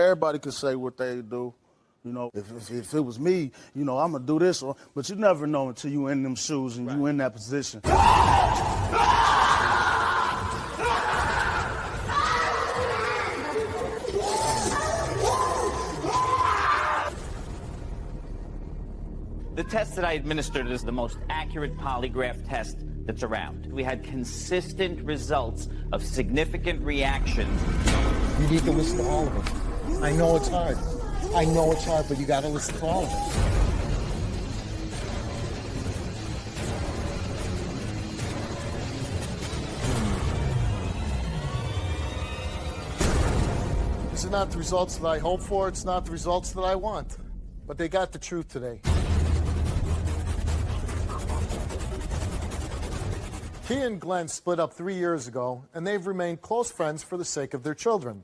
Everybody could say what they do. You know, if it was me, you know, I'm going to do this. But you never know until you in them shoes and you in that position. The test that I administered is the most accurate polygraph test that's around. We had consistent results of significant reactions. You need to listen to all of them. I know it's hard. I know it's hard, but you got to listen to all of them. These are not the results that I hoped for. It's not the results that I want. But they got the truth today. Kia and Glenn split up 3 years ago, and they've remained close friends for the sake of their children.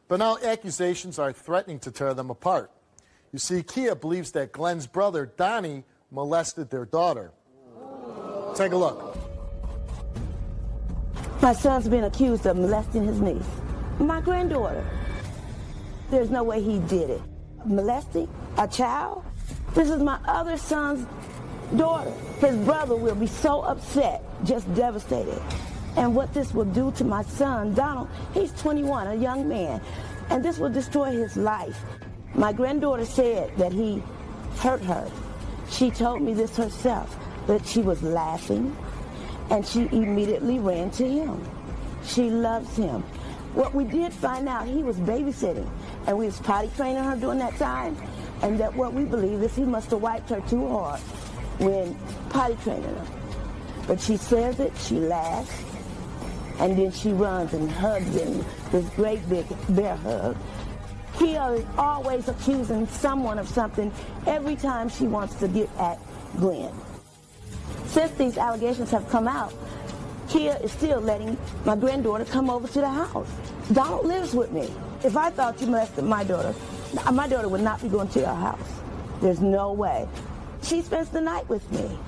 But now accusations are threatening to tear them apart. You see, Kia believes that Glenn's brother, Donnie, molested their daughter. Take a look. My son's been accused of molesting his niece, my granddaughter. There's no way he did it. Molesting a child? This is my other son's daughter. His brother will be so upset, just devastated. And what this will do to my son, Donald, he's 21, a young man, and this will destroy his life. My granddaughter said that he hurt her. She told me this herself, that she was laughing, and she immediately ran to him. She loves him. What we did find out, he was babysitting, and we was potty training her during that time, and that what we believe is he must have wiped her too hard when potty training her. But she says it, she laughs, and then she runs and hugs him, this great big bear hug. Kia is always accusing someone of something every time she wants to get at Glenn. Since these allegations have come out, Kia is still letting my granddaughter come over to the house. Donald lives with me. If I thought you molested my daughter would not be going to your house. There's no way. She spends the night with me.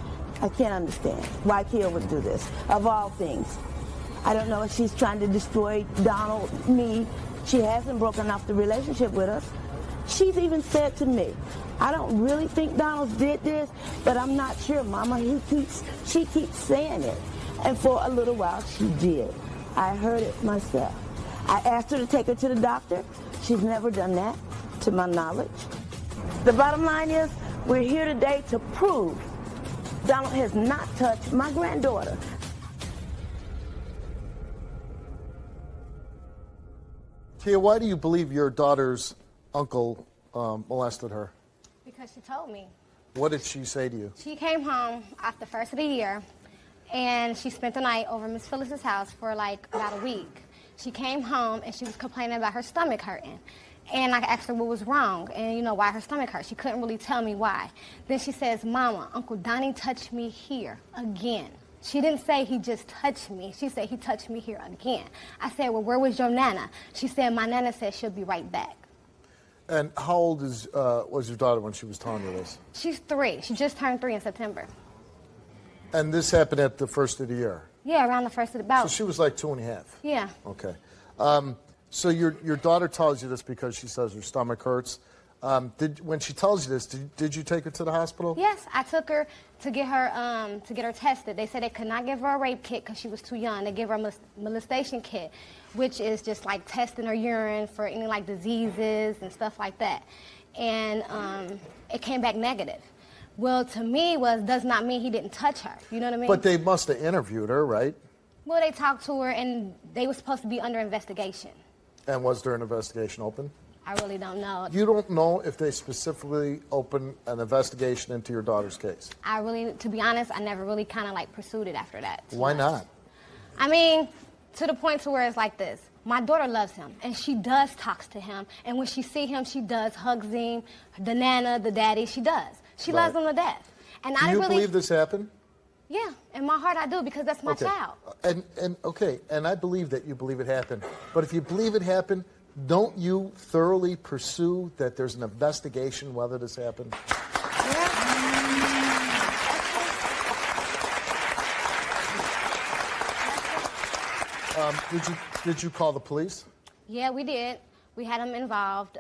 I can't understand why Kia would do this, of all things. I don't know if she's trying to destroy Donald, me. She hasn't broken off the relationship with us. She's even said to me, I don't really think Donald did this, but I'm not sure, Mama. She keeps saying it. And for a little while, she did. I heard it myself. I asked her to take her to the doctor. She's never done that, to my knowledge. The bottom line is, we're here today to prove Donald has not touched my granddaughter. Kia, why do you believe your daughter's uncle molested her? Because she told me. What did she say to you? She came home after the first of the year, and she spent the night over Miss Phyllis's house for like about a week. She came home, and she was complaining about her stomach hurting. And I asked her what was wrong and, you know, why her stomach hurt. She couldn't really tell me why. Then she says, Mama, Uncle Donnie touched me here again. She didn't say he just touched me. She said he touched me here again. I said, well, where was your Nana? She said, my Nana said she'll be right back. And how old was your daughter when she was telling you this? She's 3. She just turned 3 in September. And this happened at the first of the year? Yeah, around the first of the bout. So she was like 2.5? Yeah. Okay. So your daughter tells you this because she says her stomach hurts. When she tells you this, did you take her to the hospital? Yes, I took her to get her tested. They said they could not give her a rape kit because she was too young. They gave her a molestation kit, which is just like testing her urine for any like diseases and stuff like that. And it came back negative. Well, to me, does not mean he didn't touch her. You know what I mean? But they must have interviewed her, right? Well, they talked to her, and they were supposed to be under investigation. And was there an investigation open? I really don't know. You don't know if they specifically opened an investigation into your daughter's case? To be honest, I never really kind of like pursued it after that. Why not? I mean, to the point to where it's like this. My daughter loves him, and she does talks to him. And when she see him, she does hugs him, the Nana, the daddy, she does. She loves him to death. And Do you believe this happened? Yeah, in my heart I do, because that's my child. And I believe that you believe it happened. But if you believe it happened, don't you thoroughly pursue that there's an investigation whether this happened? Yeah. Did you call the police? Yeah, we did. We had them involved.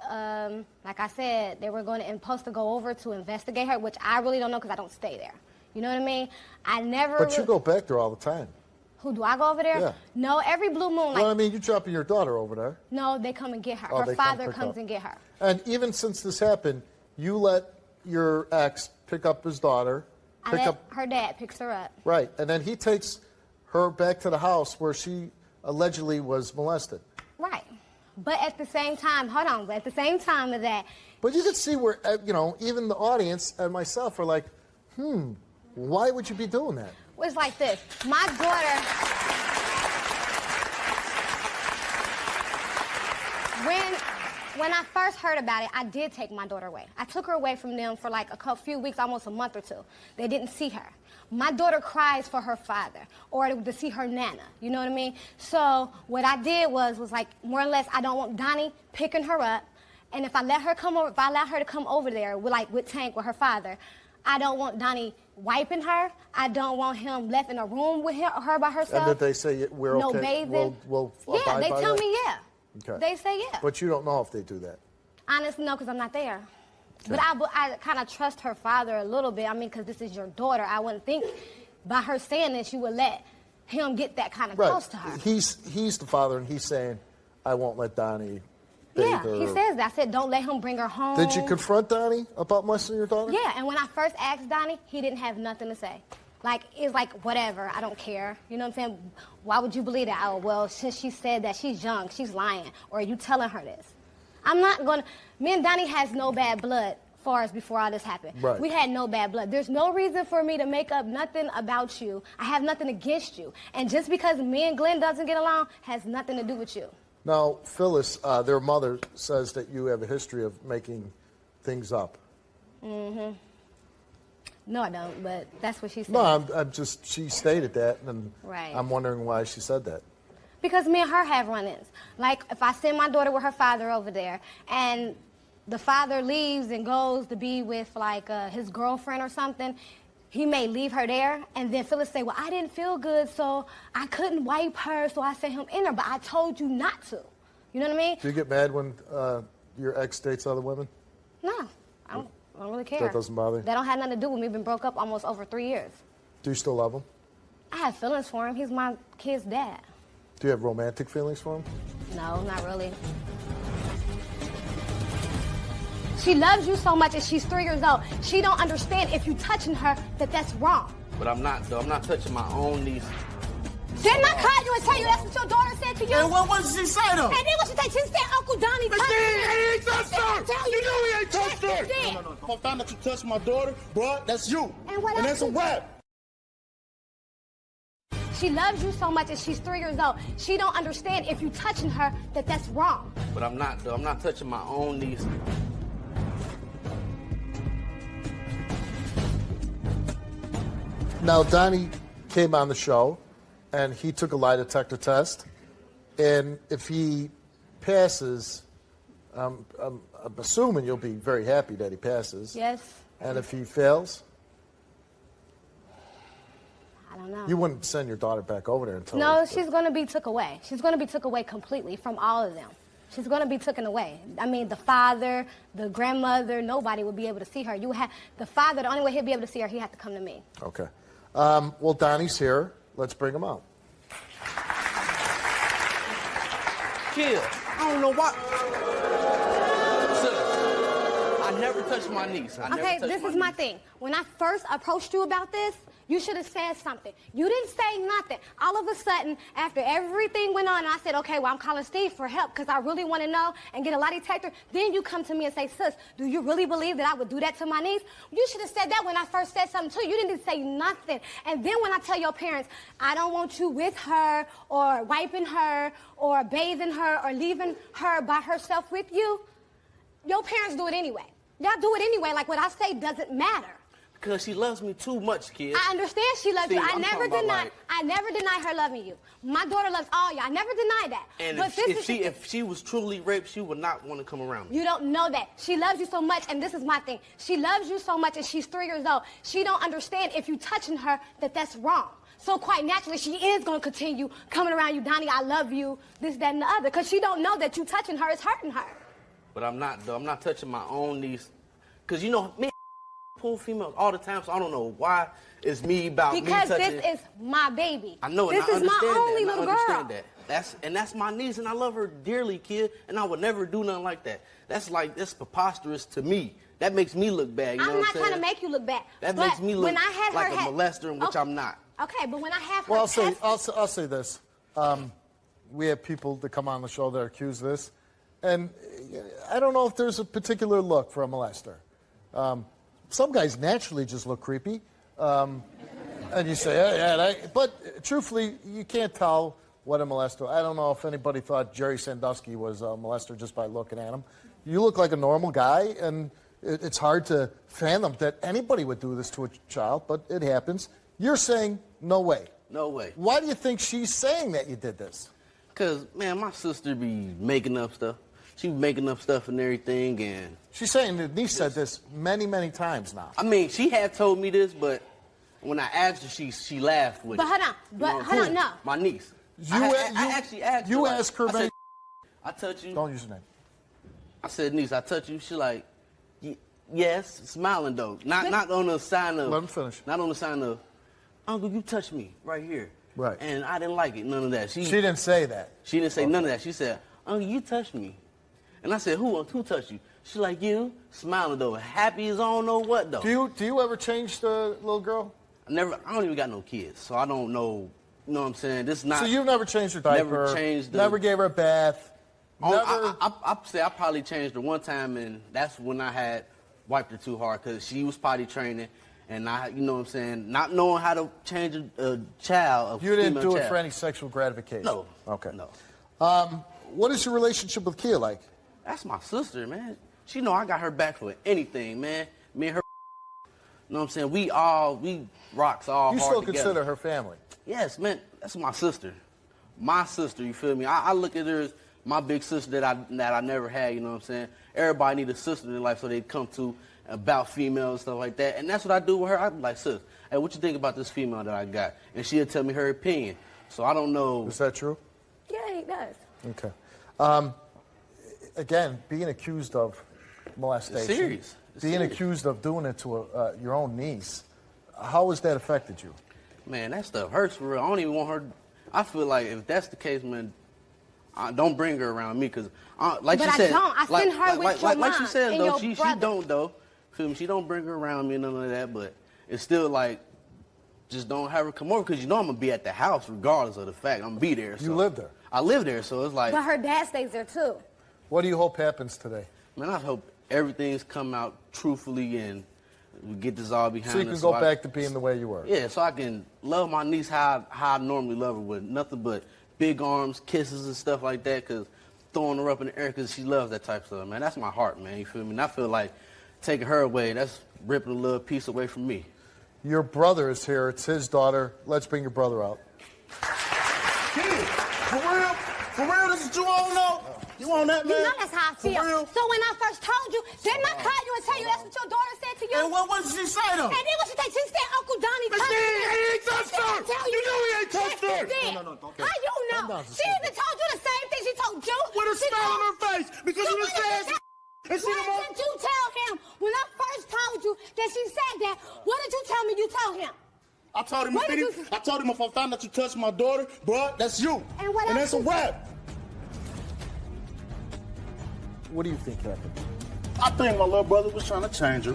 Like I said, they were supposed to go over to investigate her, which I really don't know because I don't stay there. You know what I mean? I never. But you go back there all the time. Who, do I go over there? Yeah. No, every blue moon. Well, I mean, you dropping your daughter over there. No, they come and get her. Oh, Her they father pick comes up. and get her. And even since this happened, you let your ex pick up his daughter. Her dad picks her up. Right, and then he takes her back to the house where she allegedly was molested. Right. But at the same time, hold on, but at the same time of that. But you can see where, you know, even the audience and myself are like, why would you be doing that? It was like this. My daughter. When I first heard about it, I did take my daughter away. I took her away from them for like a few weeks, almost a month or two. They didn't see her. My daughter cries for her father or to see her nana. You know what I mean? So what I did was like more or less, I don't want Donnie picking her up. And if I let her come over, if I allow her to come over there with Tank, with her father, I don't want Donnie wiping her. I don't want him left in a room with her by herself. And did they say we're no okay? bathing. We'll yeah, they tell me yeah. Okay. They say yeah. But you don't know if they do that. Honestly, no, because I'm not there. Okay. But I kind of trust her father a little bit. I mean, because this is your daughter. I wouldn't think by her saying this, you would let him get that kind of close to her. He's the father, and he's saying, I won't let Donnie bathe Yeah, her. he says that. I said, don't let him bring her home. Did you confront Donnie about molesting your daughter? Yeah, and when I first asked Donnie, he didn't have nothing to say. Like, it's like, whatever, I don't care. You know what I'm saying? Why would you believe that? Oh, well, since she said that she's young, she's lying. Or are you telling her this? I'm not going to... Me and Donnie has no bad blood far as before all this happened. Right. We had no bad blood. There's no reason for me to make up nothing about you. I have nothing against you. And just because me and Glenn doesn't get along has nothing to do with you. Now, Phyllis, their mother says that you have a history of making things up. Mm-hmm. No, I don't, but that's what she said. No, I'm just, she stated that, and right. I'm wondering why she said that. Because me and her have run-ins. Like, if I send my daughter with her father over there, and the father leaves and goes to be with, like, his girlfriend or something, he may leave her there, and then Phyllis say, well, I didn't feel good, so I couldn't wipe her, so I sent him in her, but I told you not to. You know what I mean? Do you get mad when your ex dates other women? No, I don't really care. That doesn't bother you? That don't have nothing to do with me. We've been broke up almost over 3 years. Do you still love him? I have feelings for him. He's my kid's dad. Do you have romantic feelings for him? No, not really. She loves you so much and she's 3 years old. She don't understand if you touching her that that's wrong. But I'm not, though. I'm not touching my own niece. Didn't I call you and tell you that's what your daughter said to you? And what did she say though? And then what she said? She said Uncle Donnie touched her. He ain't touched her. You know he ain't touched her. Yes, he did. No. If I find out you touched my daughter, bro, that's you. And that's a wrap. She loves you so much and she's 3 years old. She don't understand if you touching her that that's wrong. But I'm not, though. I'm not touching my own niece. Now, Donnie came on the show, and he took a lie detector test. And if he passes, I'm assuming you'll be very happy that he passes. Yes. And if he fails? I don't know. You wouldn't send your daughter back over there until... No, she's going to be took away. She's going to be took away completely from all of them. She's going to be taken away. I mean, the father, the grandmother, nobody will be able to see her. You have the father, the only way he'll be able to see her, he had to come to me. Okay. Well, Donnie's here. Let's bring him out. Chill. I don't know why. Sis, I never touched my niece. Okay, this is my thing. When I first approached you about this, you should have said something. You didn't say nothing. All of a sudden, after everything went on, I said, okay, well, I'm calling Steve for help because I really want to know and get a lie detector. Then you come to me and say, sis, do you really believe that I would do that to my niece? You should have said that when I first said something to you. You didn't say nothing. And then when I tell your parents, I don't want you with her or wiping her or bathing her or leaving her by herself with you, your parents do it anyway. Y'all do it anyway. Like what I say doesn't matter. Because she loves me too much, kid. I understand she loves you. I'm talking about, like- I never denied her loving you. My daughter loves all y'all. I never denied that. And but if she was truly raped, she would not want to come around me. You don't know that. She loves you so much, and this is my thing. She loves you so much, and she's 3 years old. She don't understand if you touching her that that's wrong. So quite naturally, she is going to continue coming around you, Donnie, I love you, this, that, and the other, because she don't know that you touching her is hurting her. But I'm not, though. I'm not touching my own niece. Because, you know, me pull females all the time, so I don't know why it's me about because me touching. Because this is my baby. I know, this and I is my only that, little I understand girl. that. That's my niece, and I love her dearly, kid, and I would never do nothing like that. That's preposterous to me. That makes me look bad, you know what I'm saying? I'm not trying to make you look bad. That makes me look like a molester, which okay. I'm not. Okay, but when I have her Well, I'll say this. We have people that come on the show that are accused of this, and I don't know if there's a particular look for a molester. Some guys naturally just look creepy, and you say, yeah, but truthfully, you can't tell what a molester. I don't know if anybody thought Jerry Sandusky was a molester just by looking at him. You look like a normal guy, and it's hard to fathom that anybody would do this to a child, but it happens. You're saying no way. No way. Why do you think she's saying that you did this? Because, man, my sister be making up stuff. She be making up stuff and everything, and... She's saying that niece said this many, many times now. I mean, she had told me this, but when I asked her, she laughed with But it. hold on, no. My niece. I actually asked her. You like, asked her, I said, I touch you. Don't use your name. I said, niece, I touch you. She like, yes, smiling though. Not on the sign of... Let him finish. Not on the sign of, Uncle, you touched me right here. Right. And I didn't like it, none of that. She didn't say that. She didn't say none of that. She said, Uncle, you touched me. And I said, who touched you? She like, you, smiling though, happy as I don't know what though. Do you ever change the little girl? I don't even got no kids, so I don't know, you know what I'm saying? This is not... So you've never changed her diaper? Never changed the... Never gave her a bath? Never... I say I probably changed her one time, and that's when I had wiped her too hard, because she was potty training, and I, you know what I'm saying, not knowing how to change a child, You didn't do it for any sexual gratification? No. Okay. No. What is your relationship with Kia like? That's my sister, man. She know I got her back for anything, man. Me and her, you know what I'm saying? We rocks all You hard still together. consider her family? Yes, man. That's my sister. My sister, you feel me? I look at her as my big sister that I never had, you know what I'm saying? Everybody need a sister in their life so they come to about females and stuff like that. And that's what I do with her. I'm like, sis, hey, what you think about this female that I got? And she'll tell me her opinion. So I don't know. Is that true? Yeah, he does. Okay. Again, being accused of molestation. It's serious. Being accused of doing it to your own niece. How has that affected you? Man, that stuff hurts for real. I don't even want her. I feel like if that's the case, man, don't bring her around me, because like But she said, I send her with your like she mom said and though, your she brother. don't though. Feel me? She don't bring her around me and none of that, but it's still like, just don't have her come over, because you know I'm gonna be at the house regardless of the fact I'm gonna be there. So. You live there? I live there, so it's like. But her dad stays there too. What do you hope happens today? Man, I hope everything's come out truthfully and we get this all behind us. So you can go back to being the way you were. Yeah, so I can love my niece how I normally love her, with nothing but big arms, kisses and stuff like that, because throwing her up in the air because she loves that type of stuff, man. That's my heart, man, you feel me? And I feel like taking her away, that's ripping a little piece away from me. Your brother is here. It's his daughter. Let's bring your brother out. For real? For real, this is what you want to know? You want that, man? You know that's how I feel. For real? So when I first told you, didn't I call you and tell you that's what your daughter said to you? And what did she say, though? And then what she said? She said Uncle Donnie touched He her. ain't touched her. You know he ain't touched her. No, okay. How you know? Calm down, She even told you the same thing she told you. With a smile on her face, because So you what was did saying. you tell- And she What did you tell him when I first told you that she said that? What did you tell me you told him? I told him, What did you- I told him if I found out you touched my daughter, bro, that's you. And what that's else a you wrap. What do you think happened? I think my little brother was trying to change her,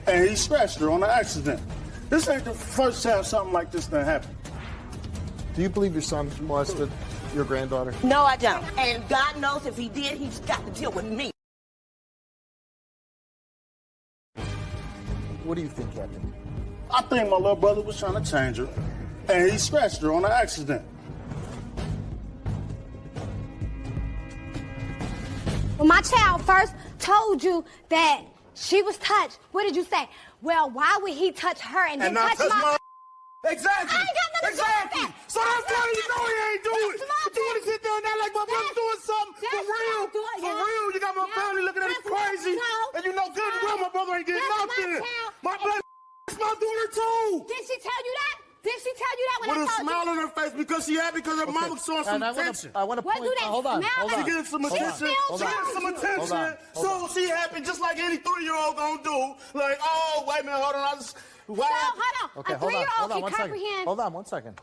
and he scratched her on an accident. This ain't the first time something like this done happened. Do you believe your son molested your granddaughter? No, I don't. And God knows if he did, he's got to deal with me. What do you think happened? I think my little brother was trying to change her, and he scratched her on an accident. When my child first told you that she was touched, what did you say? Well, why would he touch her and then not touch my... Exactly. I ain't got nothing to do with that. So that's why you know he ain't doing it. That's my But you want to sit there and act like my brother's doing something for that's real. my daughter. For real, you got my Yeah. family looking at me That's my- crazy. no. And you know good and well my brother ain't getting That's my nothing. child. My blood is my daughter too. Did she tell you that? Did she tell you that when With I a told smile you? on her face because she happy because her mama showing some attention. I want to What point. do they Hold on. smell Hold like? on. She getting some attention. still She getting some tells attention. Hold on. So she happy just like any 3-year-old gonna do. Like, oh, wait a minute, hold on. Hold on. Okay, A hold on. 3-year-old Hold on. can 1 second. comprehend. Hold on 1 second.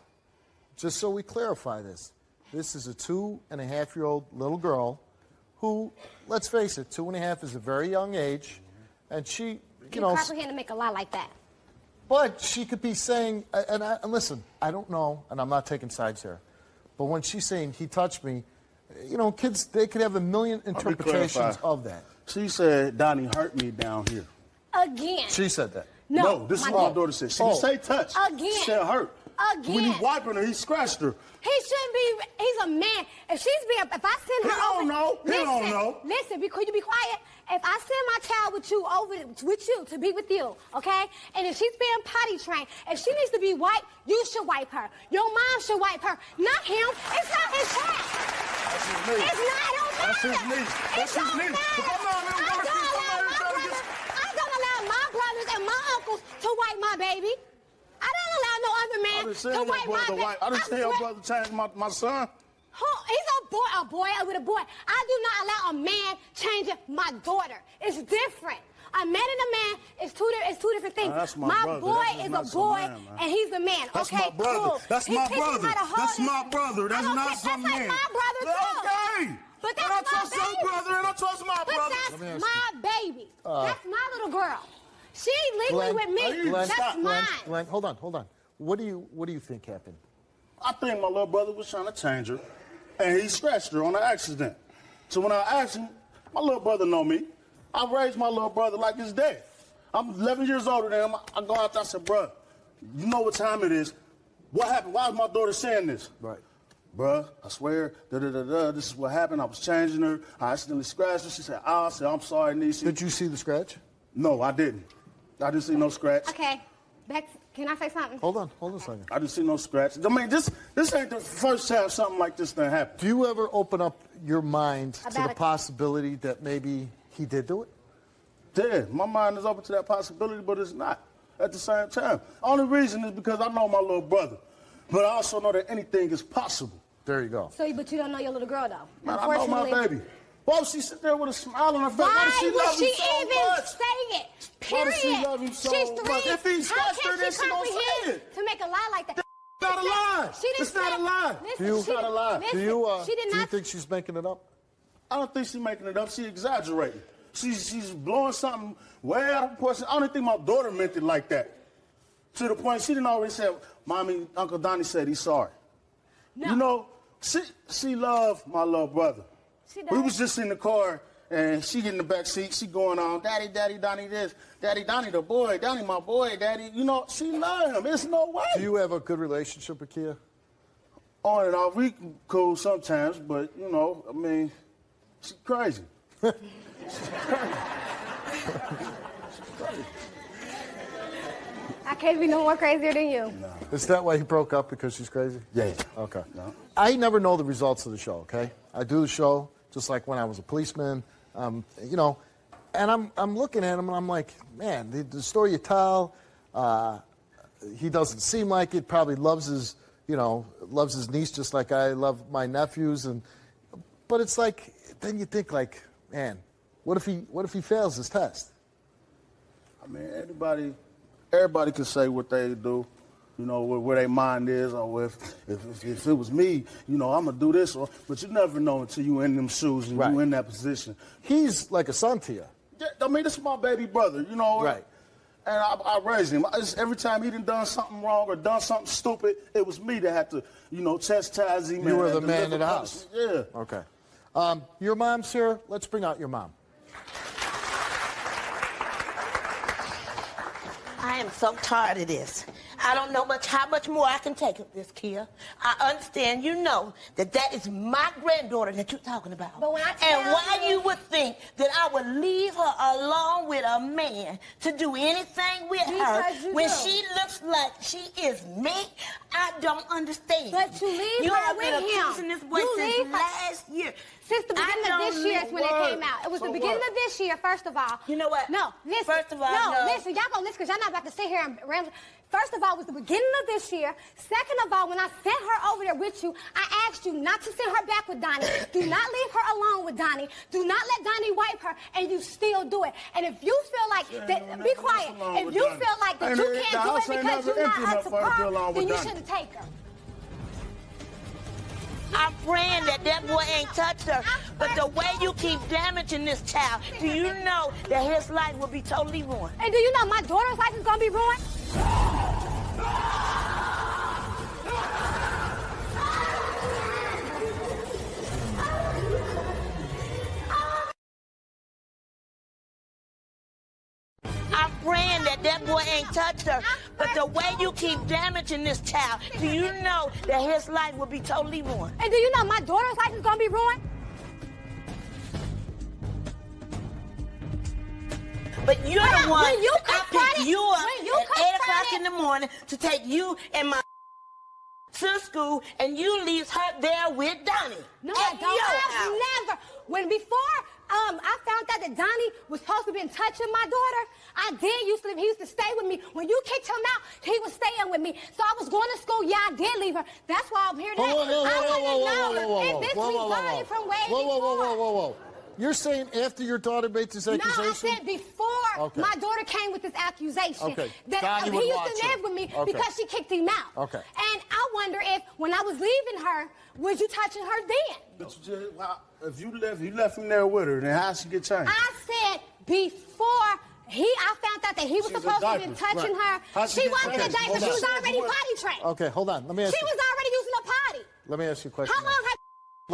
Just so we clarify this, this is a 2.5-year-old little girl who, let's face it, 2.5 is a very young age, and she, You comprehend to make a lie like that. But she could be saying, and listen, I don't know, and I'm not taking sides here, but when she's saying he touched me, kids, they could have a million interpretations of that. She said Donnie hurt me down here. Again. She said that. No, this is what my daughter said. She didn't say touch. Again. She said hurt. Again. When he wiping her, he scratched her. He shouldn't be. He's a man. If I send her He don't know. He don't know. Listen, could you be quiet? If I send my child with you to be with you, okay? And if she's being potty trained, if she needs to be wiped, you should wipe her. Your mom should wipe her, not him. It's not his child. That's his knee. It's not. It don't matter. That's his knee. That's his knee. If I'm not him, I don't allow my brothers and my uncles to wipe my baby. I don't allow no other I man done seen to your wipe my brother baby. wipe. I done seen your brother change my son. He's a boy with a boy. I do not allow a man changing my daughter. It's different. A man and a man is two different things. That's my brother. boy That's is not a some boy, man, man. and he's a man. That's okay, my brother. cool. That's He my teaches brother. how to hold That's it. my brother. That's I don't not care. some That's man. like my brother too. Okay. But And I that's my trust your baby. brother, and I trust my But brother. that's my baby. That's my little girl. She legally with me. Glenn, That's mine. Glenn, hold on. What do you think happened? I think my little brother was trying to change her, and he scratched her on an accident. So when I asked him, my little brother know me. I raised my little brother like his dad. I'm 11 years older than him. I go out there, I said, bruh, you know what time it is. What happened? Why is my daughter saying this? Right. Bruh, I swear, this is what happened. I was changing her. I accidentally scratched her. She said, I said, I'm sorry, niece. Did you see the scratch? No, I didn't. I didn't see no scratch. Okay. Can I say something? Hold on a second. I didn't see no scratch. I mean, this ain't the first time something like this done happened. Do you ever open up your mind to About the it. possibility that maybe he did do it? Yeah, my mind is open to that possibility, but it's not at the same time. Only reason is because I know my little brother, but I also know that anything is possible. There you go. But you don't know your little girl though. Man, I know my baby. Why would she sit there with a smile on her face? Why does Why she would love she him so even much? say it? Why does Period. she love him so She's much? 3. If he How scratched her, can then she she gonna say comprehend it. to make a lie like that? It's not a lie. She didn't It's not say- a lie. Listen, Do you- she didn't- not a lie. listen, Do you she did do you not. think she's making it up? I don't think she's making it up. She exaggerating. She's blowing something way out of proportion. I don't think my daughter meant it like that. To the point she didn't already say, Mommy, Uncle Donnie said he's sorry. No. You know, she loved my little brother. She does. We was just in the car, and she in the back seat. She going on, Daddy, Donnie this. Daddy, Donnie the boy. Donnie my boy, Daddy. You know, she loved him. There's no way. Do you have a good relationship with Kia? On and off, we cool sometimes, but, you know, I mean, she's crazy. I can't be no more crazier than you. Is that why he broke up, because she's crazy? Yeah. Okay. No. I never know the results of the show, okay? I do the show just like when I was a policeman, you know, and I'm looking at him and I'm like, man, the story you tell, he doesn't seem like it, probably loves his niece just like I love my nephews, but it's like, then you think like, man, what if he fails his test? I mean, everybody can say what they do, you know, where their mind is, or if it was me, you know, I'm going to do this, but you never know until you in them shoes and you in that position. He's like a son to you. Yeah, I mean, this is my baby brother, you know. Right. And I raised him. Every time he done something wrong or done something stupid, it was me that had to, you know, chastise him. You were the and man deliver in the house. punishment. Yeah. Okay. Your mom's here. Let's bring out your mom. I am so tired of this. I don't know how much more I can take of this, Kia. I understand you know that is my granddaughter that you're talking about. But when I tell and why you- you would think that I would leave her alone with a man to do anything with her Because you when do. she looks like she is me, I don't understand. But you leave you her have been with him. accusing this boy You since leave her- last year. Since the beginning of this year is when it came out. It was the beginning of this year, first of all. You know what? No, listen. First of all, no, listen. Y'all gonna listen because y'all not about to sit here and ramble. First of all, it was the beginning of this year. Second of all, when I sent her over there with you, I asked you not to send her back with Donnie. Do not leave her alone with Donnie. Do not let Donnie wipe her, and you still do it. And if you feel like that, be quiet. If you feel like that you can't do it because you're not up to par, then you shouldn't take her. I'm praying that that boy ain't touched her. But the way you keep damaging this child, do you know that his life will be totally ruined? And do you know my daughter's life is gonna be ruined? I'm praying that that boy ain't touched her. But the way you keep damaging this child, do you know that his life will be totally ruined? And do you know my daughter's life is gonna be ruined? But you're the one when you I picked you up when you at 8 o'clock confronted- in the morning to take you and my to school, and you leave her there with Donnie. No, at I don't. your I've house. never. When before I found out that Donnie was supposed to be touching my daughter, I did used to leave. He used to stay with me. When you kicked him out, he was staying with me. So I was going to school. Yeah, I did leave her. That's why I'm here today. I want to know if this resulted from way before. You're saying after your daughter made this accusation? No, I said before my daughter came with this accusation that Donnie he would used watch to live her. with me Okay. because she kicked him out. Okay. And I wonder if when I was leaving her, was you touching her then? But if you left him there with her, then how she get changed? I said before I found out that he was She's a supposed to be diaper. touching Right. her. How'd she She get wasn't a changed? diaper. Hold She on. was already potty trained. Okay, hold on. Let me ask She you. was already using a potty. Let me ask you a question. How long had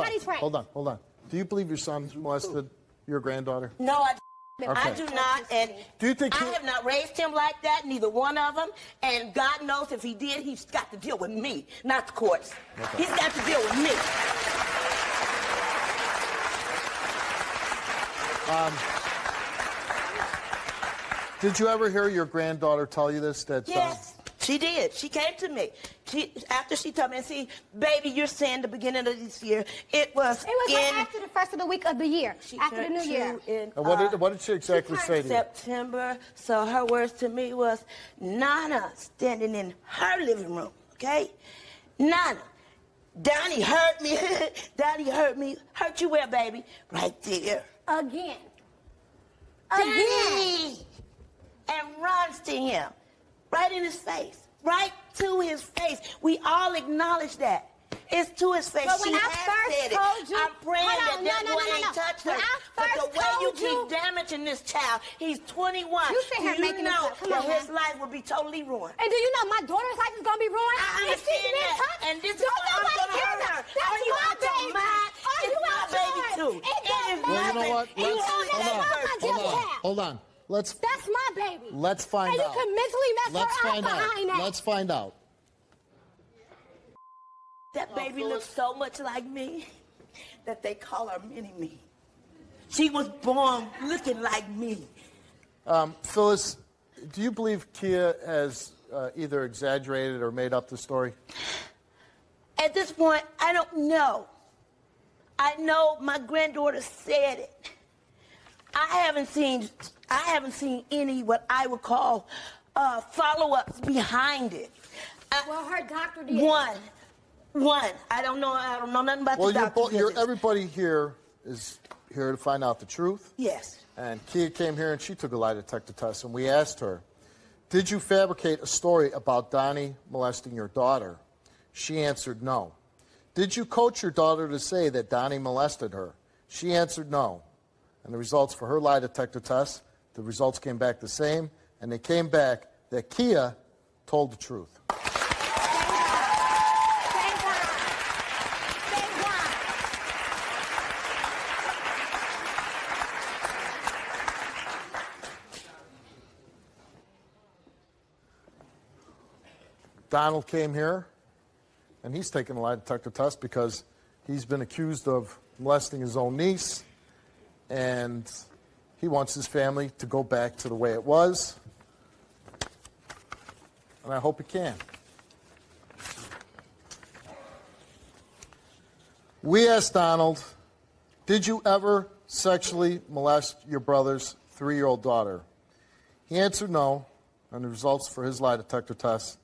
potty trained? Hold on. Do you believe your son molested your granddaughter? No, I Okay. do not, and Do you think I have not raised him like that, neither one of them. And God knows if he did, he's got to deal with me, not the courts. He's got to deal with me. Did you ever hear your granddaughter tell you this? That Yes, she did. She came to me. After she told me, and see, baby, you're saying the beginning of this year. It was right after the first of the week of the year, after the new year. what did she exactly say to you? September. So her words to me was, Nana standing in her living room, okay? Nana, Donnie hurt me. Donnie hurt me. Hurt you where, baby? Right there. Again. Donnie! And runs to him. Right in his face. Right to his face. We all acknowledge that. It's to his face. But when She I has first said it. told you, I'm praying hold on, that no, boy no, no, ain't no. touched When her. I But first the way you told you- keep damaging this child, he's 21. You sit here Do making this know up. Come that on, his man. life will be totally ruined. And do you know my daughter's life is gonna be ruined? I If she's understand been that. touched, And this is don't why I'm nobody gonna care hurt her. about- That's Are you my out your baby. mind? Are It's you my out baby, yours? too. It It don't is matter. Well, you know what? And you Let's- know that hold on. that's my child. Hold on. Let's That's my baby. Let's find and out. And you can mentally mess Let's her find up out. behind that. Let's find out. That baby looks so much like me that they call her Mini-Me. She was born looking like me. Phyllis, do you believe Kia has either exaggerated or made up the story? At this point, I don't know. I know my granddaughter said it. I haven't seen any what I would call follow-ups behind it. Well, her doctor did. One. I don't know nothing about the doctor. Everybody here is here to find out the truth. Yes. And Kia came here and she took a lie detector test, and we asked her, did you fabricate a story about Donnie molesting your daughter? She answered no. Did you coach your daughter to say that Donnie molested her? She answered no. And the results for her lie detector test, the results came back the same, and they came back that Kia told the truth. Donald came here, and he's taken a lie detector test because he's been accused of molesting his own niece, and he wants his family to go back to the way it was, and I hope he can. We asked Donald, did you ever sexually molest your brother's 3-year-old daughter? He answered no, and the results for his lie detector test.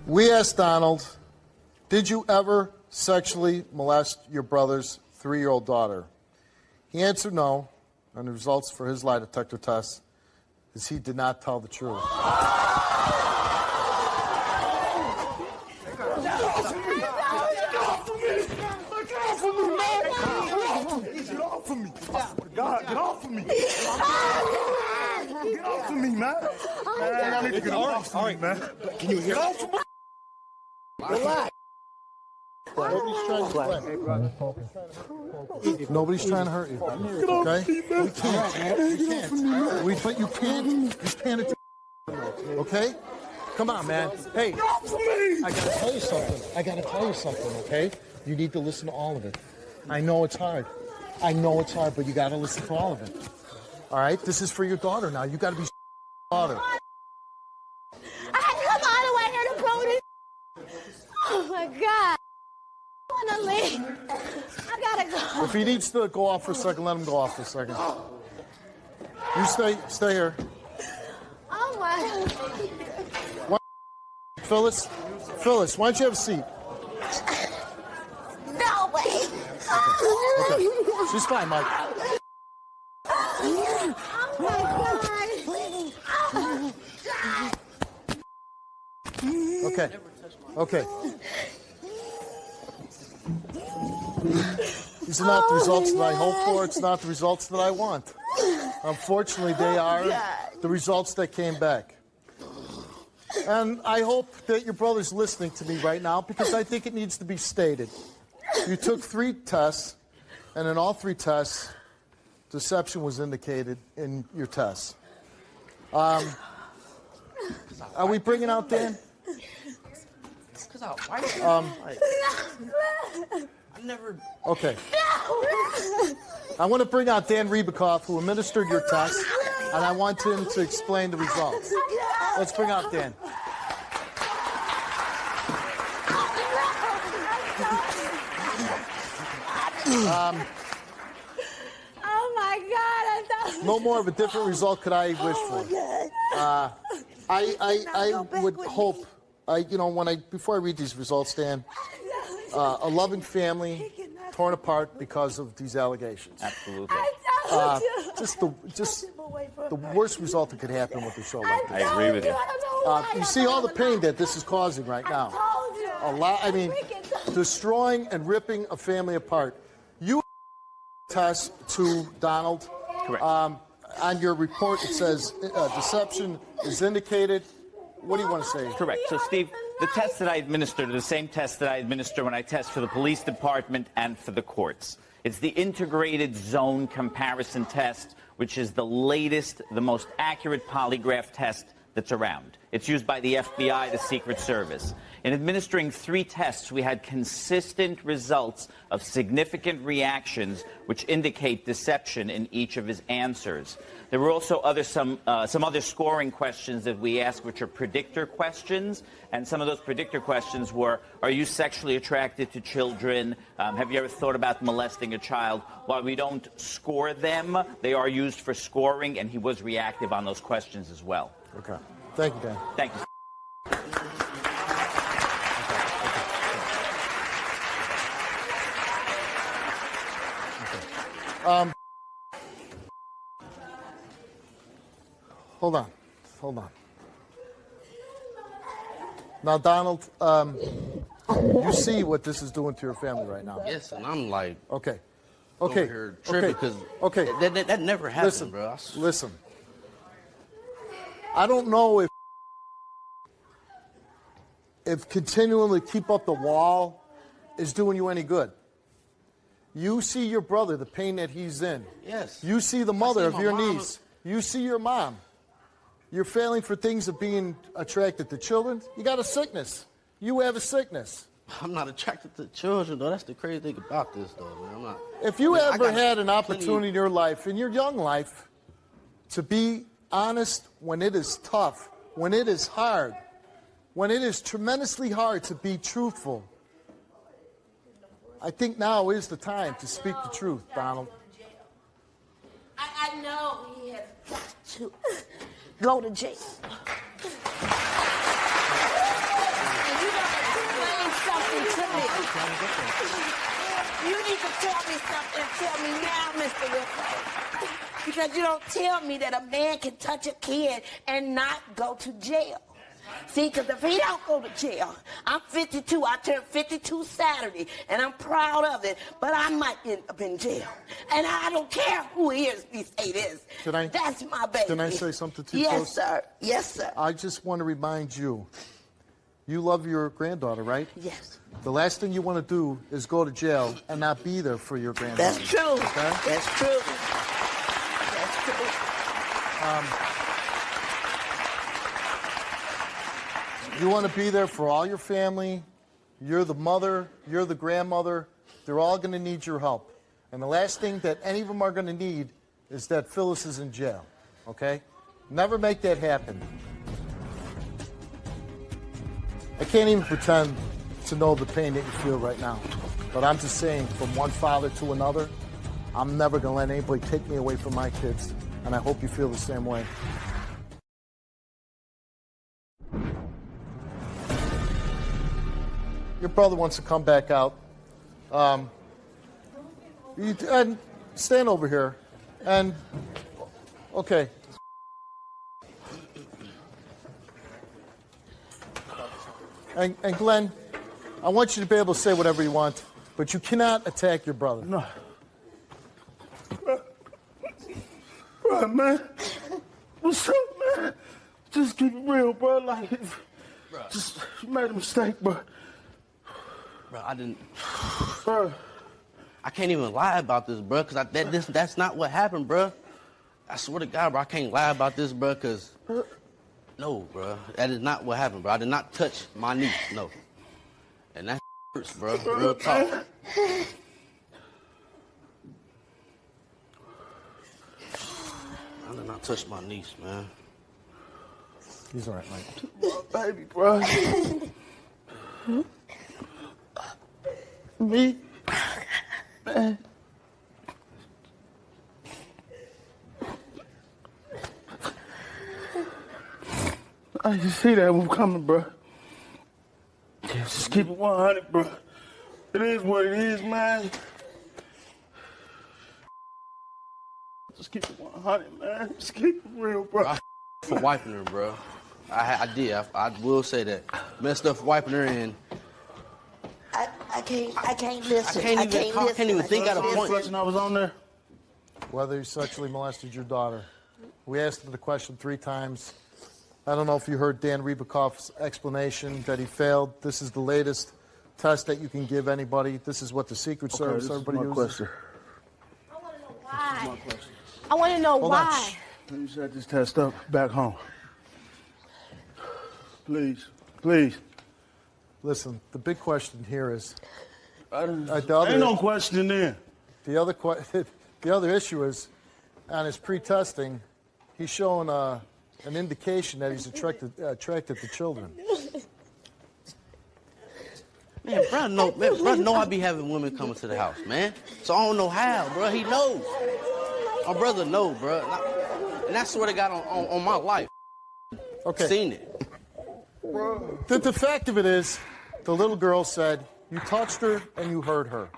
We asked Donald, did you ever sexually molest your brother's 3-year-old daughter? He answered no, and the results for his lie detector test is he did not tell the truth. Get off of me! God, get off of me! Get off of me, man! Man, I need to get off of me, man. Can you hear off of me? Relax. Nobody's trying to hurt you. Okay? We can't. We can't. But you can't. Okay? Come on, man. Hey, I gotta tell you something. Okay? You need to listen to all of it. I know it's hard, but you gotta listen to all of it. All right? This is for your daughter now. You gotta be daughter. I had to come all the way here to prove this. Oh my God. I want to leave. I gotta go. If he needs to go off for a second, let him go off for a second. You stay here. Oh my. Phyllis, why don't you have a seat? No way. Okay. She's fine, Mike. Oh my God. Okay. These are not the results that I hope for. It's not the results that I want. Unfortunately, they are the results that came back. And I hope that your brother's listening to me right now because I think it needs to be stated. You took 3 tests, and in all 3 tests, deception was indicated in your tests. Are we bringing out Dan? I never. Okay. I want to bring out Dan Riebekoff, who administered your test, and I want him to explain the results. Let's bring out Dan. Oh my God. No more of a different result could I wish for. I would hope, before I read these results, Dan, a loving family torn apart because of these allegations. Absolutely. Just the worst result that could happen with a show like this. I agree with you. You see all the pain that this is causing right now. A lot. I mean, destroying and ripping a family apart. You test to Donald. Correct. On your report, it says deception is indicated. What do you want to say? Correct. So, Steve, the tests that I administered are the same tests that I administer when I test for the police department and for the courts. It's the integrated zone comparison test, which is the latest, the most accurate polygraph test that's around. It's used by the FBI, the Secret Service. In administering 3 tests, we had consistent results of significant reactions which indicate deception in each of his answers. There were also some other scoring questions that we asked, which are predictor questions. And some of those predictor questions were, are you sexually attracted to children? Have you ever thought about molesting a child? While we don't score them, they are used for scoring, and he was reactive on those questions as well. Okay. Thank you, Dan. Thank you. Hold on. Now, Donald, you see what this is doing to your family right now. Yes, and I'm like, Okay. over here tripping because that never happened, bro. Listen. I don't know if continually keep up the wall is doing you any good. You see your brother, the pain that he's in. Yes. You see the mother of my your mom. niece. You see your mom. You're failing for things of being attracted to children. You got a sickness. You have a sickness. I'm not attracted to children, though. That's the crazy thing about this, though, man. I'm not. If you I ever got had an plenty- opportunity in your life, in your young life, to be honest when it is tough, when it is hard, when it is tremendously hard to be truthful, I think now is the time to speak the truth, Donald. I know he has got to go to jail. And you gotta explain something to me. You need to tell me something and tell me now, Mr. Wilkos. Because you don't tell me that a man can touch a kid and not go to jail. See, because if he don't go to jail, I'm 52. I turned 52 Saturday, and I'm proud of it. But I might end up in jail, and I don't care who hears me say this. That's my baby. Can I say something to you? Yes, sir. Yes, sir. I just want to remind you, you love your granddaughter, right? Yes. The last thing you want to do is go to jail and not be there for your granddaughter. That's true. Okay? That's true. That's true. You want to be there for all your family. You're the mother. You're the grandmother. They're all going to need your help. And the last thing that any of them are going to need is that Phyllis is in jail. Okay? Never make that happen. I can't even pretend to know the pain that you feel right now. But I'm just saying, from one father to another, I'm never going to let anybody take me away from my kids. And I hope you feel the same way. Your brother wants to come back out. And stand over here. And, okay. And Glenn, I want you to be able to say whatever you want, but you cannot attack your brother. No. Bro, man. What's up, man? Just keep it real, bro. Like, just you made a mistake, bro. Bro, I didn't. Bro. I can't even lie about this, bro, because that's not what happened, bro. I swear to God, bro, I can't lie about this, bro, because... No, bro. That is not what happened, bro. I did not touch my niece, no. And that hurts, bro. Real talk. I did not touch my niece, man. He's all right, Mike. My baby, bro. Me? Man. I can see that one coming, bro. Yeah, just keep it 100, bro. It is what it is, man. Just keep it 100, man. Just keep it real, bro. For wiping her, bro. I did. I will say that. Messed up for wiping her in. I can't listen. I can't even think out of point. I was on there. Whether you sexually molested your daughter. We asked him the question 3 times. I don't know if you heard Dan Ribicoff's explanation that he failed. This is the latest test that you can give anybody. This is what the Secret Service, everybody uses. Question. I want to know why. I want to know why. Let me set this test up back home. Please, please. Listen, the big question here is... Ain't no question there. The other issue is, on his pre-testing, he's showing an indication that he's attracted to children. Man, bro, know I be having women coming to the house, man. So I don't know how, bro. He knows. My brother know, bro. And I swear to God on my life. Okay. Seen it. The fact of it is, the little girl said, you touched her and you hurt her.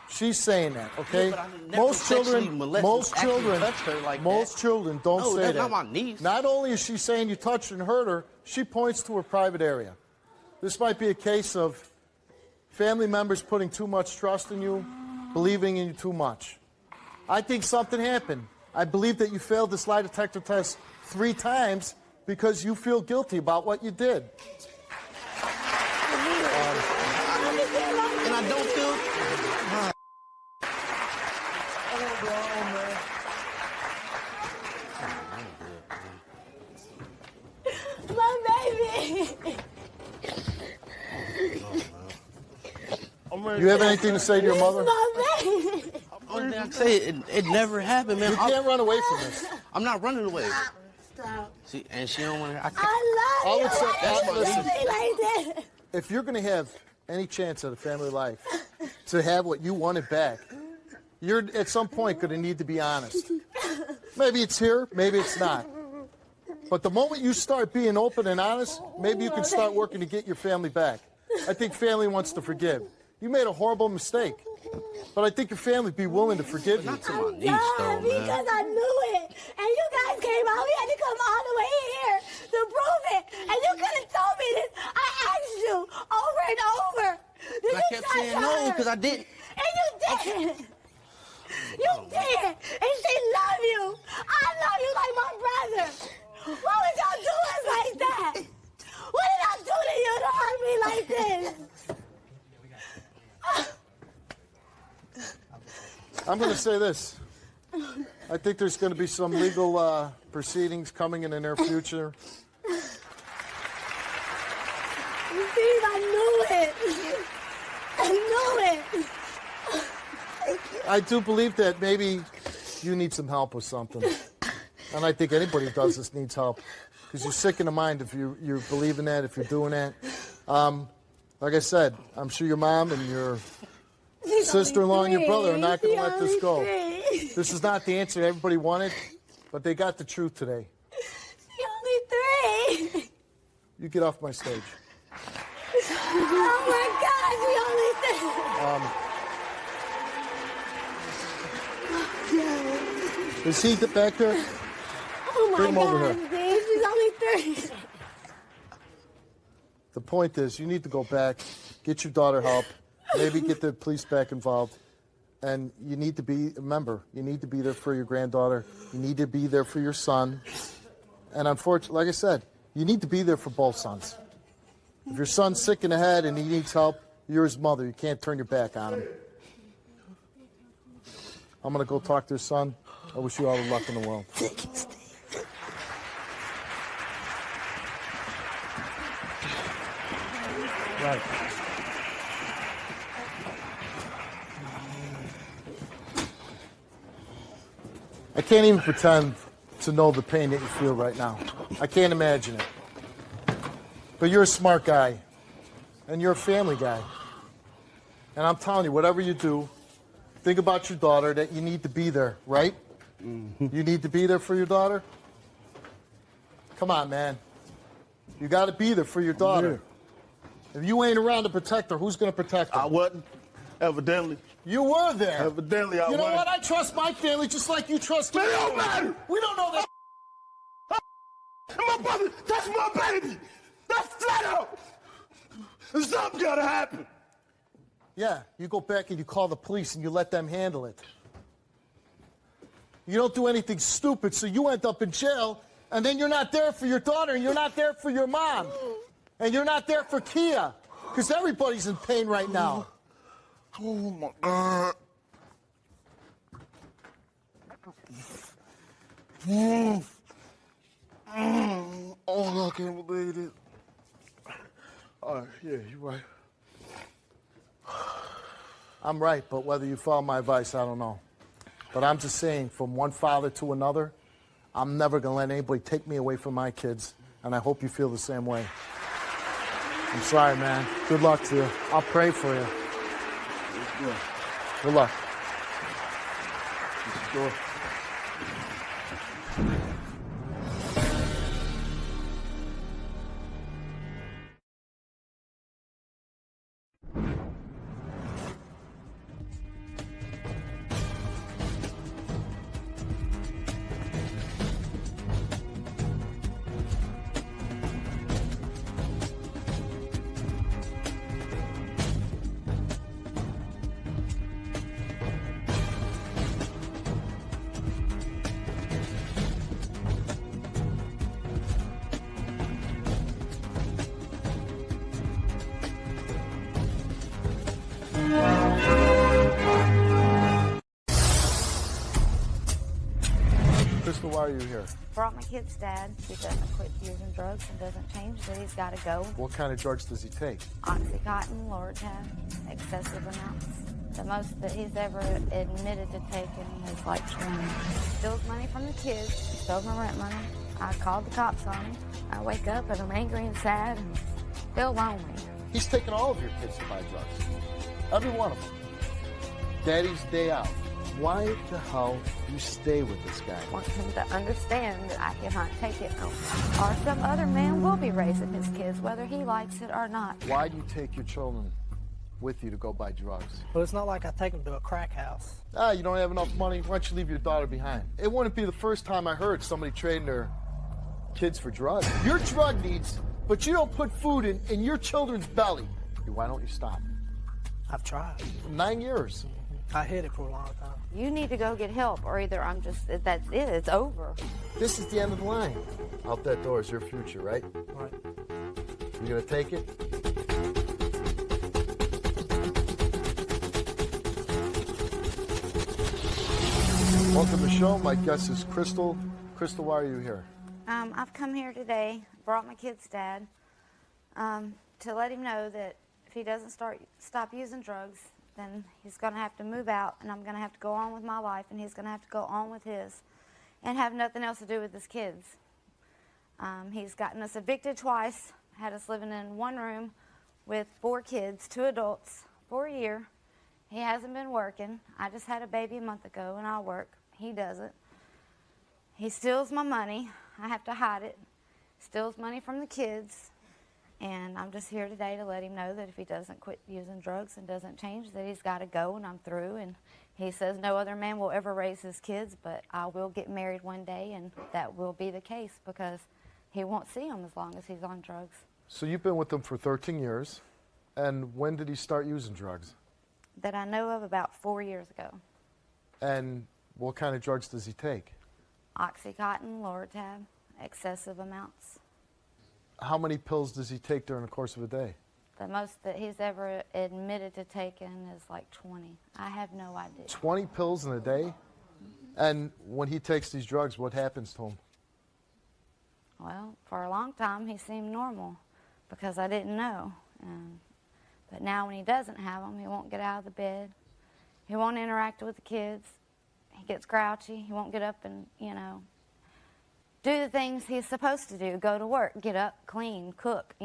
She's saying that, okay? Yeah, most children don't say that. Not my niece. Not only is she saying you touched and hurt her, she points to her private area. This might be a case of family members putting too much trust in you, believing in you too much. I think something happened. I believe that you failed this lie detector test 3 times because you feel guilty about what you did. And I don't feel... My baby. ready. You have anything to say to your mother? Only thing I can say, it never happened, man. You can't run away from this. I'm not running away. Stop. See, and she don't want to. I love you. That's Why you do me like that? If you're going to have any chance at a family life, to have what you wanted back, you're at some point going to need to be honest. Maybe it's here, maybe it's not. But the moment you start being open and honest, maybe you can start working to get your family back. I think family wants to forgive. You made a horrible mistake, but I think your family would be willing to forgive you. Not to my niece, though, man. Because I knew it. And you guys came out. We had to come all the way here to prove it. And you could have told me this. I asked you over and over. I kept saying no because I didn't. And you did. You did. And she loved you. I love you like my brother. Why would y'all do us like that? What did I do to you to hurt me like this? I'm going to say this. I think there's going to be some legal proceedings coming in the near future. Steve, I knew it. I knew it. I do believe that maybe you need some help with something. And I think anybody who does this needs help. Because you're sick in the mind if you believe in that, if you're doing that. Like I said, I'm sure your mom and your sister-in-law and your brother are not going to let this go. This is not the answer everybody wanted, but they got the truth today. She only 3. You get off my stage. Oh my God, she only 3. Is he back there? Oh my Bring him over God, here. Dave, she's only 3. The point is, you need to go back, get your daughter help, maybe get the police back involved. And you need to remember, you need to be there for your granddaughter. You need to be there for your son. And unfortunately, like I said, you need to be there for both sons. If your son's sick in the head and he needs help, you're his mother. You can't turn your back on him. I'm going to go talk to his son. I wish you all the luck in the world. Right. I can't even pretend to know the pain that you feel right now. I can't imagine it. But you're a smart guy, and you're a family guy. And I'm telling you, whatever you do, think about your daughter, that you need to be there, right? Mm-hmm. You need to be there for your daughter? Come on, man. You got to be there for your daughter. Yeah. If you ain't around to protect her, who's going to protect her? I wasn't, evidently. You were there. Evidently, I You know wasn't. what? I trust my family just like you trust me. Man, it don't matter. We don't know that. My brother, that's my baby. That's flat out. Something got to happen. Yeah, you go back and you call the police and you let them handle it. You don't do anything stupid, so you end up in jail, and then you're not there for your daughter, and you're not there for your mom, and you're not there for Kia, because everybody's in pain right now. Oh, my God. Oh, I can't believe it. All right, yeah, you're right. I'm right, but whether you follow my advice, I don't know. But I'm just saying, from one father to another, I'm never going to let anybody take me away from my kids, and I hope you feel the same way. I'm sorry, man. Good luck to you. I'll pray for you. Good luck. Sure. Crystal, why are you here? Brought my kid's dad. He doesn't quit using drugs and doesn't change, that he's got to go. What kind of drugs does he take? Oxycontin, Lortab, excessive amounts. The most that he's ever admitted to taking is like 20. Steals money from the kids, stole my rent money. I called the cops on him. I wake up and I'm angry and sad and feel lonely. He's taking all of your kids to buy drugs. Every one of them. Daddy's day out. Why the hell do you stay with this guy? I want him to understand that I cannot take it no more. Or some other man will be raising his kids, whether he likes it or not. Why do you take your children with you to go buy drugs? Well, it's not like I take them to a crack house. You don't have enough money. Why don't you leave your daughter behind? It wouldn't be the first time I heard somebody trading their kids for drugs. Your drug needs, but you don't put food in your children's belly. Why don't you stop? I've tried. 9 years. I hid it for a long time. You need to go get help, or either that's it, it's over. This is the end of the line. Out that door is your future, right? Right. You gonna take it? Welcome to the show. My guest is Crystal. Crystal, why are you here? I've come here today, brought my kid's dad, to let him know that if he doesn't stop using drugs, then he's going to have to move out, and I'm going to have to go on with my life, and he's going to have to go on with his, and have nothing else to do with his kids. He's gotten us evicted twice, had us living in one room with 4 kids, 2 adults, for a year. He hasn't been working. I just had a baby a month ago, and I work. He doesn't. He steals my money. I have to hide it. Steals money from the kids. And I'm just here today to let him know that if he doesn't quit using drugs and doesn't change, that he's got to go, and I'm through. And he says no other man will ever raise his kids, but I will get married one day, and that will be the case because he won't see them as long as he's on drugs. So you've been with him for 13 years, and when did he start using drugs? That I know of about 4 years ago. And what kind of drugs does he take? Oxycontin, Lortab, excessive amounts. How many pills does he take during the course of a day? The most that he's ever admitted to taking is like 20. I have no idea. 20 pills in a day? And when he takes these drugs, what happens to him? Well, for a long time, he seemed normal because I didn't know. But now when he doesn't have them, he won't get out of the bed. He won't interact with the kids. He gets grouchy. He won't get up and, do the things he's supposed to do. Go to work, get up, clean, cook,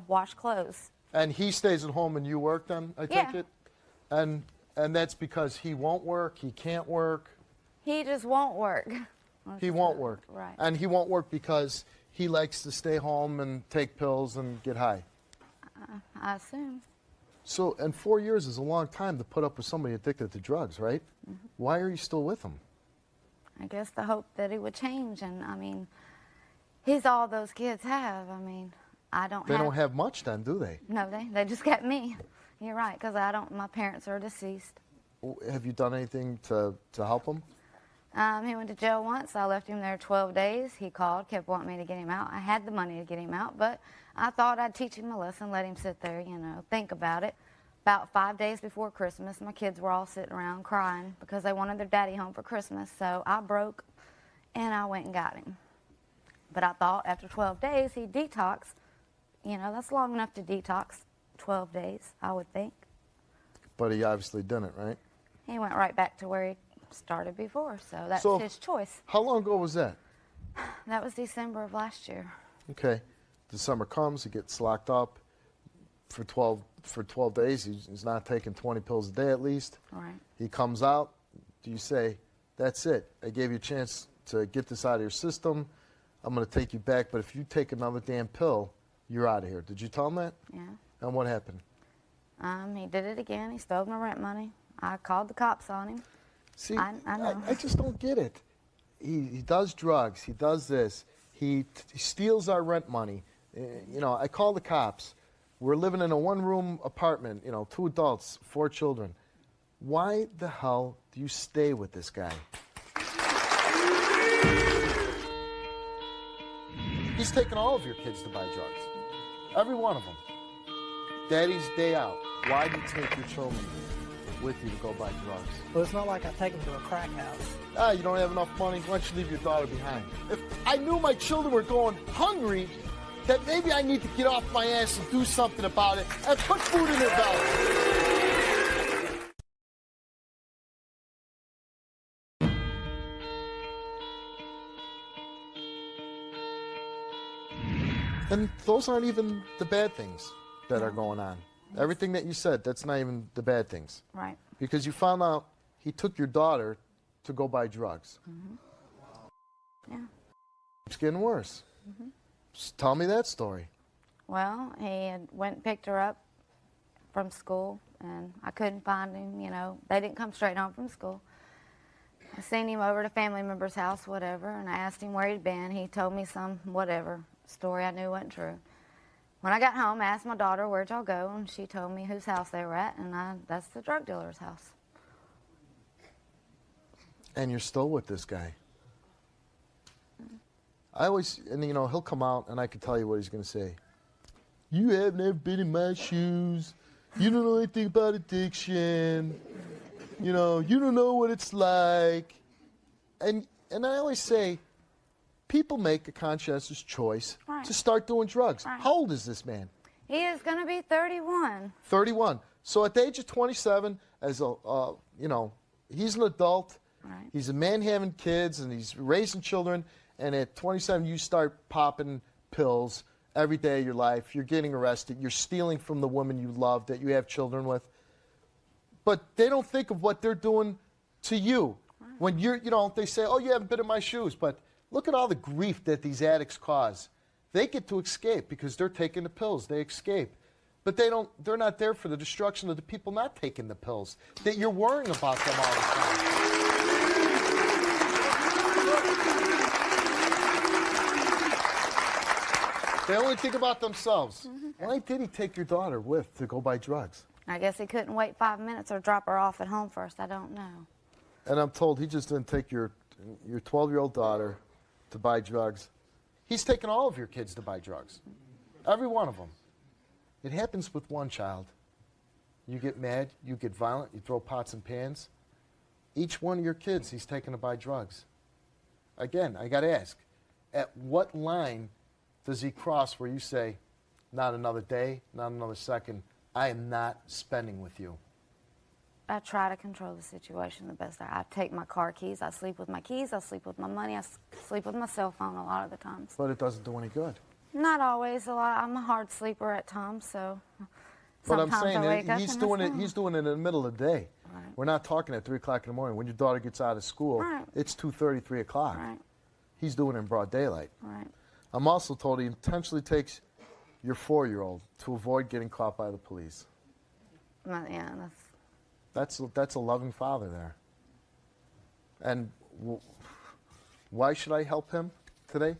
wash clothes. And he stays at home and you work then, I take it? And that's because he won't work, he can't work? He just won't work. He won't work. Right. And he won't work because he likes to stay home and take pills and get high. I assume. So, and 4 years is a long time to put up with somebody addicted to drugs, right? Mm-hmm. Why are you still with him? I guess the hope that he would change, and he's all those kids have. I don't. They don't have much then, do they? No, they just got me. You're right, because my parents are deceased. Have you done anything to help him? He went to jail once. I left him there 12 days. He called, kept wanting me to get him out. I had the money to get him out, but I thought I'd teach him a lesson, let him sit there, think about it. About 5 days before Christmas, my kids were all sitting around crying because they wanted their daddy home for Christmas. So I broke, and I went and got him. But I thought after 12 days, he'd detox. That's long enough to detox, 12 days, I would think. But he obviously didn't, right? He went right back to where he started before, so that's his choice. How long ago was that? That was December of last year. Okay. December comes, he gets locked up for 12 days. He's not taking 20 pills a day at least. Right. He comes out. Do you say, that's it, I gave you a chance to get this out of your system. I'm going to take you back, but if you take another damn pill, you're out of here. Did you tell him that? Yeah. And what happened? He did it again. He stole my rent money. I called the cops on him. See, I know. I just don't get it. He does drugs. He does this. He steals our rent money. I call the cops. We're living in a one-room apartment, 2 adults, 4 children. Why the hell do you stay with this guy? He's taking all of your kids to buy drugs. Every one of them. Daddy's day out. Why do you take your children with you to go buy drugs. Well, it's not like I take him to a crack house. Ah, you don't have enough money? Why don't you leave your daughter behind? If I knew my children were going hungry, that maybe I need to get off my ass and do something about it and put food in their belly. And those aren't even the bad things that are going on. Everything that you said, that's not even the bad things. Right. Because you found out he took your daughter to go buy drugs. Yeah. It's getting worse. Just tell me that story. Well, he had went and picked her up from school, and I couldn't find him, you know. They didn't come straight home from school. I seen him over to a family member's house, whatever, and I asked him where he'd been. He told me some whatever story I knew wasn't true. When I got home, I asked my daughter, where'd y'all go? And she told me whose house they were at, and that's the drug dealer's house. And you're still with this guy. I always, and you know, he'll come out and I can tell you what he's going to say. You have never been in my shoes. You don't know anything about addiction. You know, you don't know what it's like. And I always say, people make a conscientious choice to start doing drugs. Right. How old is this man? He is going to be 31. 31. So at the age of 27, as a, you know, he's an adult. Right. He's a man having kids and he's raising children. And at 27, you start popping pills every day of your life. You're getting arrested. You're stealing from the woman you love that you have children with. But they don't think of what they're doing to you. Right. When you're, you know, they say, oh, you haven't been in my shoes. But look at all the grief that these addicts cause. They get to escape because they're taking the pills. They escape. But they're not there for the destruction of the people not taking the pills. That you're worrying about them all the time. They only think about themselves. Why did he take your daughter with to go buy drugs? I guess he couldn't wait 5 minutes or drop her off at home first. I don't know. And I'm told he just didn't take your 12-year-old daughter to buy drugs. He's taken all of your kids to buy drugs. Every one of them. It happens with one child. You get mad, you get violent, you throw pots and pans. Each one of your kids he's taken to buy drugs. Again, I got to ask, at what line does he cross where you say, not another day, not another second, I am not spending with you? I try to control the situation the best I take my car keys. I sleep with my keys. I sleep with my money. I sleep with my cell phone a lot of the times. But it doesn't do any good. Not always. A lot. I'm a hard sleeper at times, so But I'm sometimes saying I wake that up he's and doing it's it. gone. He's doing it in the middle of the day. Right. We're not talking at 3 o'clock in the morning. When your daughter gets out of school, Right. it's 2:30, 3 o'clock. Right. He's doing it in broad daylight. Right. I'm also told he intentionally takes your 4-year-old to avoid getting caught by the police. Yeah, That's a loving father there. And why should I help him today?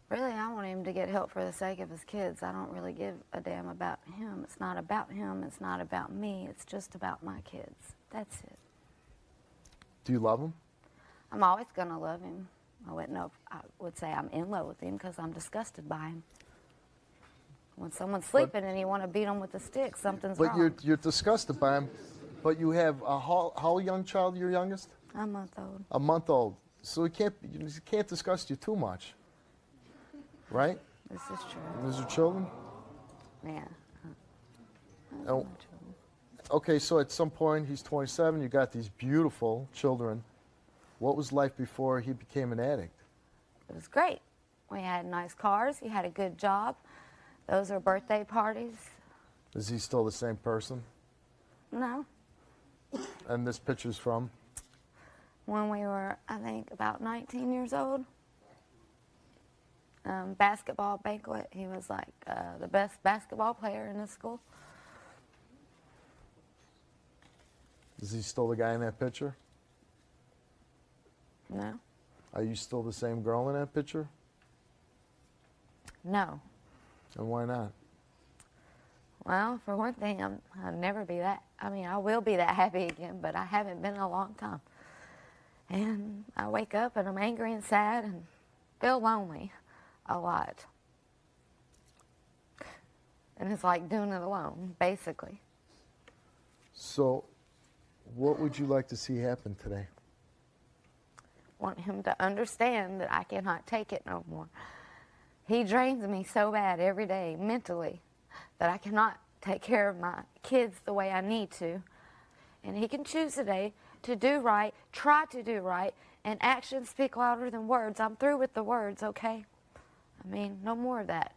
really, I want him to get help for the sake of his kids. I don't really give a damn about him. It's not about him. It's not about me. It's just about my kids. That's it. Do you love him? I'm always going to love him. I wouldn't know if I would say I'm in love with him because I'm disgusted by him. When someone's sleeping and you want to beat them with a stick, something's wrong. But you're disgusted by him. But you have how young child? Your youngest? A month old. A month old. So he can't disgust you too much, right? This is true. Those are children. Yeah. Oh. Okay, so at some point he's 27. You got these beautiful children. What was life before he became an addict? It was great. We had nice cars. He had a good job. Those are birthday parties. Is he still the same person? No. And this picture's from? When we were, I think, about 19 years old. Basketball banquet. He was like the best basketball player in the school. Is he still the guy in that picture? No. Are you still the same girl in that picture? No. And why not? Well, for one thing, I'll never be that. I mean, I will be that happy again, but I haven't been in a long time. And I wake up and I'm angry and sad and feel lonely a lot. And it's like doing it alone, basically. So What would you like to see happen today? Want him to understand that I cannot take it no more. He drains me so bad every day mentally that I cannot take care of my kids the way I need to. And he can choose today to do right, try to do right, and actions speak louder than words. I'm through with the words, okay? I mean, no more of that.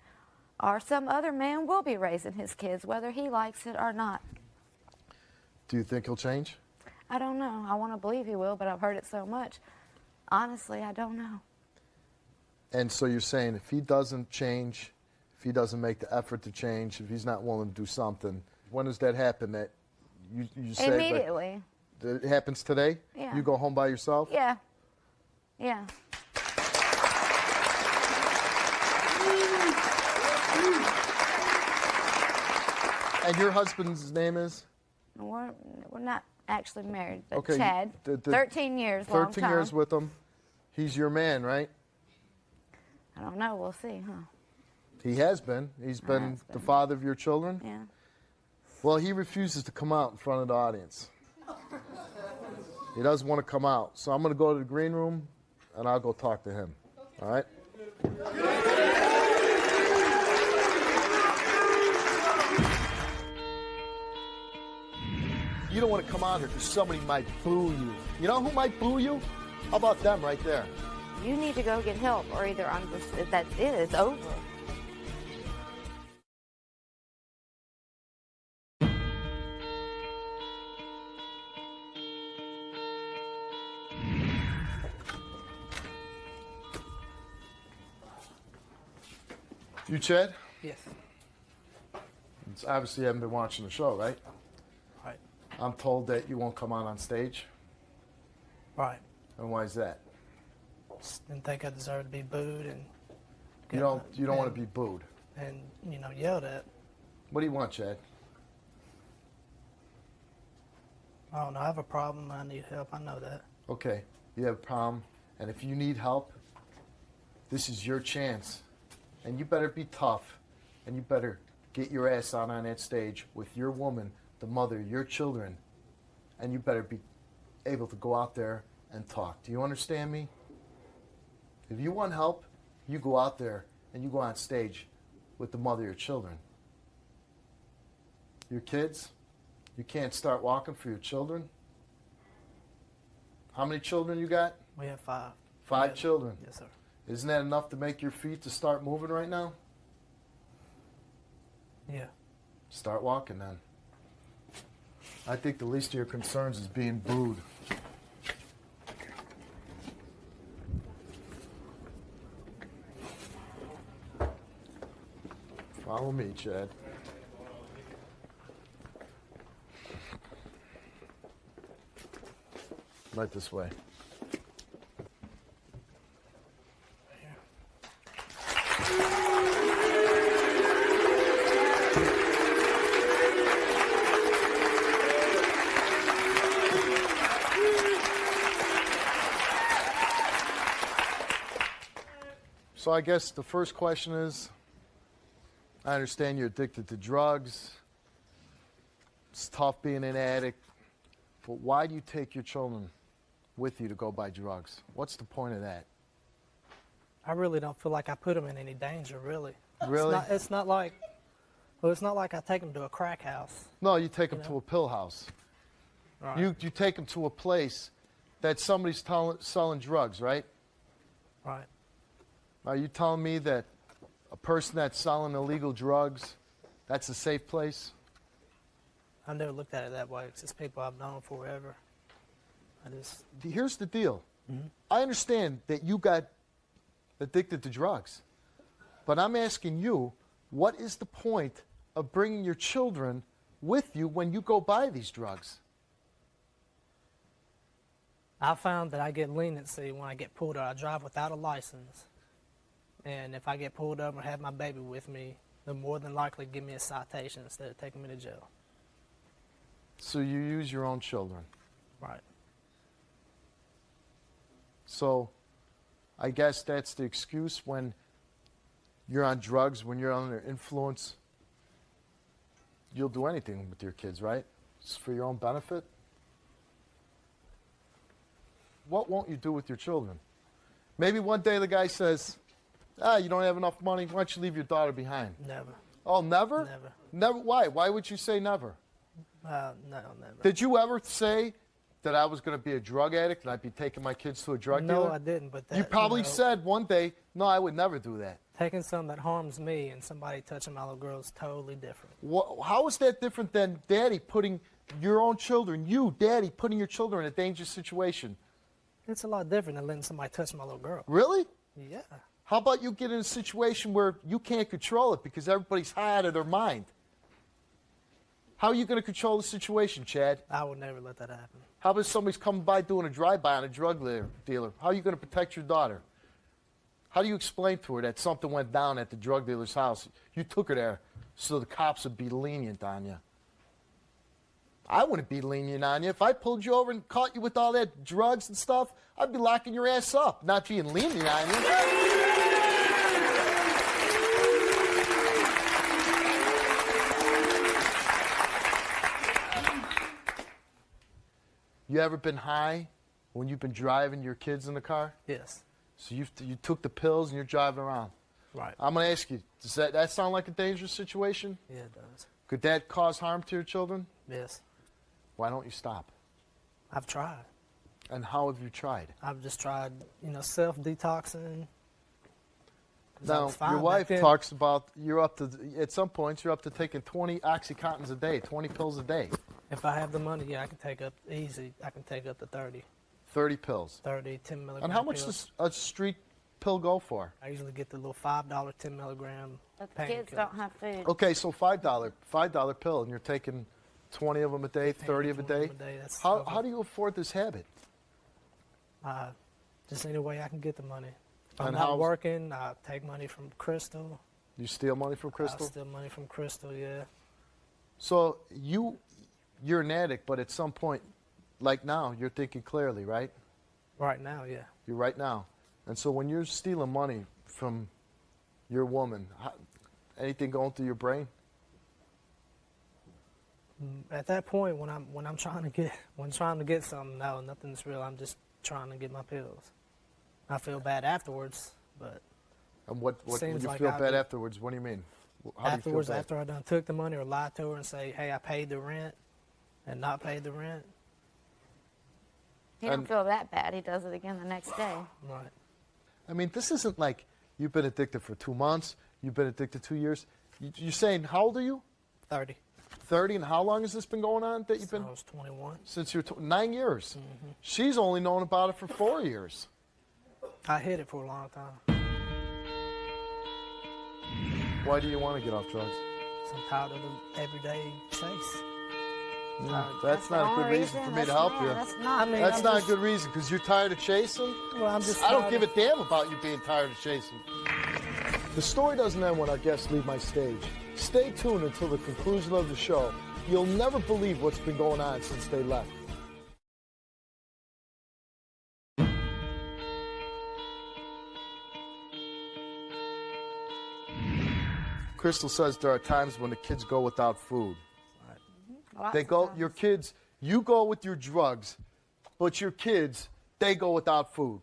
Or some other man will be raising his kids, whether he likes it or not. Do you think he'll change? I don't know. I want to believe he will, but I've heard it so much. Honestly, I don't know. And so you're saying if he doesn't change, if he doesn't make the effort to change, if he's not willing to do something, when does that happen? That you say Immediately. Like, it happens today? Yeah. You go home by yourself? Yeah. Yeah. And your husband's name is? We're not actually married, but Okay, Chad. 13 years, long 13 time. years with him. He's your man, right? I don't know. We'll see, huh? He has been. He's been the father of your children? Yeah. Well, he refuses to come out in front of the audience. He doesn't want to come out. So I'm going to go to the green room, and I'll go talk to him. All right? You don't want to come out here because somebody might boo you. You know who might boo you? How about them right there? You need to go get help, or either that's it. It's over. You, Chad? Yes. It's obviously you haven't been watching the show, right? Right. I'm told that you won't come out on stage. Right. And why is that? Just didn't think I deserved to be booed and You don't want to be booed. and yelled at. What do you want, Chad? I don't know. I have a problem. I need help. I know that. Okay, you have a problem, and if you need help, this is your chance. And you better be tough, and you better get your ass out on that stage with your woman, the mother of your children, and you better be able to go out there and talk. Do you understand me? If you want help, you go out there and you go on stage with the mother of your children. Your kids, you can't start walking for your children. How many children you got? We have 5. 5 children. Yes, sir. Isn't that enough to make your feet to start moving right now? Yeah. Start walking then. I think the least of your concerns is being booed. Follow me, Chad. Right this way. So I guess the first question is, I understand you're addicted to drugs. It's tough being an addict. But why do you take your children with you to go buy drugs? What's the point of that? I really don't feel like I put them in any danger, really. Really? It's not like I take them to a crack house. No, you take them to a pill house. Right. You take them to a place that somebody's selling drugs, right? Right. Are you telling me that a person that's selling illegal drugs, that's a safe place? I've never looked at it that way. It's just people I've known forever. Here's the deal. I understand that you got addicted to drugs, but I'm asking you, what is the point of bringing your children with you when you go buy these drugs? I found that I get leniency when I get pulled over. I drive without a license. And if I get pulled over and have my baby with me, they'll more than likely give me a citation instead of taking me to jail. So you use your own children. Right. So I guess that's the excuse when you're on drugs, when you're under influence. You'll do anything with your kids, right? It's for your own benefit. what won't you do with your children? Maybe one day the guy says, you don't have enough money. Why don't you leave your daughter behind? Never. Oh, never? Never. Never? Why? Why would you say never? No, never. Did you ever say that I was going to be a drug addict and I'd be taking my kids to a drug dealer? No, I didn't. But that, you probably know, said one day, no, I would never do that. taking something that harms me and somebody touching my little girl is totally different. How is that different than Daddy putting your own children, you, Daddy, putting your children in a dangerous situation? It's a lot different than letting somebody touch my little girl. Really? Yeah. How about you get in a situation where you can't control it because everybody's high out of their mind? How are you going to control the situation, Chad? I would never let that happen. How about somebody's coming by doing a drive-by on a drug dealer? How are you going to protect your daughter? How do you explain to her that something went down at the drug dealer's house? You took her there so the cops would be lenient on you. I wouldn't be lenient on you. If I pulled you over and caught you with all that drugs and stuff, I'd be locking your ass up, not being lenient on you. You ever been high when you've been driving your kids in the car? Yes. So you took the pills and you're driving around. Right. I'm going to ask you, does that sound like a dangerous situation? Yeah, it does. Could that cause harm to your children? Yes. Why don't you stop? I've tried. And how have you tried? I've just tried, self-detoxing. Now, your wife talks about at some points, you're up to taking 20 Oxycontins a day, 20 pills a day. If I have the money, yeah, I can take up to 30. 30 pills. 30, 10 milligram And how much pills. does a street pill go for? I usually get the little $5 10 milligram But the kids painkiller. don't have food. Okay, so $5 pill, and you're taking 20 of them a day, 30 of a 20 day. of a day, that's How okay. do you afford this habit? Just any way I can get the money. If I'm And not how's- working, I take money from Crystal. You steal money from I Crystal? steal money from Crystal, yeah. So you're an addict, but at some point, like now, you're thinking clearly, right? Right now, yeah. You're right now. And so when you're stealing money from your woman, anything going through your brain? At that point, when I'm trying to get something, no, nothing's real. I'm just trying to get my pills. I feel bad afterwards, but And what when Seems you like feel I bad do. afterwards, what do you mean? How afterwards, do you feel after I done took the money or lied to her and say, hey, I paid the rent and not paid the rent. He don't And- feel that bad. He does it again the next day. Right. bad? I mean, this isn't like you've been addicted for 2 months, you've been addicted 2 years. You're saying, how old are you? 30. 30, and how long has this been going on that you've been? I was 21. Since you're 9 years. She's only known about it for 4 years. I hid it for a long time. Why do you want to get off drugs? So I'm tired of the everyday chase. That's the not a good only reason for me That's to help not- you. That's not. I mean, That's I'm not just- a good reason because you're tired of chasing. Well, I'm just I don't tired give a of- damn about you being tired of chasing. The story doesn't end when our guests leave my stage. Stay tuned until the conclusion of the show. You'll never believe what's been going on since they left. Crystal says there are times when the kids go without food. Lots They of go, times. your kids, you go with your drugs, but your kids, they go without food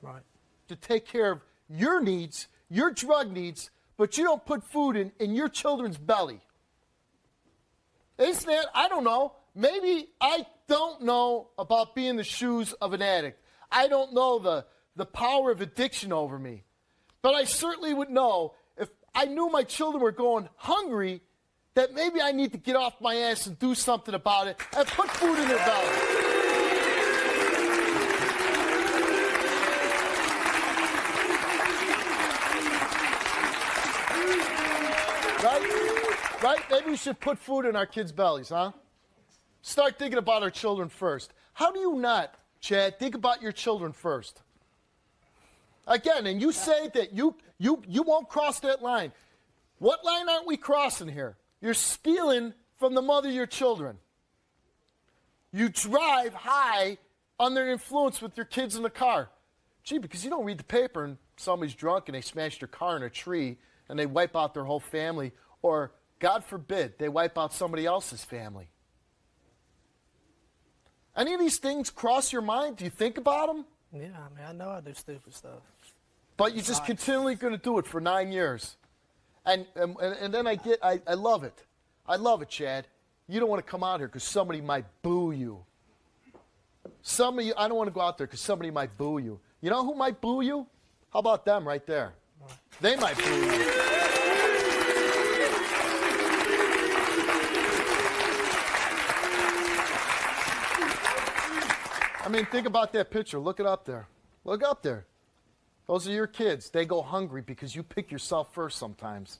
Right. to take care of your needs, your drug needs, but you don't put food in your children's belly. Isn't that, I don't know, maybe I don't know about being in the shoes of an addict. I don't know the power of addiction over me. But I certainly would know if I knew my children were going hungry, that maybe I need to get off my ass and do something about it and put food in their belly. Right? Maybe we should put food in our kids' bellies, huh? Start thinking about our children first. How do you not, Chad, think about your children first? Again, and you say that you won't cross that line. What line aren't we crossing here? You're stealing from the mother of your children. You drive high under influence with your kids in the car. Gee, because you don't read the paper and somebody's drunk and they smash their car in a tree and they wipe out their whole family, or God forbid, they wipe out somebody else's family. Any of these things cross your mind? Do you think about them? Yeah, I mean, I know I do stupid stuff. But you're just continually going to do it for 9 years. And then I love it. I love it, Chad. You don't want to come out here because somebody might boo you. I don't want to go out there because somebody might boo you. You know who might boo you? How about them right there? They might boo you. I mean, think about that picture. Look it up there. Look up there. Those are your kids. They go hungry because you pick yourself first sometimes.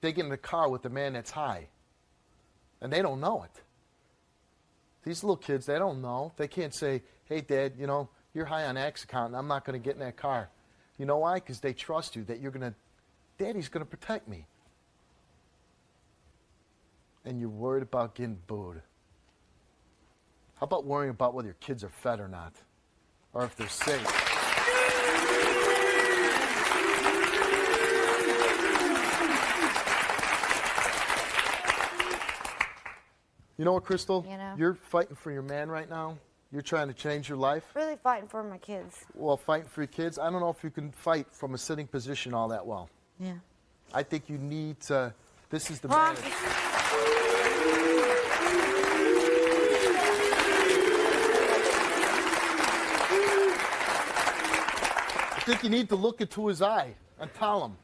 They get in the car with the man that's high. And they don't know it. These little kids, they don't know. They can't say, hey, Dad, you know, you're high on X account and I'm not going to get in that car. You know why? Because they trust you that you're going to, Daddy's going to protect me. And you're worried about getting booed. How about worrying about whether your kids are fed or not? Or if they're safe? You know what, Crystal? You know? You're fighting for your man right now. You're trying to change your life. Really fighting for my kids. Well, fighting for your kids, I don't know if you can fight from a sitting position all that well. Yeah. I think you need to, this is the Well, man. I think you need to look into his eye and tell him.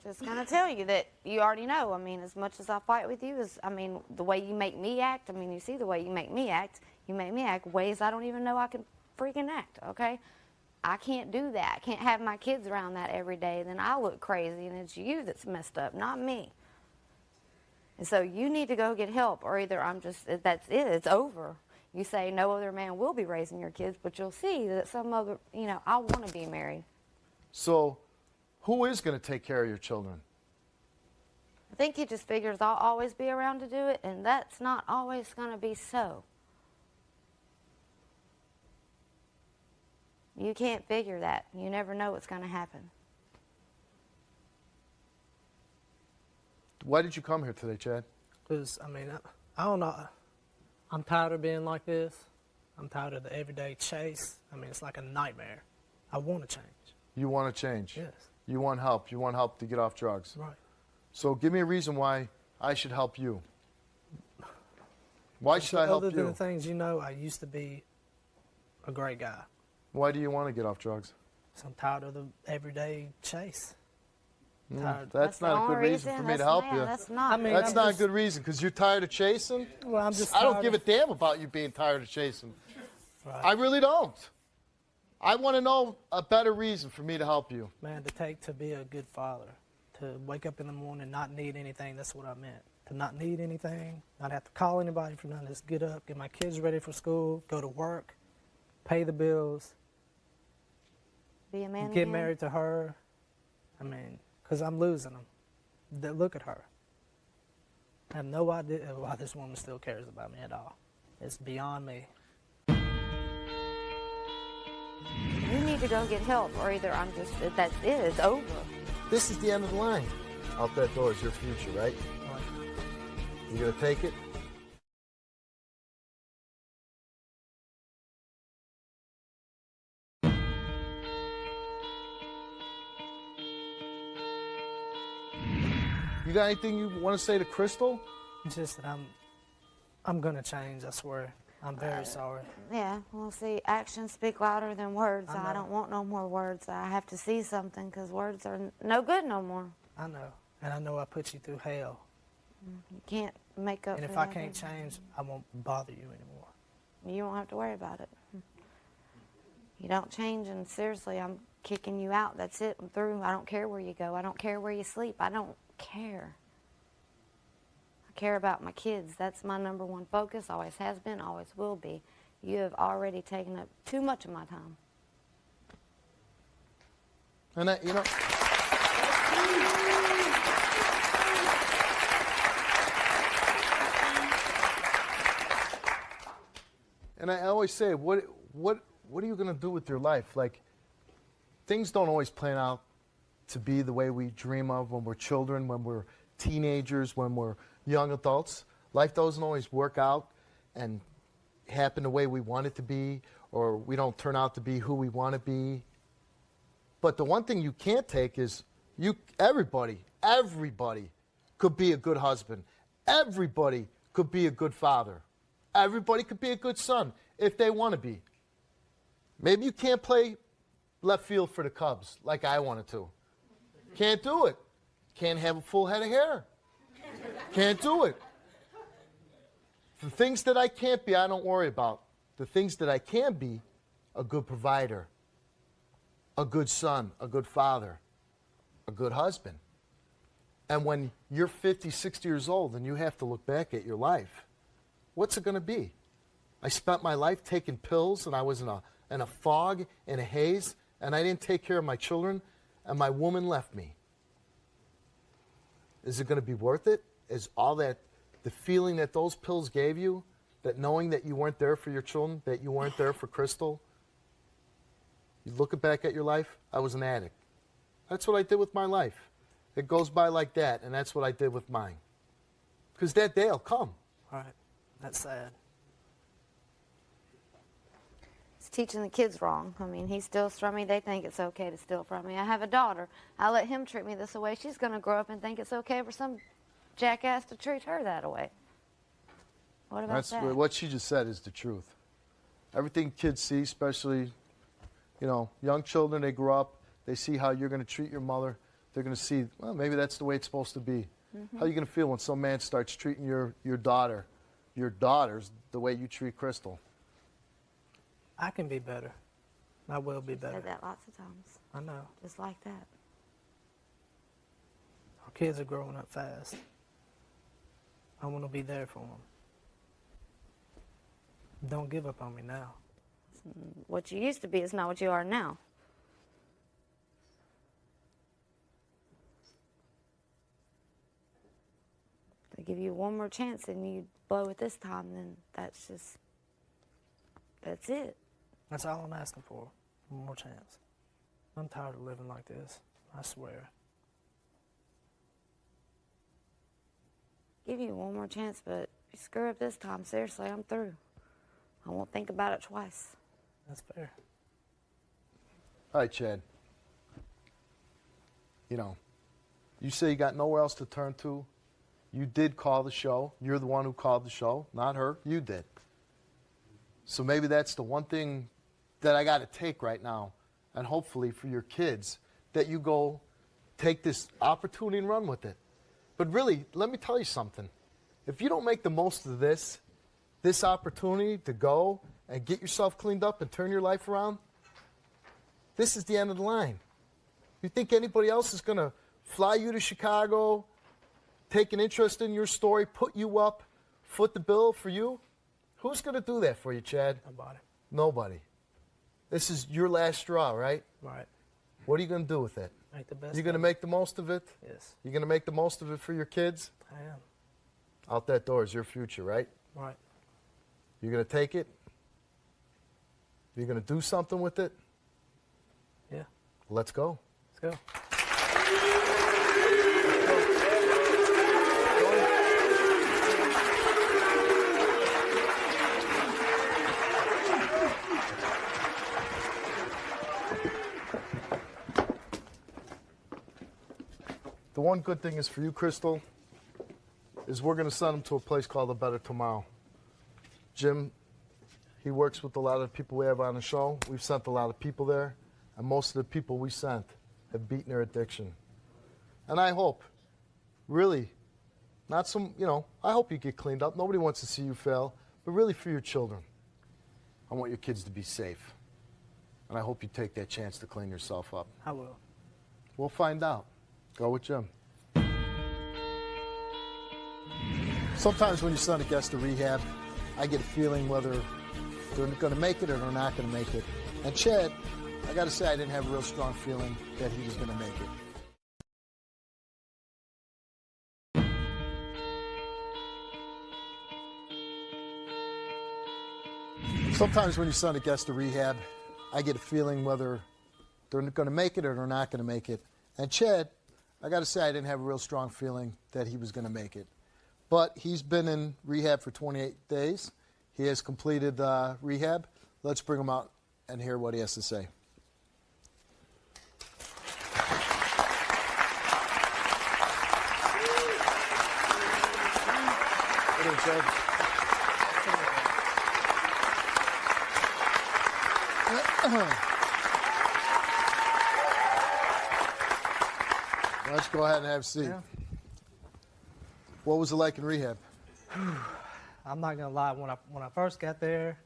just gonna tell you that you already know. I mean, as much as I fight with you, I mean, the way you make me act, I mean, you see the way you make me act ways I don't even know I can freaking act, okay? I can't do that. I can't have my kids around that every day. Then I look crazy, and it's you that's messed up, not me. And so you need to go get help, or either that's it, it's over. You say no other man will be raising your kids, but you'll see that some other, I want to be married. So who is going to take care of your children? I think he just figures I'll always be around to do it, and that's not always going to be so. You can't figure that. You never know what's going to happen. Why did you come here today, Chad? Because, I mean, I don't know. I'm tired of being like this. I'm tired of the everyday chase. I mean, it's like a nightmare. I want to change. You want to change? Yes. You want help. You want help to get off drugs. Right. So give me a reason why I should help you. Why should I help Other than you? the things I used to be a great guy. Why do you want to get off drugs? So I'm tired of the everyday chase. That's not a good reason for me to help you. That's not. I mean, That's not a good reason because you're tired of chasing. Well, I'm just I don't tired give a of- damn about you being tired of chasing. Right. I really don't. I want to know a better reason for me to help you. Man, to be a good father, to wake up in the morning and not need anything, that's what I meant. To not need anything, not have to call anybody for nothing, just get up, get my kids ready for school, go to work, pay the bills, Be a man get again. married to her. I mean, because I'm losing them. Look at her. I have no idea why this woman still cares about me at all. It's beyond me. You need to go get help, or either that's it, it's over. This is the end of the line. Out that door is your future, right? You gonna take it? You got anything you want to say to Crystal? Just that I'm gonna change, I swear. I'm very sorry. Yeah, well, see, actions speak louder than words. I I know. don't want no more words. I have to see something because words are no good no more. I know. And I know I put you through hell. You can't make up And for if I that. can't change, I won't bother you anymore. You won't have to worry about it. You don't change, and seriously, I'm kicking you out. That's it. I'm through. I don't care where you go. I don't care where you sleep. I don't care. I care about my kids. That's my number one focus. Always has been, always will be. You have already taken up too much of my time. And And I always say, what are you going to do with your life? Like, things don't always plan out to be the way we dream of when we're children, when we're teenagers, when we're young adults. Life doesn't always work out, and happen the way we want it to be, or we don't turn out to be who we want to be. But the one thing you can't take is everybody could be a good husband. Everybody could be a good father. Everybody could be a good son if they want to be. Maybe you can't play left field for the Cubs like I wanted to. Can't do it. Can't have a full head of hair. Can't do it. The things that I can't be, I don't worry about. The things that I can be, a good provider, a good son, a good father, a good husband. And when you're 50, 60 years old and you have to look back at your life, what's it going to be? I spent my life taking pills, and I was in a fog, in a haze, and I didn't take care of my children, and my woman left me. Is it going to be worth it? Is all that, the feeling that those pills gave you, that knowing that you weren't there for your children, that you weren't there for Crystal, you look back at your life, I was an addict. That's what I did with my life. It goes by like that, and that's what I did with mine. Because that day will come. Right. That's sad. He's teaching the kids wrong. I mean, he steals from me. They think it's okay to steal from me. I have a daughter. I let him treat me this way. She's going to grow up and think it's okay for some jackass to treat her that way. What about that? What she just said is the truth. Everything kids see, especially, young children, they grow up, they see how you're going to treat your mother. They're going to see, well, maybe that's the way it's supposed to be. Mm-hmm. How are you going to feel when some man starts treating your daughters the way you treat Crystal? I can be better. I will be better. Said that lots of times. I know. Just like that. Our kids are growing up fast. I want to be there for them. Don't give up on me now. What you used to be is not what you are now. If they give you one more chance and you blow it this time, then that's it. That's all I'm asking for. One more chance. I'm tired of living like this. I swear. Give you one more chance, but if you screw up this time, seriously, I'm through. I won't think about it twice. That's fair. All right, Chad. You say you got nowhere else to turn to. You did call the show. You're the one who called the show, not her. You did. So maybe that's the one thing that I got to take right now, and hopefully for your kids, that you go take this opportunity and run with it. But really, let me tell you something. If you don't make the most of this opportunity to go and get yourself cleaned up and turn your life around, this is the end of the line. You think anybody else is going to fly you to Chicago, take an interest in your story, put you up, foot the bill for you? Who's going to do that for you, Chad? Nobody. Nobody. This is your last straw, right? Right. What are you going to do with it? Make the best. You're going to make the most of it? Yes. You're going to make the most of it for your kids? I am. Out that door is your future, right? Right. You're going to take it? You're going to do something with it? Yeah. Let's go. Let's go. The one good thing is for you, Crystal, is we're going to send them to a place called A Better Tomorrow. Jim, he works with a lot of the people we have on the show. We've sent a lot of people there, and most of the people we sent have beaten their addiction. And I hope, really, I hope you get cleaned up. Nobody wants to see you fail, but really for your children. I want your kids to be safe. And I hope you take that chance to clean yourself up. I will. We'll find out. Go with Jim. Sometimes when you send a guest to rehab, I get a feeling whether they're going to make it or they're not going to make it. And Chad, I got to say I didn't have a real strong feeling that he was going to make it. Sometimes when you send a guest to rehab, I get a feeling whether they're going to make it or they're not going to make it. And Chad, I got to say I didn't have a real strong feeling that he was going to make it. But he's been in rehab for 28 days. He has completed rehab. Let's bring him out and hear what he has to say. What do you say? Let's go ahead and have a seat. Yeah. What was it like in rehab? I'm not gonna lie. When I first got there,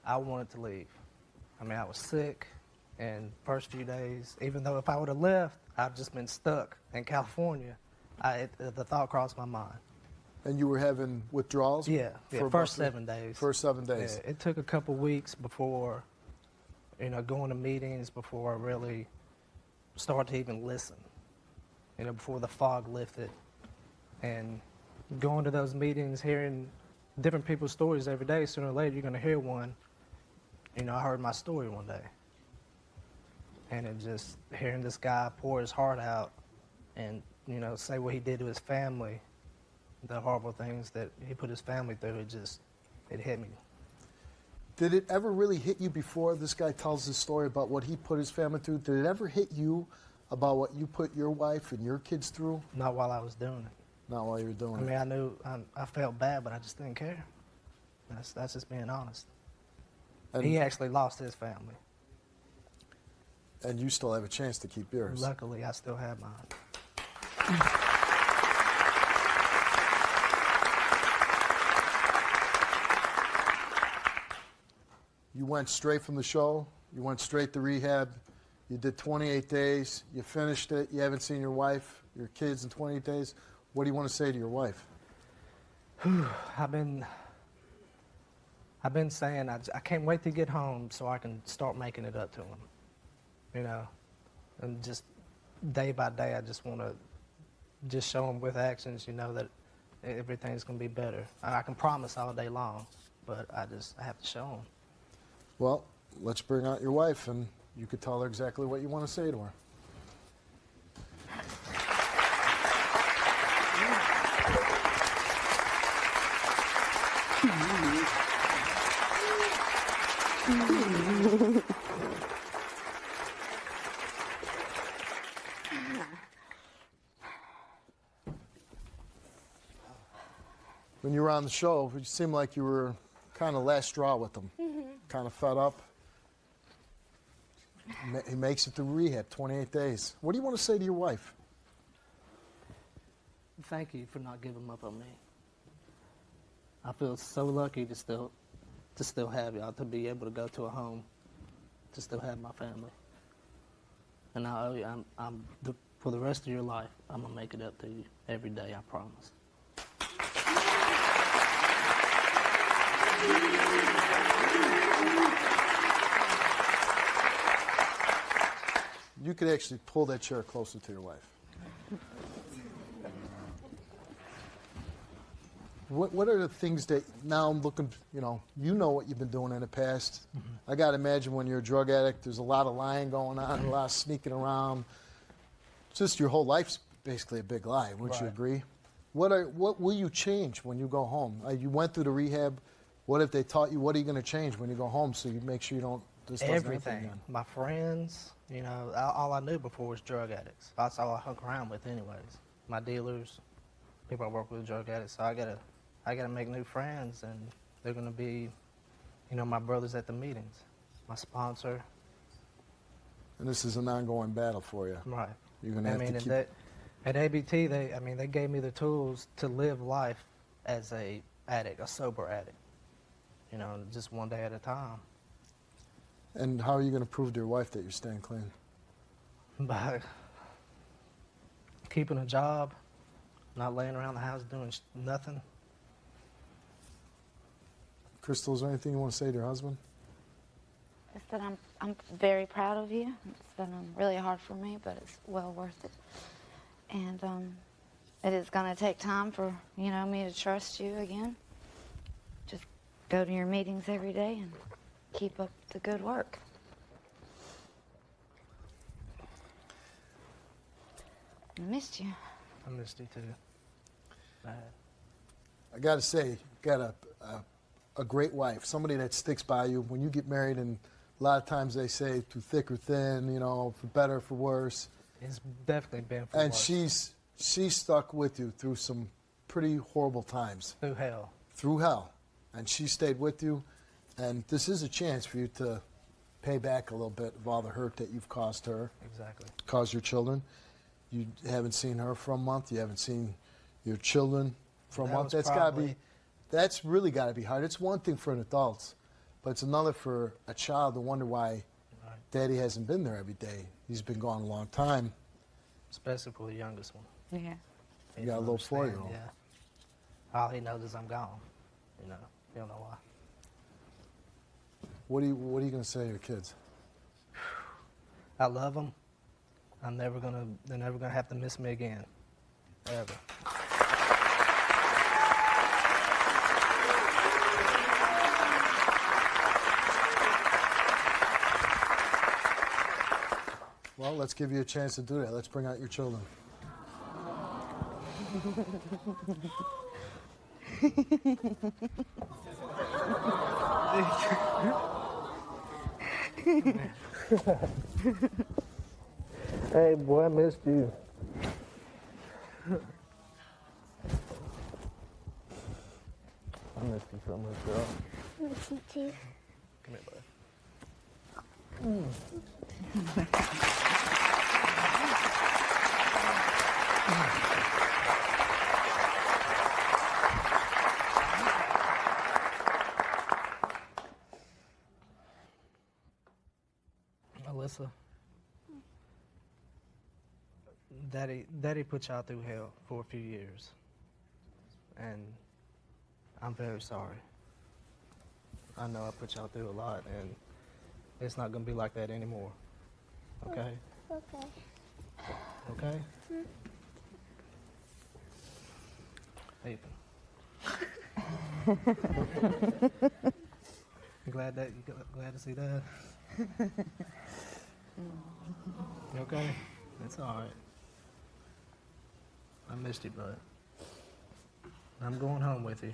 I wanted to leave. I mean, I was sick, and first few days, even though if I would have left, I'd just been stuck in California. The thought crossed my mind. And you were having withdrawals? Yeah, for first about 7 days. First 7 days. Yeah, it took a couple weeks before, going to meetings, before I really started to even listen. Before the fog lifted, and going to those meetings, hearing different people's stories every day. Sooner or later, you're going to hear one. I heard my story one day, and it just hearing this guy pour his heart out, and say what he did to his family, the horrible things that he put his family through. It hit me. Did it ever really hit you before this guy tells his story about what he put his family through? Did it ever hit you about what you put your wife and your kids through? Not while I was doing it. Not while you were doing I it. mean, I knew I felt bad, but I just didn't care. That's just being honest. And He actually lost his family. And you still have a chance to keep yours. Luckily, I still have mine. You went straight from the show. You went straight to rehab. You did 28 days. You finished it. You haven't seen your wife, your kids in 28 days. What do you want to say to your wife? I've been saying I can't wait to get home so I can start making it up to him. And just day by day, I just want to just show him with actions, that everything's going to be better. I can promise all day long, but I have to show him. Well, let's bring out your wife, and you could tell her exactly what you want to say to her. When you were on the show, it seemed like you were kind of last straw with him. Kind of fed up. He makes it through rehab, 28 days. What do you want to say to your wife? Thank you for not giving up on me. I feel so lucky to still have y'all, to be able to go to a home, to still have my family. And I owe you, for the rest of your life, I'm gonna make it up to you every day. I promise. You could actually pull that chair closer to your wife. What are the things that now I'm looking, you know what you've been doing in the past. I got to imagine when you're a drug addict, there's a lot of lying going on, a lot of sneaking around. Just your whole life's basically a big lie, wouldn't you agree? What will you change when you go home? You went through the rehab. What if they taught you, what are you going to change when you go home so you make sure you don't, this doesn't happen Everything. again? My friends, all I knew before was drug addicts. That's all I hung around with anyways. My dealers, people I work with, drug addicts. So I gotta make new friends, and they're gonna be, my brothers at the meetings, my sponsor. And this is an ongoing battle for you. Right. You're going to have to keep... At ABT, they gave me the tools to live life as a addict, a sober addict. Just one day at a time. And how are you going to prove to your wife that you're staying clean? By keeping a job, not laying around the house doing nothing. Crystal, is there anything you want to say to your husband? Just that I'm very proud of you. It's been really hard for me, but it's well worth it. And it is going to take time for me to trust you again. Just go to your meetings every day and keep up the good work. I missed you. I missed you too. Bad. I got to say, got a a great wife, somebody that sticks by you when you get married. And a lot of times they say through thick or thin, you know, for better or for worse. It's definitely been for And worse. she's stuck with you through some pretty horrible times. Through hell. Through hell. And she stayed with you. And this is a chance for you to pay back a little bit of all the hurt that you've caused her. Exactly. Caused your children. You haven't seen her for a month. You haven't seen your children for a month. That's really got to be hard. It's one thing for an adult, but it's another for a child to wonder why Daddy hasn't been there every day. He's been gone a long time. Especially for the youngest one. Yeah. You got a little 4-year-old. Yeah. All he knows is I'm gone. You know, you don't know why. What are you going to say to your kids? I love them. They're never gonna have to miss me again, ever. Well, let's give you a chance to do that. Let's bring out your children. Hey, boy, I missed you. I missed you so much, girl. I miss you too. Come here, bud. Alyssa, Daddy put y'all through hell for a few years, and I'm very sorry. I know I put y'all through a lot, and it's not gonna be like that anymore. Okay? Okay. Okay? Ethan. You glad to see that? You okay? It's all right. I missed you, bud. I'm going home with you.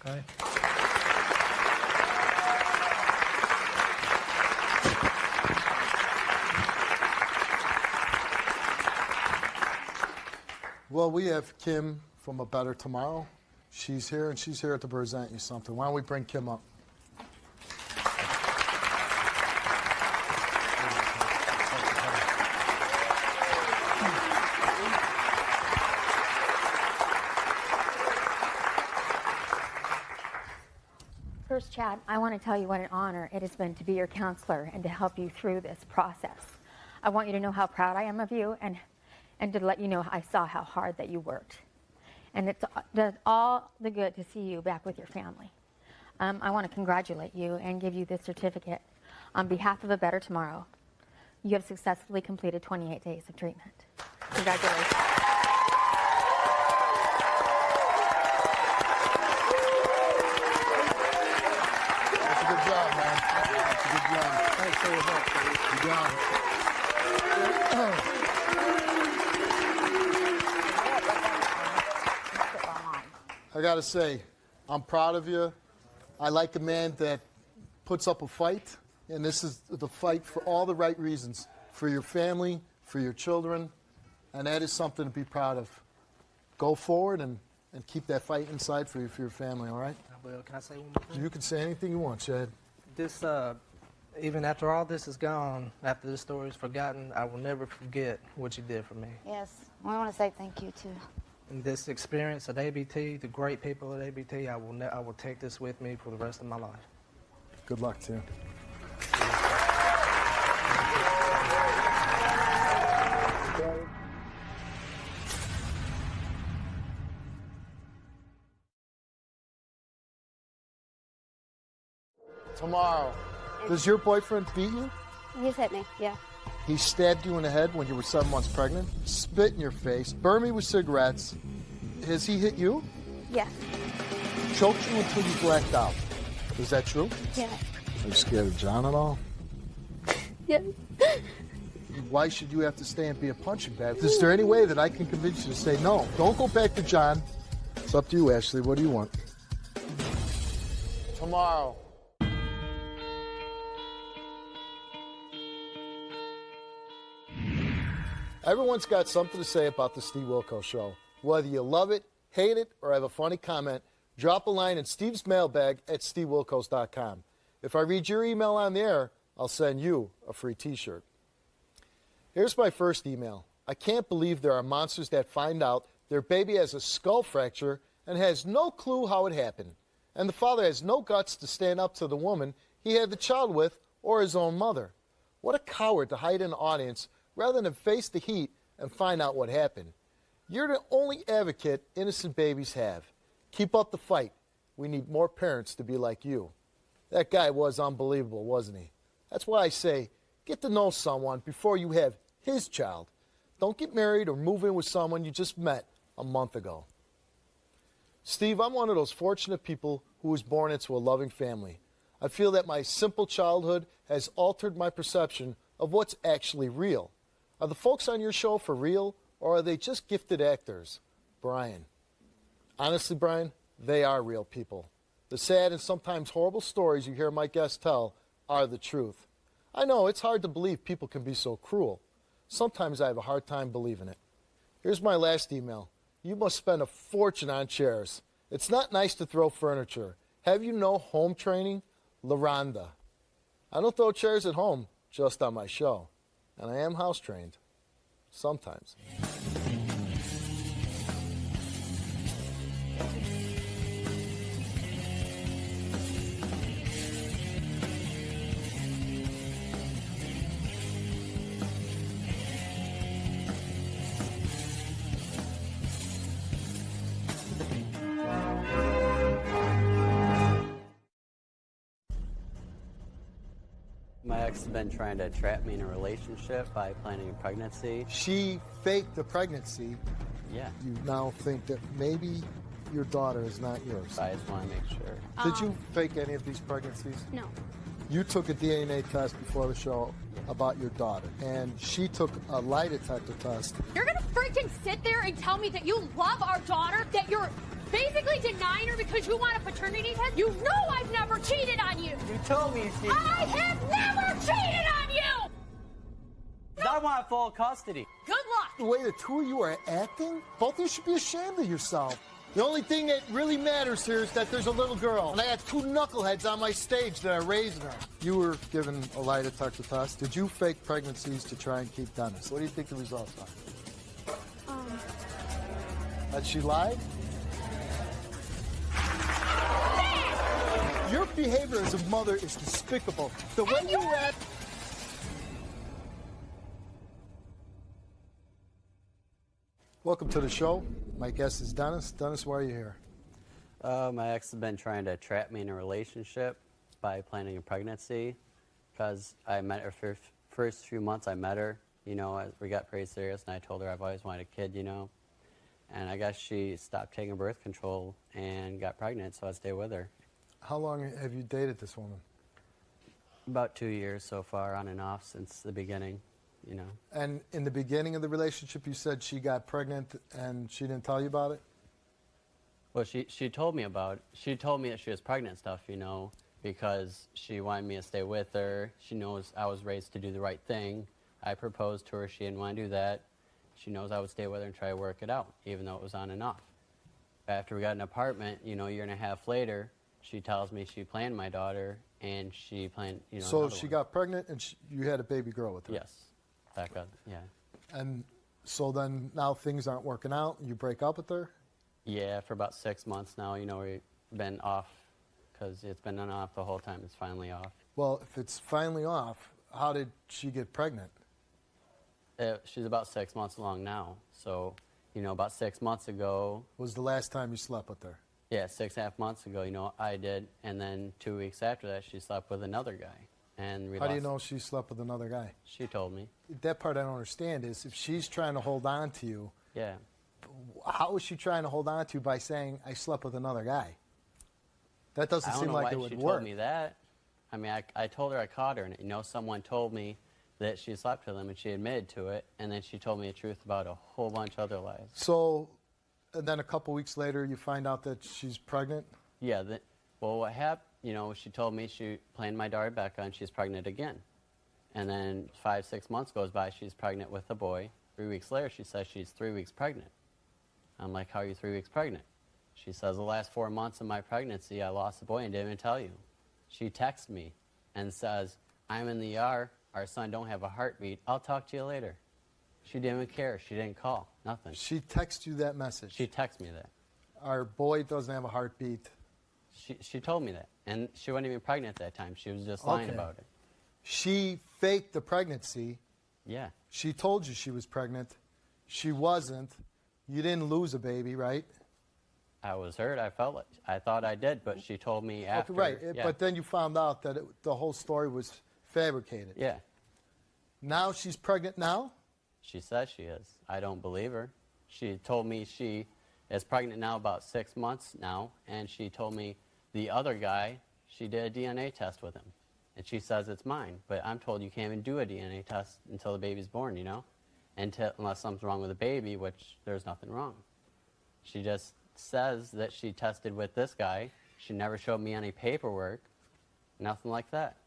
Okay? Well, we have Kim from A Better Tomorrow. She's here, and she's here to present you something. Why don't we bring Kim up? First, Chad, I want to tell you what an honor it has been to be your counselor and to help you through this process. I want you to know how proud I am of you and to let you know I saw how hard that you worked. And it does all the good to see you back with your family. I want to congratulate you and give you this certificate on behalf of A Better Tomorrow. You have successfully completed 28 days of treatment. Congratulations. That's a good job, man. That's a good job. Thanks for your help. You got it. I got to say, I'm proud of you. I like a man that puts up a fight, and this is the fight for all the right reasons, for your family, for your children, and that is something to be proud of. Go forward and keep that fight inside for your family, all right? Well, can I say one more thing? You can say anything you want, Chad. This, even after all this is gone, after this story is forgotten, I will never forget what you did for me. Yes, we want to say thank you too. And this experience at ABT, the great people at ABT, I will take this with me for the rest of my life. Good luck to you. Tomorrow. Does your boyfriend beat you? He's hit me, yeah. He stabbed you in the head when you were 7 months pregnant, spit in your face, burned me with cigarettes. Has he hit you? Yes. Choked you until you blacked out. Is that true? Yeah. Are you scared of John at all? Yeah. Why should you have to stay and be a punching bag? Is there any way that I can convince you to say no? Don't go back to John. It's up to you, Ashley. What do you want? tomorrow. Everyone's got something to say about the Steve Wilkos Show. Whether you love it, hate it, or have a funny comment, drop a line in Steve's mailbag at stevewilkos.com. If I read your email on the air, I'll send you a free T-shirt. Here's my first email. I can't believe there are monsters that find out their baby has a skull fracture and has no clue how it happened. And the father has no guts to stand up to the woman he had the child with or his own mother. What a coward to hide in the audience rather than face the heat and find out what happened. You're the only advocate innocent babies have. Keep up the fight. We need more parents to be like you. That guy was unbelievable, wasn't he? That's why I say, get to know someone before you have his child. Don't get married or move in with someone you just met a month ago. Steve, I'm one of those fortunate people who was born into a loving family. I feel that my simple childhood has altered my perception of what's actually real. Are the folks on your show for real, or are they just gifted actors? Brian. Honestly, Brian, they are real people. The sad and sometimes horrible stories you hear my guests tell are the truth. I know it's hard to believe people can be so cruel. Sometimes I have a hard time believing it. Here's my last email. You must spend a fortune on chairs. It's not nice to throw furniture. Have you no home training? LaRonda. I don't throw chairs at home, just on my show. And I am house trained. Sometimes. My ex has been trying to trap me in a relationship by planning a pregnancy. She faked the pregnancy. Yeah. You now think that maybe your daughter is not yours. I just want to make sure. Did you fake any of these pregnancies? No. You took a DNA test before the show about your daughter, and she took a lie detector test. You're gonna freaking sit there and tell me that you love our daughter, that you're basically denying her because you want a paternity test? You know I've never cheated on you! You told me you I have never cheated on you! I want full custody. Good luck! The way the two of you are acting, both of you should be ashamed of yourself. The only thing that really matters here is that there's a little girl, and I had two knuckleheads on my stage that are raising her. You were given a lie detector test. Did you fake pregnancies to try and keep Dennis? What do you think the results are? That she lied? Your behavior as a mother is despicable. The way you act... Welcome to the show. My guest is Dennis. Dennis, why are you here? My ex has been trying to trap me in a relationship by planning a pregnancy because I met her first few months I met her. You know, we got pretty serious, and I told her I've always wanted a kid, you know. And I guess she stopped taking birth control and got pregnant, so I stayed with her. How long have you dated this woman? About 2 years so far, on and off since the beginning, you know. And in the beginning of the relationship, you said she got pregnant and she didn't tell you about it? Well, she told me about it. She told me that she was pregnant and stuff, you know, because she wanted me to stay with her. She knows I was raised to do the right thing. I proposed to her. She didn't want to do that. She knows I would stay with her and try to work it out, even though it was on and off. After we got an apartment, you know, a year and a half later, she tells me she planned my daughter, and she planned, you know, So another she one. got pregnant, and you had a baby girl with her? Yes. Back up, yeah. And so then now things aren't working out, and you break up with her? Yeah, for about 6 months now, you know, we've been off, because it's been on and off the whole time. It's finally off. Well, if it's finally off, how did she get pregnant? She's about 6 months along now, so, you know, about 6 months ago. Was the last time you slept with her? Yeah, 6.5 months ago, you know, I did, and then 2 weeks after that, she slept with another guy. And How do you know she slept with another guy? She told me. That part I don't understand is if she's trying to hold on to you, Yeah. how is she trying to hold on to you by saying, I slept with another guy? That doesn't I don't seem know like why it would she work. told me that. I mean, I told her I caught her, and, you know, someone told me that she slept with him, and she admitted to it, and then she told me the truth about a whole bunch of other lies. So, and then a couple weeks later, you find out that she's pregnant? Yeah, well, what happened, she told me she planned my daughter Becca and she's pregnant again. And then 5-6 months goes by, she's pregnant with a boy. 3 weeks later, she says she's 3 weeks pregnant. I'm like, how are you 3 weeks pregnant? She says, the last 4 months of my pregnancy, I lost a boy and didn't even tell you. She texts me and says, I'm in the ER, our son don't have a heartbeat, I'll talk to you later. She didn't even care, she didn't call, nothing. She texted you that message? She texted me that. Our boy doesn't have a heartbeat. She told me that, and she wasn't even pregnant at that time, she was just lying about it. She faked the pregnancy. Yeah. She told you she was pregnant. She wasn't. You didn't lose a baby, right? I was hurt. I felt it. I thought I did, but she told me after. Okay, right. Yeah. But then you found out that the whole story was fabricated. Yeah. Now she's pregnant now? She says she is. I don't believe her. She told me she is pregnant now about 6 months now, and she told me the other guy, she did a DNA test with him. And she says it's mine, but I'm told you can't even do a DNA test until the baby's born, unless something's wrong with the baby, which there's nothing wrong. She just says that she tested with this guy. She never showed me any paperwork, nothing like that.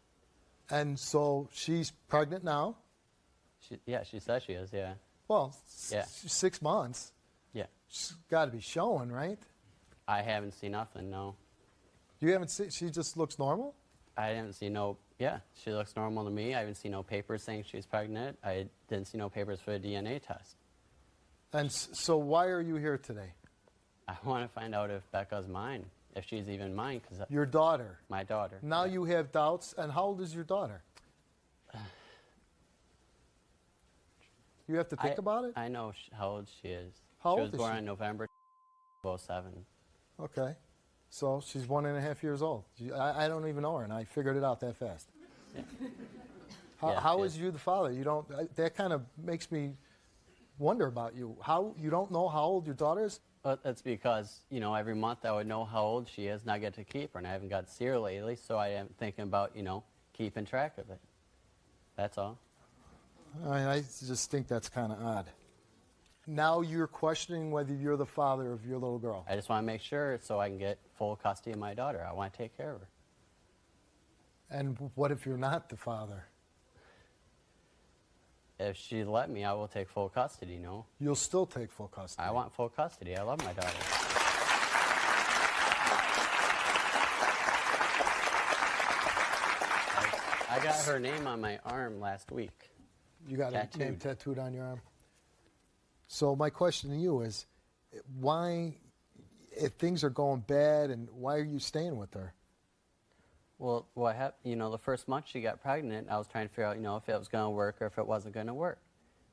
And so she's pregnant now? She says she is, yeah. Well, yeah. 6 months. Yeah. She's got to be showing, right? I haven't seen nothing, no. You haven't seen, she just looks normal? I didn't see she looks normal to me. I didn't see no papers saying she's pregnant. I didn't see no papers for a DNA test. And so why are you here today? I want to find out if Becca's mine, if she's even mine. Your daughter? My daughter. Now you have doubts. And how old is your daughter? You have to think about it? I know how old she is. How old is she? She was born she? in November 07. Okay. So she's 1.5 years old. I don't even know her, and I figured it out that fast. Yeah. How is you the father? You don't. That kind of makes me wonder about you. How you don't know how old your daughter is? Well, that's because every month I would know how old she is, and I get to keep her, and I haven't got to see her lately, so I am thinking about keeping track of it. That's all. I just think that's kind of odd. Now you're questioning whether you're the father of your little girl. I just want to make sure so I can get full custody of my daughter. I want to take care of her. And what if you're not the father? If she let me, I will take full custody, You'll still take full custody. I want full custody. I love my daughter. I got her name on my arm last week. You got a name tattooed on your arm? So my question to you is, why, if things are going bad, and why are you staying with her? Well, what happened? The first month she got pregnant, I was trying to figure out, if it was going to work or if it wasn't going to work.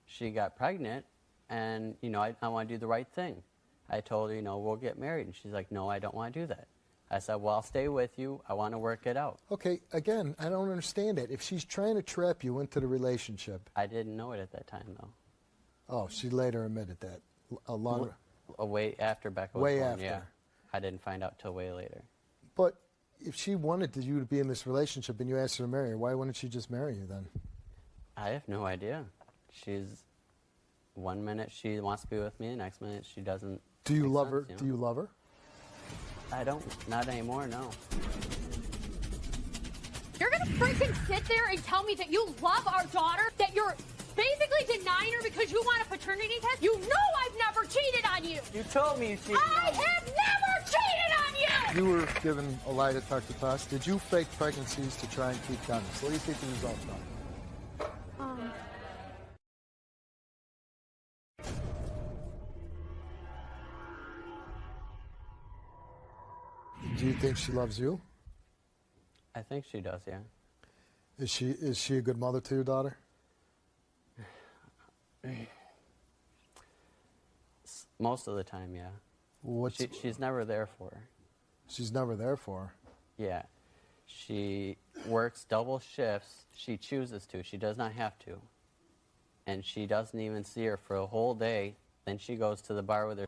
She got pregnant, and I want to do the right thing. I told her, we'll get married, and she's like, no, I don't want to do that. I said, well, I'll stay with you. I want to work it out. Okay, again, I don't understand it. If she's trying to trap you into the relationship. I didn't know it at that time, though. Oh, she later admitted that. Way after Becca was way born, after. yeah. I didn't find out till way later. But if she wanted you to be in this relationship and you asked her to marry her, why wouldn't she just marry you then? I have no idea. She's, 1 minute she wants to be with me, the next minute she doesn't. Do you love her? Do you love her? I don't. Not anymore, no. You're gonna freaking sit there and tell me that you love our daughter, that you're basically denying her because you want a paternity test? You know I've never cheated on you. You told me you cheated I have never cheated on you. You were given a lie detector test. Did you fake pregnancies to try and keep guns? What do you think the results are? Do you think she loves you? I think she does, yeah. Is she a good mother to your daughter? Most of the time, yeah. She's never there for her. She's never there for her? Yeah. She works double shifts. She chooses to. She does not have to. And she doesn't even see her for a whole day. Then she goes to the bar with her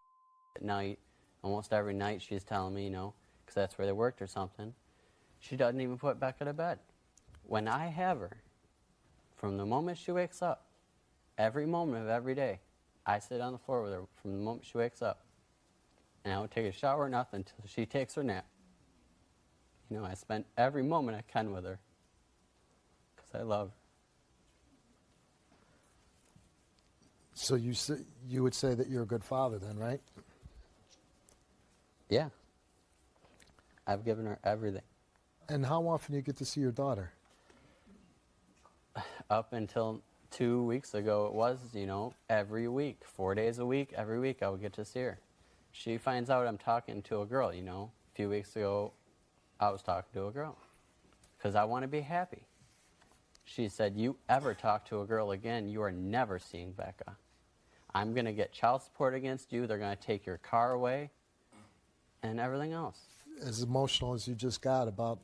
at night. Almost every night she's telling me, because that's where they worked or something. She doesn't even put Becca to bed. When I have her, from the moment she wakes up, every moment of every day, I sit on the floor with her from the moment she wakes up. And I don't take a shower or nothing until she takes her nap. You know, I spent every moment I can with her because I love her. So you would say that you're a good father then, right? Yeah. I've given her everything. And how often do you get to see your daughter? Up until 2 weeks ago, it was, you know, every week, 4 days a week, every week I would get to see her. She finds out I'm talking to a girl, you know. A few weeks ago, I was talking to a girl because I want to be happy. She said, you ever talk to a girl again, you are never seeing Becca. I'm going to get child support against you. They're going to take your car away and everything else. As emotional as you just got about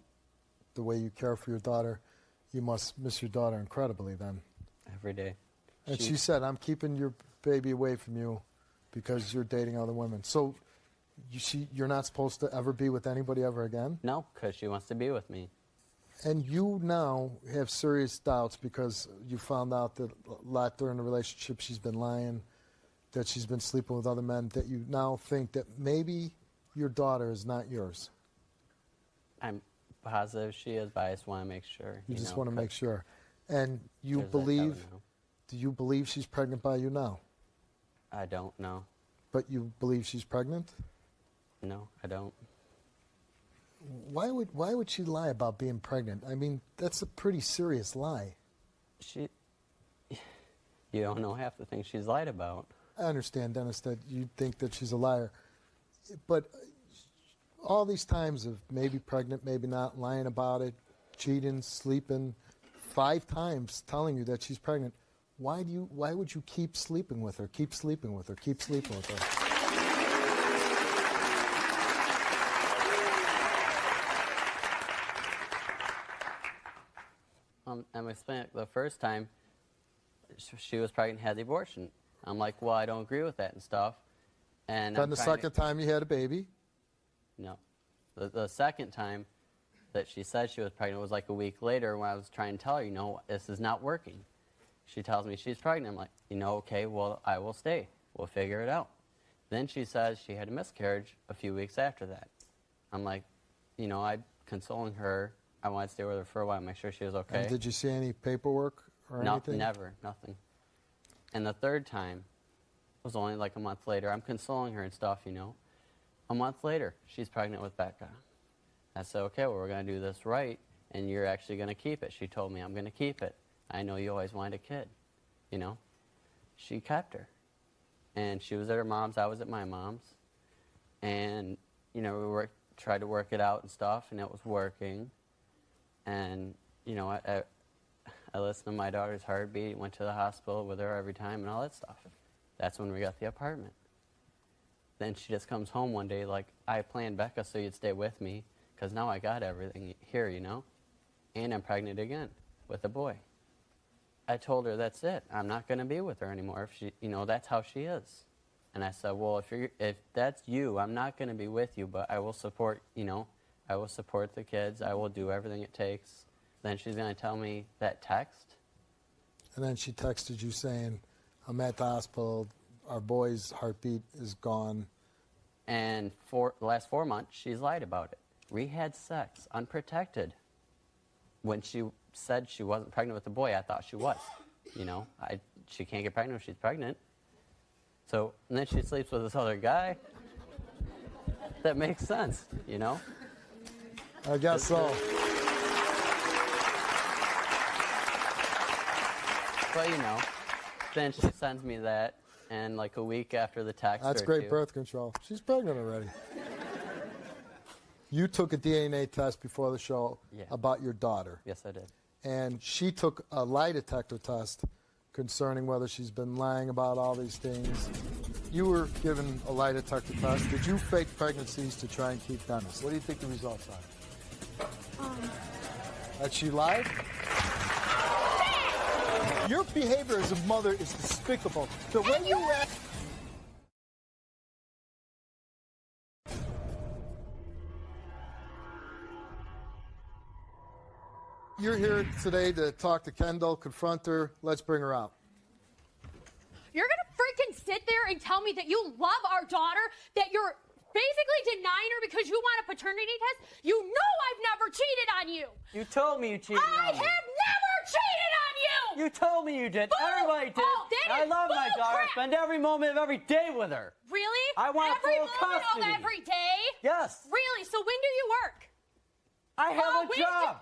the way you care for your daughter, you must miss your daughter incredibly then. Every day. And she said, I'm keeping your baby away from you because you're dating other women. So you're not supposed to ever be with anybody ever again? No, because she wants to be with me. And you now have serious doubts because you found out that a lot during the relationship she's been lying, that she's been sleeping with other men, that you now think that maybe your daughter is not yours. I'm positive she is, but I just want to make sure. You just want to make sure. And you believe, do you believe she's pregnant by you now? I don't know. But you believe she's pregnant? No, I don't. Why would she lie about being pregnant? I mean, that's a pretty serious lie. You don't know half the things she's lied about. I understand, Dennis, that you think that she's a liar. But all these times of maybe pregnant, maybe not, lying about it, cheating, sleeping, 5 times telling you that she's pregnant, why would you keep sleeping with her, keep sleeping with her, keep sleeping with her? I'm explaining the first time she was pregnant, had the abortion. I'm like, well, I don't agree with that and stuff. And Then the second time you had a baby? No. The second time that she said she was pregnant was like a week later when I was trying to tell her, you know, this is not working. She tells me she's pregnant. I'm like, you know, okay, well, I will stay. We'll figure it out. Then she says she had a miscarriage a few weeks after that. I'm like, you know, I'm consoling her. I wanted to stay with her for a while, make sure she was okay. And did you see any paperwork or anything? Never, nothing. And the third time was only like a month later. I'm consoling her and stuff, you know. A month later, she's pregnant with Becca. I said, okay, well, we're going to do this right, and you're actually going to keep it. She told me, I'm going to keep it. I know you always wanted a kid, you know. She kept her. And she was at her mom's, I was at my mom's. And, you know, we tried to work it out and stuff, and it was working. And, you know, I listened to my daughter's heartbeat, went to the hospital with her every time and all that stuff. That's when we got the apartment. Then she just comes home one day like, I planned Becca so you'd stay with me because now I got everything here, you know. And I'm pregnant again with a boy. I told her that's it. I'm not going to be with her anymore. If she, you know, that's how she is. And I said, well, if that's you, I'm not going to be with you, but I will support, you know, I will support the kids. I will do everything it takes. Then she's going to tell me that text. And then she texted you saying, I'm at the hospital. Our boy's heartbeat is gone. And for the last 4 months, she's lied about it. We had sex, unprotected. When she said she wasn't pregnant with the boy, I thought she was. You know, she can't get pregnant if she's pregnant. So, and then she sleeps with this other guy. That makes sense, you know? I guess so. But, you know, then she sends me that, and like a week after the text That's great birth control. She's pregnant already. You took a DNA test before the show about your daughter. Yes, I did. And she took a lie detector test concerning whether she's been lying about all these things. You were given a lie detector test. Did you fake pregnancies to try and keep Dennis? What do you think the results are? That she lied? Your behavior as a mother is despicable. So when you You're here today to talk to Kendall, confront her. Let's bring her out. You're gonna freaking sit there and tell me that you love our daughter, that you're basically denying her because you want a paternity test? You know I've never cheated on you. You told me you cheated I on me. have never cheated on you. You told me you did. Everybody did. Oh, that I is love my bull daughter. crap. Spend every moment of every day with her. Really? I want every full moment custody. of every day? Yes. Really? So when do you work? I have a job.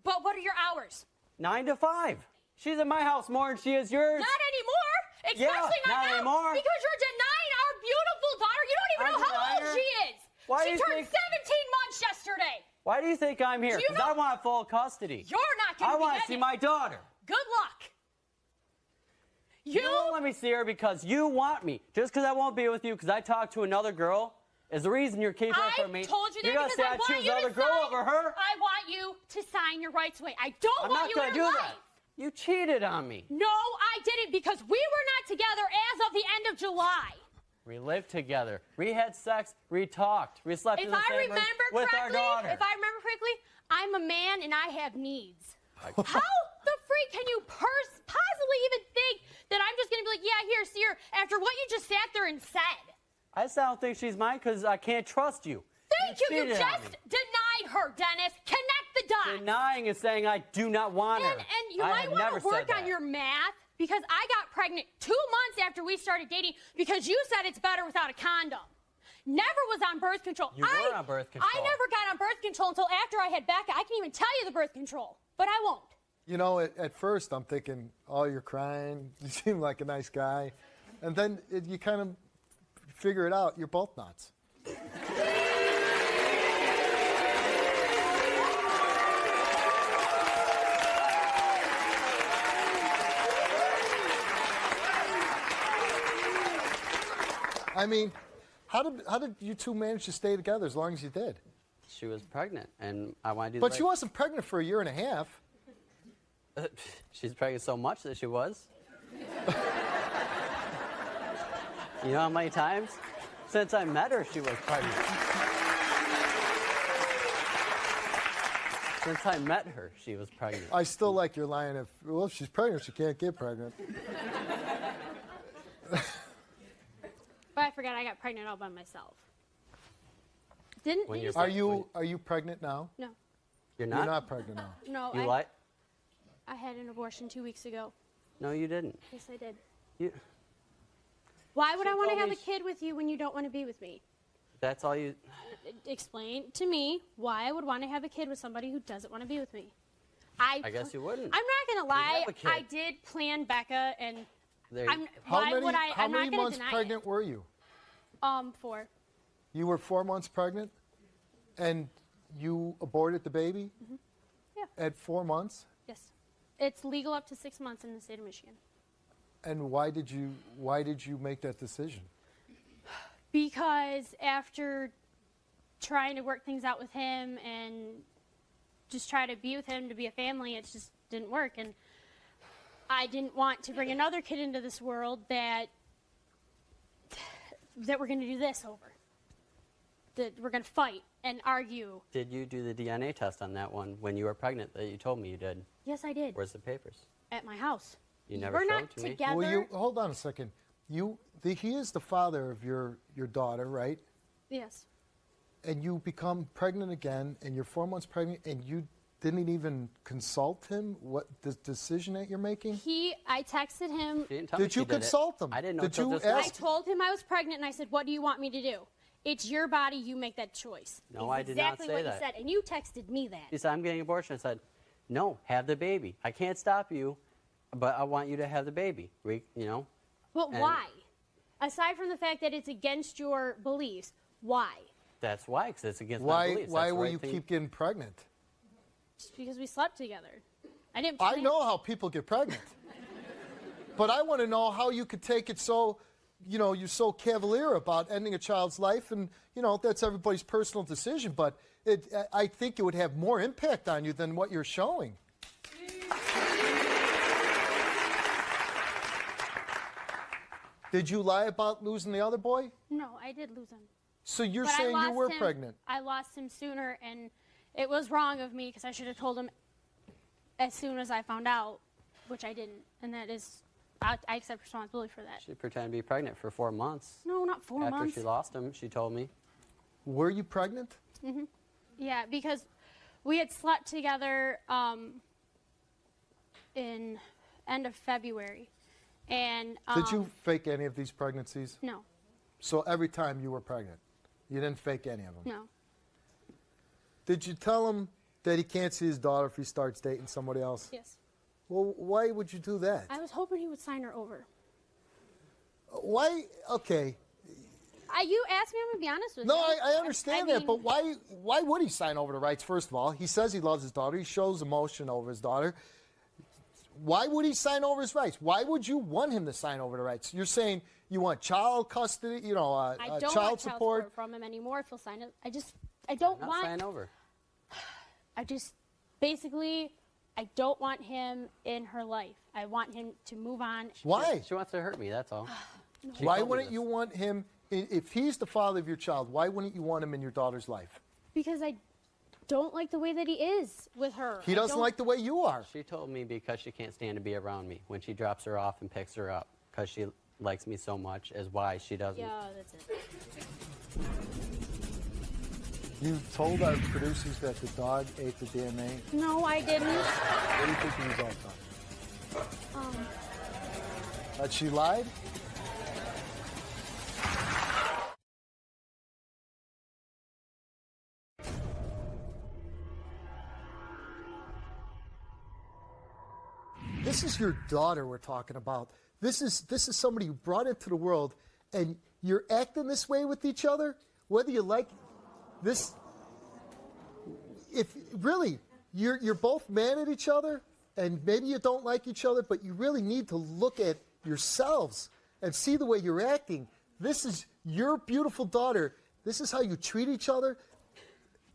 But what are your hours? 9 to 5. She's in my house more than she is yours. Not anymore. Especially not now. anymore. Because you're denying our beautiful daughter. You don't even I'm know how denying old her? she is. Why do she you turned think- 17 months yesterday. Why do you think I'm here? Do you Because I know- want full custody. You're not going I to be want to getting see it. my daughter. Good luck. You won't let me see her because you want me. Just because I won't be with you because I talked to another girl is the reason you're keeping her from me. I told you that You're gonna because say I I want choose you another to girl sign. over her? I want you to sign your rights away. I don't I'm want not you gonna in do your that. life. You cheated on me. No, I didn't because we were not together as of the end of July. We lived together. We had sex. We talked. We slept in If the I same room remember with our correctly, daughter. I'm a man and I have needs. How the freak can you possibly even think that I'm just going to be like, yeah, here, see her, after what you just sat there and said? I just don't think she's mine because I can't trust you. Thank you. You cheated on just me. denied her, Dennis. Connect the dots. Denying is saying I do not want her. And you I might have want never to work said on that. your math because I got pregnant 2 months after we started dating because you said it's better without a condom. Never was on birth control. You were on birth control. I never got on birth control until after I had Becca. I can even tell you the birth control, but I won't. You know, at first I'm thinking, oh, you're crying. You seem like a nice guy. And then you kind of figure it out. You're both nuts. I mean, how did you two manage to stay together as long as you did? She was pregnant, and I want to do But the she wasn't pregnant for a year and a half. She's pregnant so much that she was. You know how many times? Since I met her, she was pregnant. Since I met her, she was pregnant. I still like your line of, well, if she's pregnant, she can't get pregnant. But I forgot I got pregnant all by myself. Didn't When you you're say- Are you pregnant now? No. You're not? You're not pregnant now. No, You lied? I had an abortion 2 weeks ago. No, you didn't. Yes, I did. You, Why would I want to told have me a kid with you when you don't want to be with me? that's all you... Explain to me why I would want to have a kid with somebody who doesn't want to be with me. I guess you wouldn't. I'm not gonna lie. have a kid. I did plan Becca, and There- why would I? How I'm many not gonna months deny pregnant were you? it. 4. You were 4 months pregnant, and you aborted the baby Yeah. at 4 months. Yes. It's legal up to 6 months in the state of Michigan. And why did you make that decision? Because after trying to work things out with him and just try to be with him to be a family, it just didn't work. And I didn't want to bring another kid into this world that we're going to do this over. That we're going to fight and argue. Did you do the DNA test on that one when you were pregnant that you told me you did? Yes, I did. Where's the papers? At my house. You never We're showed not to me? together. Well, hold on a second. He is the father of your daughter, right? Yes. And you become pregnant again, and you're 4 months pregnant, and you didn't even consult him what the decision that you're making? I texted him. She didn't tell me Did she you did it. consult him? I didn't know Did until you just I ask? told him I was pregnant, and I said, "What do you want me to do? It's your body. You make that choice." No, Is I did not exactly say what that. you said, and you texted me that. He said, I'm getting an abortion. I said, no, have the baby. I can't stop you, but I want you to have the baby. You know? But And- why? Aside from the fact that it's against your beliefs, why? That's why, because it's against my Why beliefs. why That's the will right you thing. keep getting pregnant? Just because we slept together. I didn't. I plan- know how people get pregnant. But I want to know how you could take it so, you're so cavalier about ending a child's life, and, that's everybody's personal decision, but I think it would have more impact on you than what you're showing. Did you lie about losing the other boy? No, I did lose him. So you're But I saying you lost were him- pregnant? I lost him sooner, and it was wrong of me because I should have told him as soon as I found out, which I didn't. And that is, I accept responsibility for that. She pretended to be pregnant for 4 months. No, not 4 After months. she lost him, she told me. Were you pregnant? Hmm. Yeah, because we had slept together in end of February. And Did you fake any of these pregnancies? No. So every time you were pregnant, you didn't fake any of them? No. Did you tell him that he can't see his daughter if he starts dating somebody else? Yes. Well, why would you do that? I was hoping he would sign her over. Why? Okay. You asked me, I'm going to be honest with No, you. I understand I that, mean, but why would he sign over the rights, first of all? He says he loves his daughter. He shows emotion over his daughter. Why would he sign over his rights? Why would you want him to sign over the rights? You're saying you want child custody, I don't child want support? from him anymore if he'll sign it. I don't want... sign over. Basically, I don't want him in her life. I want him to move on. Why? She wants to hurt me, that's all. Why wouldn't you want him, if he's the father of your child, why wouldn't you want him in your daughter's life? Because I don't like the way that he is with her. He doesn't like the way you are. She told me because she can't stand to be around me when she drops her off and picks her up because she likes me so much is why she doesn't. Yeah, that's it. You told our producers that the dog ate the DNA. No, I didn't. What do you think the results are? That she lied? This is your daughter we're talking about. This is somebody you brought into the world, and you're acting this way with each other, whether you like this. If really you're both mad at each other, and maybe you don't like each other, but you really need to look at yourselves and see the way you're acting. This is your beautiful daughter. This is how you treat each other.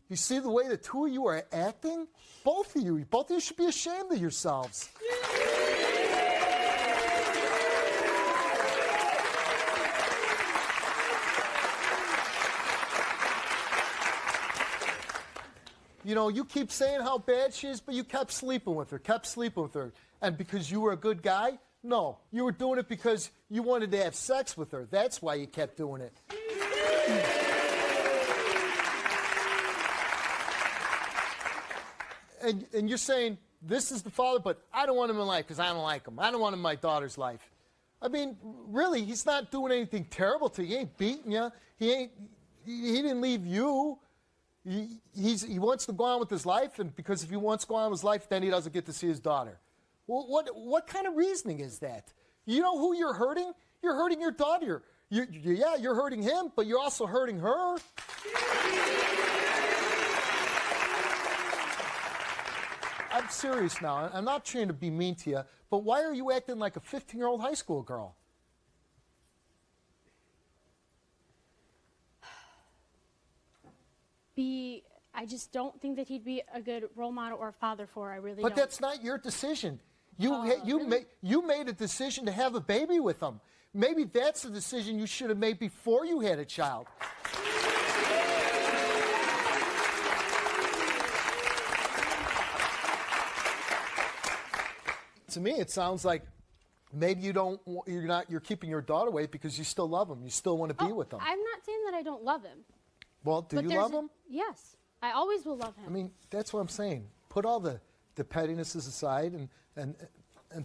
You see the way the two of you are acting? Both of you should be ashamed of yourselves. You know, you keep saying how bad she is, but you kept sleeping with her. And because you were a good guy? No, you were doing it because you wanted to have sex with her. That's why you kept doing it. And you're saying, this is the father, but I don't want him in life because I don't like him. I don't want him in my daughter's life. I mean, really, he's not doing anything terrible to you. He ain't beating you. He didn't leave you. He wants to go on with his life, and because if he wants to go on with his life, then he doesn't get to see his daughter. Well, what kind of reasoning is that? You know who you're hurting? You're hurting your daughter. You're hurting him, but you're also hurting her. I'm serious now. I'm not trying to be mean to you, but why are you acting like a 15-year-old high school girl? I just don't think that he'd be a good role model or a father for her. I really But don't. that's not your decision. You Really? you made a decision to have a baby with him. Maybe that's a decision you should have made before you had a child. To me, it sounds like maybe you're keeping your daughter away because you still love him. You still want to be with him. I'm not saying that I don't love him. Well, do you love him? Yes. I always will love him. I mean, that's what I'm saying. Put all the pettinesses aside and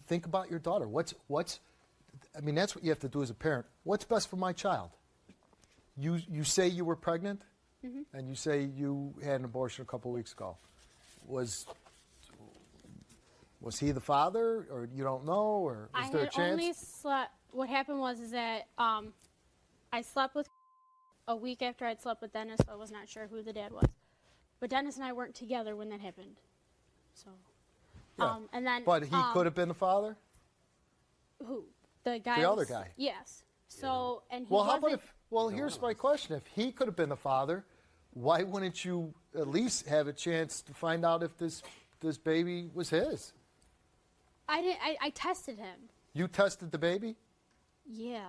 think about your daughter. I mean, that's what you have to do as a parent. What's best for my child? You say you were pregnant, and you say you had an abortion a couple weeks ago. Was he the father, or you don't know, or is there a chance? I had only slept. What happened was that I slept with a week after I'd slept with Dennis. So I was not sure who the dad was, but Dennis and I weren't together when that happened. So, Yeah. And then. But he could have been the father? Who? The guy. The other guy. Yes. So and he Well, how wasn't. about if? Well, here's my question: if he could have been the father, why wouldn't you at least have a chance to find out if this baby was his? I didn't. I tested him. You tested the baby, Yeah.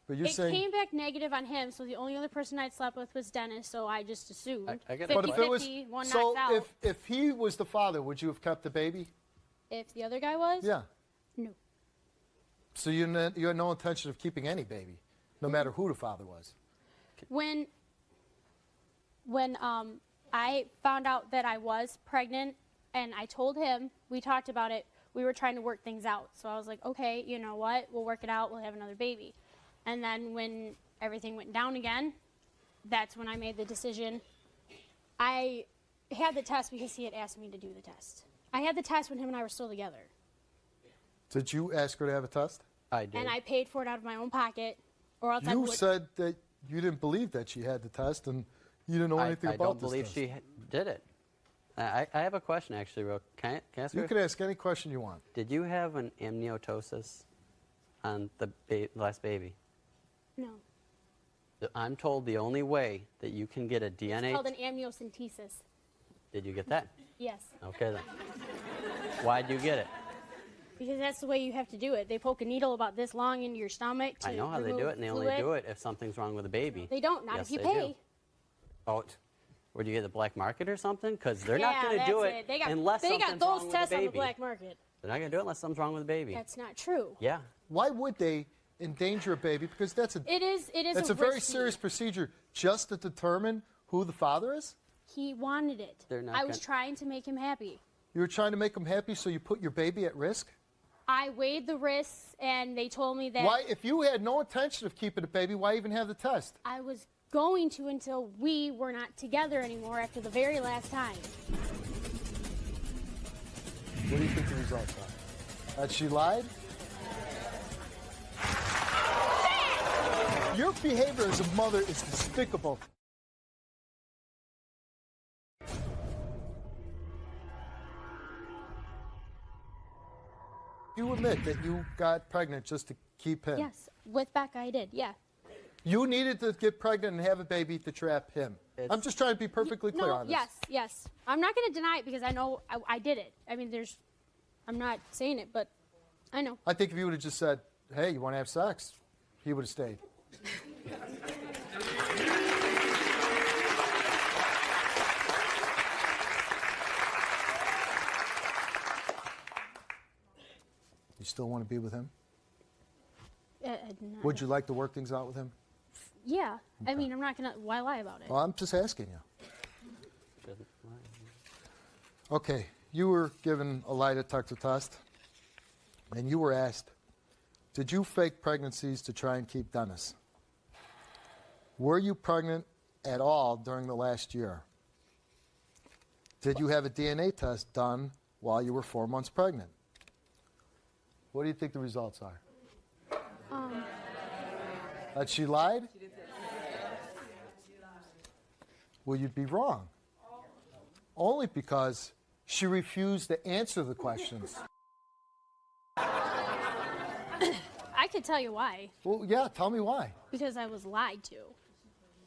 but you're It saying. came back negative on him, so the only other person I'd slept with was Dennis, so I just assumed. I get 50, it. But if it was 50, one so, knocks out. if he was the father, would you have kept the baby? If the other guy was? Yeah. No. So you had no intention of keeping any baby, no matter who the father was. When when I found out that I was pregnant, and I told him, we talked about it, we were trying to work things out. So I was like, okay, you know what, we'll work it out, we'll have another baby. And then when everything went down again, that's when I made the decision. I had the test because he had asked me to do the test. I had the test when him and I were still together. Did you ask her to have a test? I did. And I paid for it out of my own pocket, or else I You would. said that you didn't believe that she had the test and you didn't know anything I about don't this believe test. she did it. I have a question, actually, real. Can I ask You her? can ask any question you want. Did you have an amniotosis on the last baby? No. I'm told the only way that you can get a DNA. It's called an amniocentesis. Did you get that? Yes. Okay then. Why'd you get it? Because that's the way you have to do it. They poke a needle about this long into your stomach to I know how they do remove it, and they fluid. only do it if something's wrong with the baby. They don't, not Yes, if you they pay. do. Oh, where do you get the black market or something? Because they're Yeah, not going to that's do it They got, unless they something's got wrong those with the tests on the baby. black market. They're not going to do it unless something's wrong with the baby. That's not true. Yeah. Why would they endanger a baby? Because that's a It is that's a very risky. serious procedure just to determine who the father is. He wanted it. They're not I was gonna- trying to make him happy. You were trying to make him happy, so you put your baby at risk. I weighed the risks, and they told me that Why, if you had no intention of keeping a baby, why even have the test? I was going to until we were not together anymore after the very last time. What do you think the results are? That she lied? Your behavior as a mother is despicable. You admit that you got pregnant just to keep him. Yes, with Becca I did, yeah. You needed to get pregnant and have a baby to trap him. I'm just trying to be perfectly clear on this. Yes. I'm not going to deny it because I know I did it. I mean, I'm not saying it, but I know. I think if you would have just said, hey, you want to have sex, he would have stayed. You still want to be with him? No. Would you like to work things out with him? Yeah. I mean, I'm not going to. Why lie about it? Well, I'm just asking you. Okay, you were given a lie detector test, and you were asked, did you fake pregnancies to try and keep Dennis? Were you pregnant at all during the last year? Did you have a DNA test done while you were 4 months pregnant? What do you think the results are? That she lied? Well, you'd be wrong. Only because she refused to answer the questions. I could tell you why. Well, yeah, tell me why. Because I was lied to.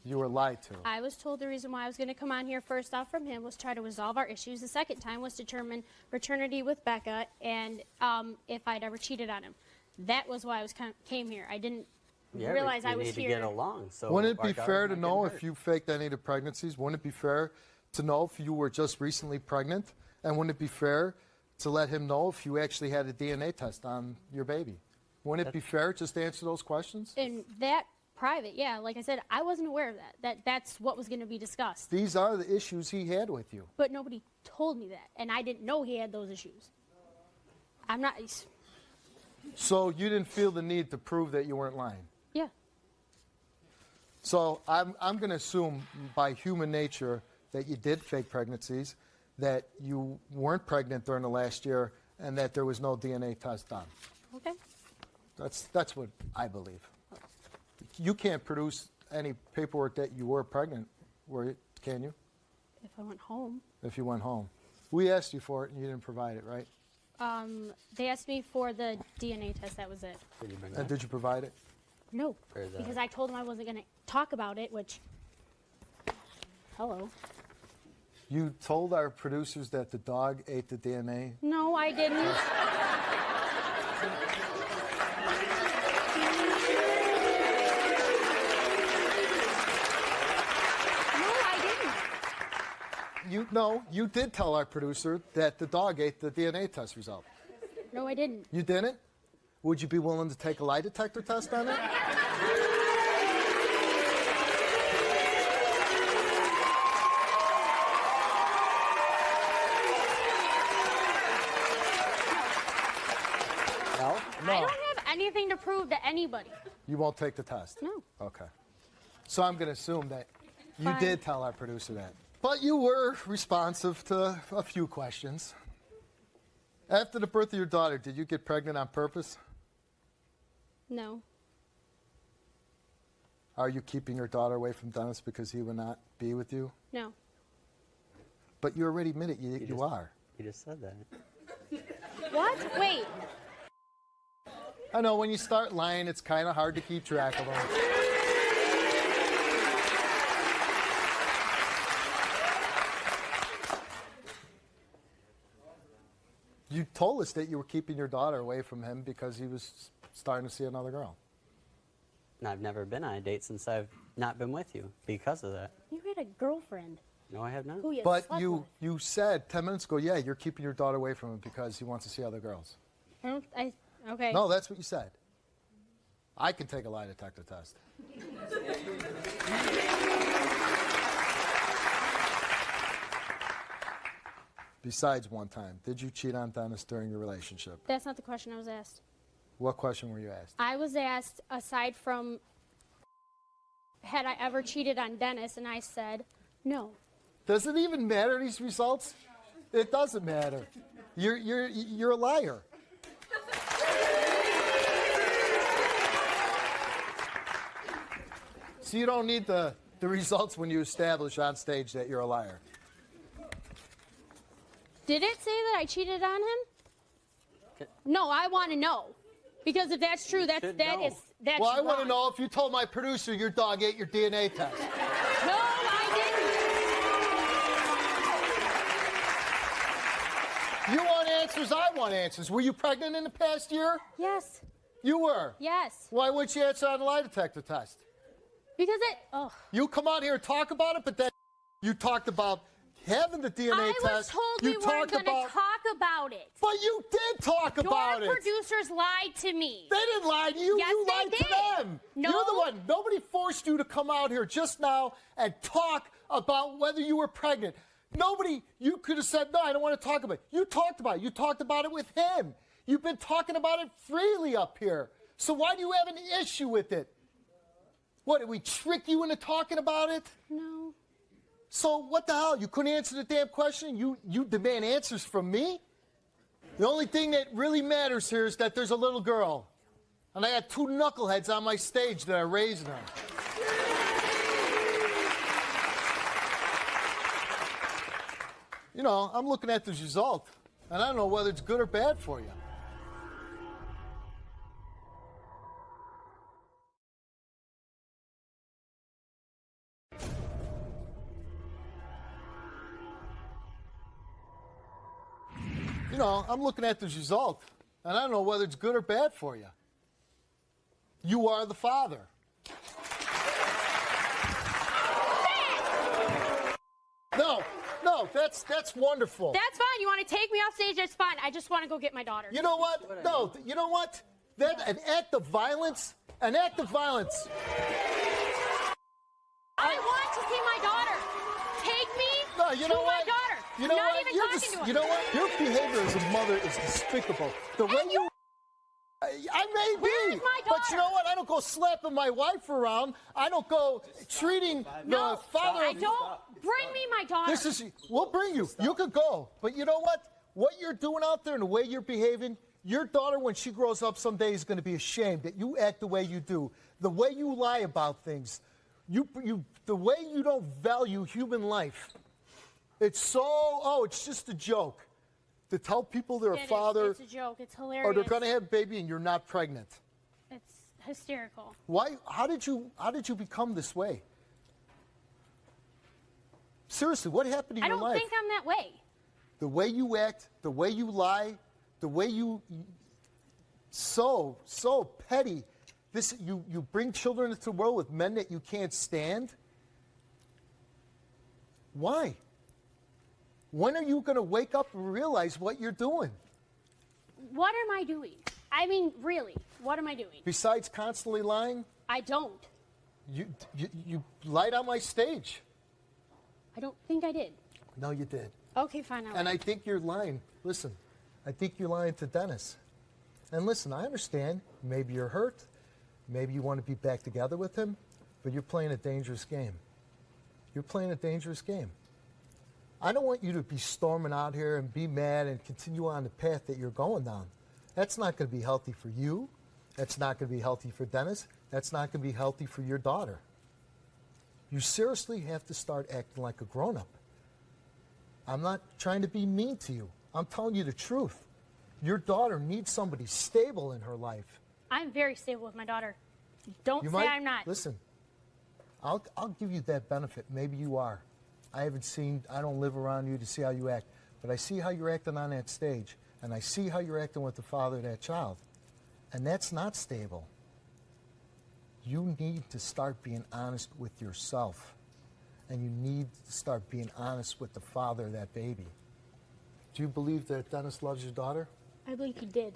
You were lied to. I was told the reason why I was going to come on here first off from him was try to resolve our issues. The second time was determine paternity with Becca and if I'd ever cheated on him. That was why I came here. I didn't realize I was need here. to get along. So Wouldn't it be our fair to government know can if you faked any of the pregnancies? Wouldn't it be fair to know if you were just recently pregnant? And wouldn't it be fair to let him know if you actually had a DNA test on your baby? Wouldn't it be fair just to answer those questions? And that private, yeah, like I said, I wasn't aware of that. That's what was going to be discussed. These are the issues he had with you. But nobody told me that, and I didn't know he had those issues. I'm not. So you didn't feel the need to prove that you weren't lying? Yeah. So I'm going to assume by human nature that you did fake pregnancies, that you weren't pregnant during the last year, and that there was no DNA test done. Okay. That's what I believe. You can't produce any paperwork that you were pregnant, can you? If I went home. If you went home. We asked you for it and you didn't provide it, right? They asked me for the DNA test. That was it. Did you bring And that? did you provide it? No, Or the- because I told him I wasn't going to talk about it, which, hello. You told our producers that the dog ate the DNA. No, I didn't. You did tell our producer that the dog ate the DNA test result. No, I didn't. You didn't? Would you be willing to take a lie detector test on it? No? No. I don't have anything to prove to anybody. You won't take the test? No. Okay. So I'm going to assume that you Fine. did tell our producer that. But you were responsive to a few questions. After the birth of your daughter, did you get pregnant on purpose? No. Are you keeping your daughter away from Dennis because he would not be with you? No. But you already admitted you are. You just said that. What? Wait. I know when you start lying, it's kind of hard to keep track of them. You told us that you were keeping your daughter away from him because he was starting to see another girl. And I've never been on a date since I've not been with you because of that. You had a girlfriend. No, I have not. Who you But slept you, with. you said 10 minutes ago, yeah, you're keeping your daughter away from him because he wants to see other girls. Okay. No, that's what you said. I can take a lie detector test. Besides one time, did you cheat on Dennis during your relationship? That's not the question I was asked. What question were you asked? I was asked, aside from, had I ever cheated on Dennis, and I said, no. Does it even matter, these results? It doesn't matter. You're a liar. So you don't need the results when you establish on stage that you're a liar. Did it say that I cheated on him? No, I want to know. Because if that's true, that's Well, I want to wrong. know if you told my producer your dog ate your DNA test. No, I You want answers, I want answers. Were you pregnant in the past year? didn't. Yes. You were? Yes. Why wouldn't you answer on the lie detector test? Because oh. You come out here and talk about it, but then you talked about having the DNA I was test. told you we weren't talked going to talk about it. But you did talk about Your it. producers lied to me. They didn't lie to you. Yes, you they lied did. to them. No. You're the one. Nobody forced you to come out here just now and talk about whether you were pregnant. Nobody, you could have said, no, I don't want to talk about it. You talked about it. You talked about it with him. You've been talking about it freely up here. So why do you have an issue with it? What, did we trick you into talking about it? No. So what the hell? You couldn't answer the damn question? You demand answers from me? The only thing that really matters here is that there's a little girl. And I got two knuckleheads on my stage that are raising her. You know, I'm looking at this result, and I don't know whether it's good or bad for you. You know, I'm looking at this result, and I don't know whether it's good or bad for you. You are the father. No, that's wonderful. That's fine. You want to take me off stage? That's fine. I just want to go get my daughter. You know what? No, you know what? An act of violence. An act of violence. I want to see my daughter. Take me No, you know to what? my daughter. You know I'm not what? even You're talking just, to her. you know what? Your behavior as a mother is despicable. The way you. I may Where be, is my but you know daughter? what? I don't go slapping my wife around. I don't go treating the father. I don't. Bring me my daughter. This is. We'll bring you. You could go, but you know what? What you're doing out there and the way you're behaving, your daughter, when she grows up someday, is going to be ashamed that you act the way you do, the way you lie about things, the way you don't value human life. It's so. Oh, it's just a joke. To tell people they're a father, It's a joke. It's hilarious. or they're going to have a baby and you're not pregnant. It's hysterical. Why? How did you become this way? Seriously, what happened in I your don't life? think I'm that way. The way you act, the way you lie, the way you so petty. This you bring children into the world with men that you can't stand. Why? When are you going to wake up and realize what you're doing? What am I doing? I mean, really, what am I doing? Besides constantly lying, I don't. you lied on my stage. I don't think I did. No, you did. Okay, fine. And I think you're lying. Listen, I think you're lying to Dennis. And listen, I understand. Maybe you're hurt. Maybe you want to be back together with him. But you're playing a dangerous game. You're playing a dangerous game. I don't want you to be storming out here and be mad and continue on the path that you're going down. That's not going to be healthy for you. That's not going to be healthy for Dennis. That's not going to be healthy for your daughter. You seriously have to start acting like a grown-up. I'm not trying to be mean to you. I'm telling you the truth. Your daughter needs somebody stable in her life. I'm very stable with my daughter. Don't You say might, I'm not. Listen, I'll give you that benefit. Maybe you are. I don't live around you to see how you act, but I see how you're acting on that stage, and I see how you're acting with the father of that child, and that's not stable. You need to start being honest with yourself, and you need to start being honest with the father of that baby. Do you believe that Dennis loves your daughter? I believe he did.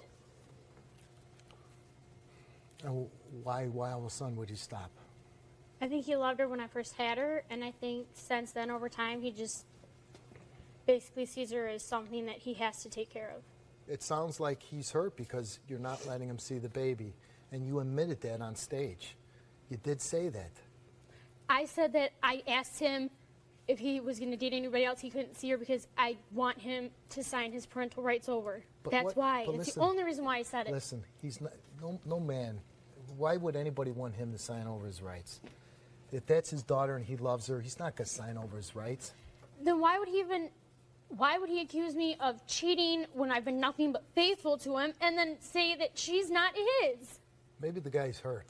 And why all of a sudden would he stop? I think he loved her when I first had her, and I think since then, over time, he just basically sees her as something that he has to take care of. It sounds like he's hurt because you're not letting him see the baby, and you admitted that on stage. You did say that. I said that I asked him if he was going to date anybody else, he couldn't see her because I want him to sign his parental rights over. That's why. It's the only reason why I said it. Listen, he's not, no man. Why would anybody want him to sign over his rights? If that's his daughter and he loves her, he's not going to sign over his rights. Then why would he accuse me of cheating when I've been nothing but faithful to him and then say that she's not his? Maybe the guy's hurt.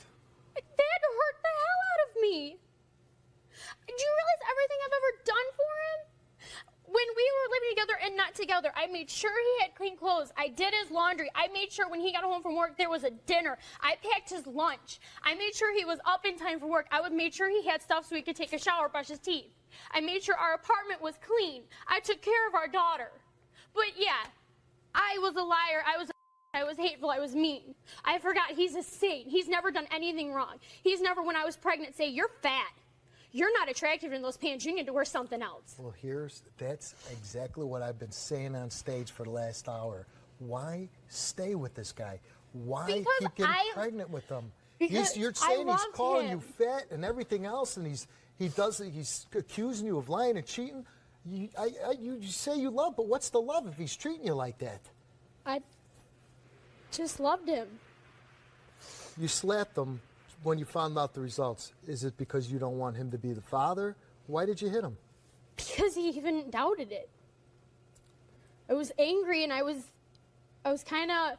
That hurt the hell out of me. Do you realize everything I've ever done for him? When we were living together and not together, I made sure he had clean clothes. I did his laundry. I made sure when he got home from work there was a dinner. I packed his lunch. I made sure he was up in time for work. I would make sure he had stuff so he could take a shower, brush his teeth. I made sure our apartment was clean. I took care of our daughter. But yeah, I was a liar. I was hateful. I was mean. I forgot he's a saint. He's never done anything wrong. He's never, when I was pregnant, say, "You're fat. You're not attractive in those pants. You need to wear something else." Well, that's exactly what I've been saying on stage for the last hour. Why stay with this guy? Why keep getting pregnant with him? You're saying he's calling you fat and everything else, and he's accusing you of lying and cheating. You say you love, but what's the love if he's treating you like that? I just loved him. You slapped him when you found out the results. Is it because you don't want him to be the father? Why did you hit him? Because he even doubted it. I was angry and I was kind of.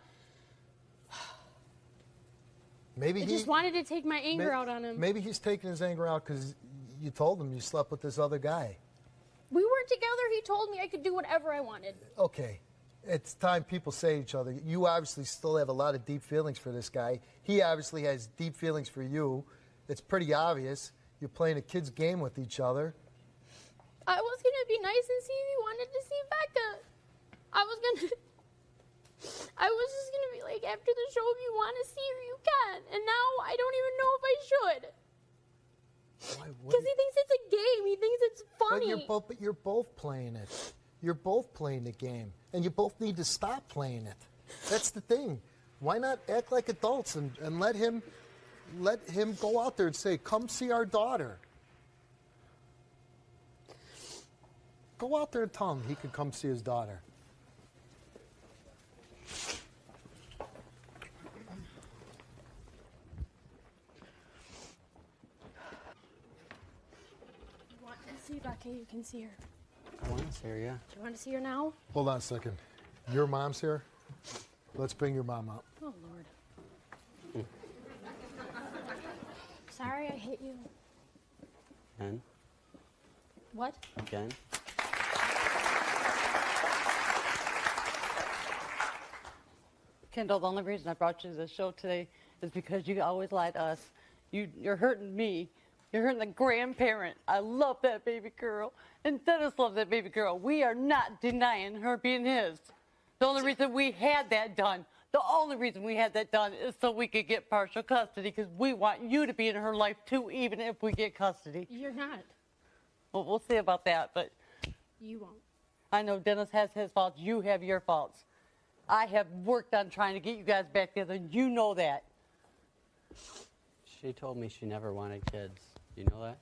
Maybe I just wanted to take my anger out on him. Maybe he's taking his anger out because you told him you slept with this other guy. We weren't together. He told me I could do whatever I wanted. Okay. It's time people say to each other, you obviously still have a lot of deep feelings for this guy. He obviously has deep feelings for you. It's pretty obvious. You're playing a kid's game with each other. I was going to be nice and see if he wanted to see Becca. I was just going to be like, after the show, if you want to see her, you can. And now I don't even know if I should. Because he thinks it's a game. He thinks it's funny. But you're both playing it. You're both playing the game, and you both need to stop playing it. That's the thing. Why not act like adults and let him go out there and say, "Come see our daughter." Go out there and tell him he can come see his daughter. You want to see Becca, you can see her. I want to see her, yeah. Do you want to see her now? Hold on a second. Your mom's here? Let's bring your mom up. Oh, Lord. Sorry, I hit you. Again? What? Again? Kendall, the only reason I brought you to the show today is because you always lie to us. You're hurting me. You're hurting the grandparent. I love that baby girl. And Dennis loves that baby girl. We are not denying her being his. The only reason we had that done is so we could get partial custody because we want you to be in her life too, even if we get custody. You're not. Well, we'll see about that, but you won't. I know Dennis has his faults. You have your faults. I have worked on trying to get you guys back together, and you know that. She told me she never wanted kids. You know that?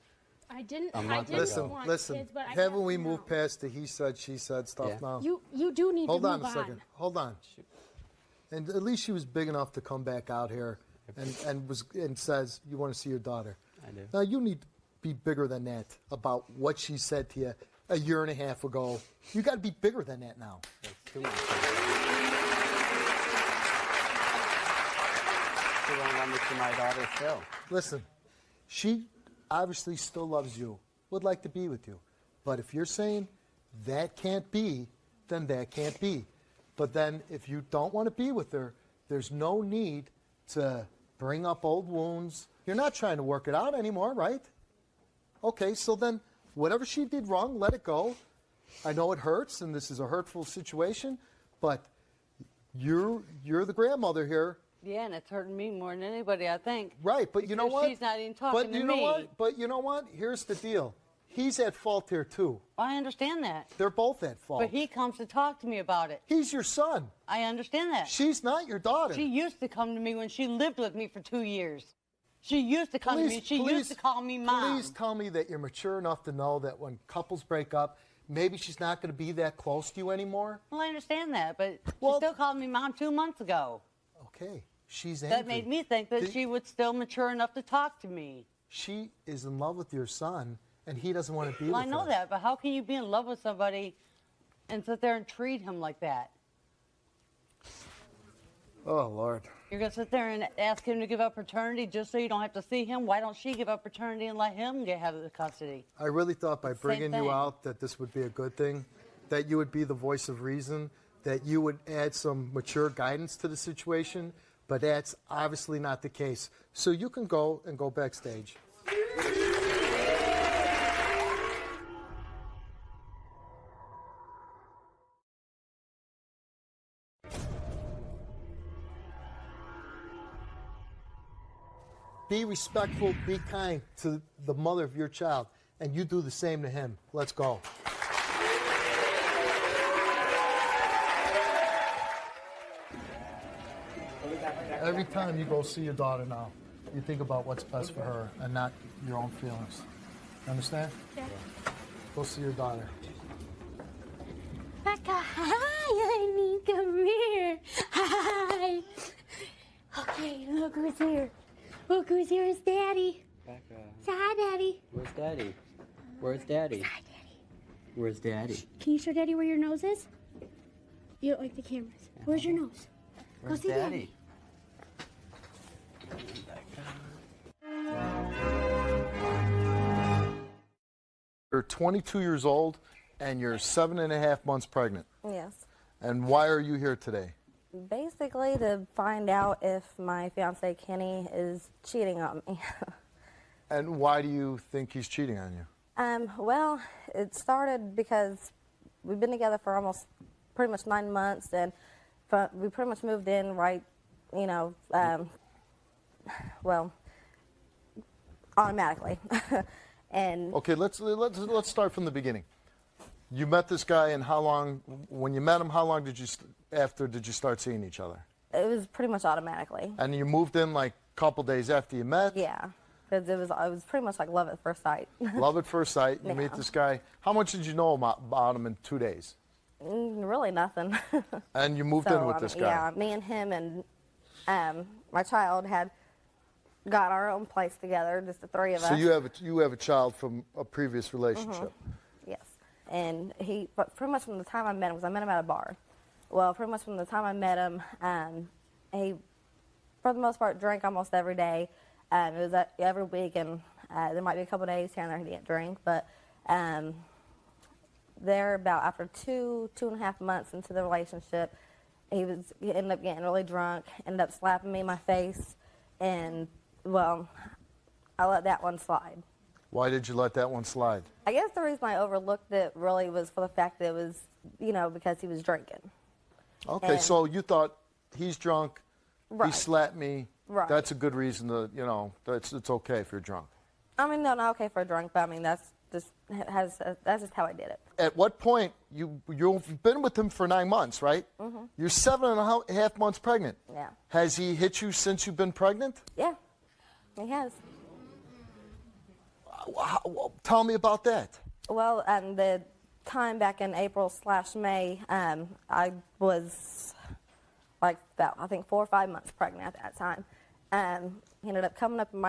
I didn't month want Listen, kids, but I haven't have we to moved know. past the he said, she said stuff Yeah. now? You do need Hold to on move a second. Hold on. And at least she was big enough to come back out here and says, you want to see your daughter. I do. Now, you need to be bigger than that about what she said to you a year and a half ago. You got to be bigger than that now. That's too much. She won't let me see my daughter still. Listen, she obviously still loves you, would like to be with you. But if you're saying that can't be, then that can't be. But then if you don't want to be with her, there's no need to bring up old wounds. You're not trying to work it out anymore, right? Okay, so then whatever she did wrong, let it go. I know it hurts, and this is a hurtful situation, but you're the grandmother here. Yeah, and it's hurting me more than anybody, I think. Right, but you know what? She's not even talking to me. But you know what? Here's the deal. He's at fault here, too. I understand that. They're both at fault. But he comes to talk to me about it. He's your son. I understand that. She's not your daughter. She used to come to me when she lived with me for 2 years. She used to come to me. She used to call me Mom. Please tell me that you're mature enough to know that when couples break up, maybe she's not going to be that close to you anymore. Well, I understand that, but Well- she still called me Mom 2 months ago. Okay, she's angry. That made me think that she was still mature enough to talk to me. She is in love with your son, and he doesn't want to be Well, with I know her. that, but how can you be in love with somebody and sit there and treat him like that? Oh, Lord. You're going to sit there and ask him to give up paternity just so you don't have to see him? Why don't she give up paternity and let him have the custody? I really thought by Same bringing you thing. out that this would be a good thing, that you would be the voice of reason, that you would add some mature guidance to the situation, but that's obviously not the case. So you can go and go backstage. Be respectful, be kind to the mother of your child, and you do the same to him. Let's go. Every time you go see your daughter now, you think about what's best for her and not your own feelings. Understand? Yeah. Go see your daughter. Becca, hi, honey, come here. Hi. Okay, look who's here. Look who's here is Daddy. Becca, Say hi, Daddy. where's Daddy? Where's Daddy? Hi, Daddy. Where's Daddy? Can you show Daddy where your nose is? You don't like the cameras. Where's your nose? Where's see Daddy. You're 22 years old and you're 7.5 months pregnant. Yes. And why are you here today? Basically to find out if my fiance Kenny is cheating on me. And why do you think he's cheating on you? Well, it started because we've been together for almost pretty much 9 months, and we pretty much moved in right, well, automatically. And Okay, let's start from the beginning. You met this guy, and how long? When you met him, how long did you start seeing each other? it was pretty much automatically. And you moved in like a couple days after you met. Yeah, because it was pretty much like love at first sight. Love at first sight. You meet Yeah. this guy. How much did you know about him in 2 days? Really nothing. And you moved in with this guy. Yeah, me and him and my child had got our own place together, just the three of us. So you have a child from a previous relationship. Yes. And but pretty much from the time I met him, because I met him at a bar. Well, pretty much from the time I met him, he, for the most part, drank almost every day. It was every week, and there might be a couple days here and there he didn't drink. But there, about after 2.5 months into the relationship, he ended up getting really drunk, ended up slapping me in my face, and, well, I let that one slide. Why did you let that one slide? I guess the reason I overlooked it really was for the fact that it was, because he was drinking. Okay, And- so you thought he's drunk, he Right. slapped me. Right. That's a good reason to, it's okay if you're drunk. I mean, no, not okay for a drunk, but I mean, that's that's just how I did it. At what point, you've been with him for 9 months, right? Mm-hmm. You're 7.5 months pregnant. Yeah. Has he hit you since you've been pregnant? Yeah, he has. Tell me about that. Well, the time back in April/May, I was like about, I think, 4 or 5 months pregnant at that time. He ended up coming up in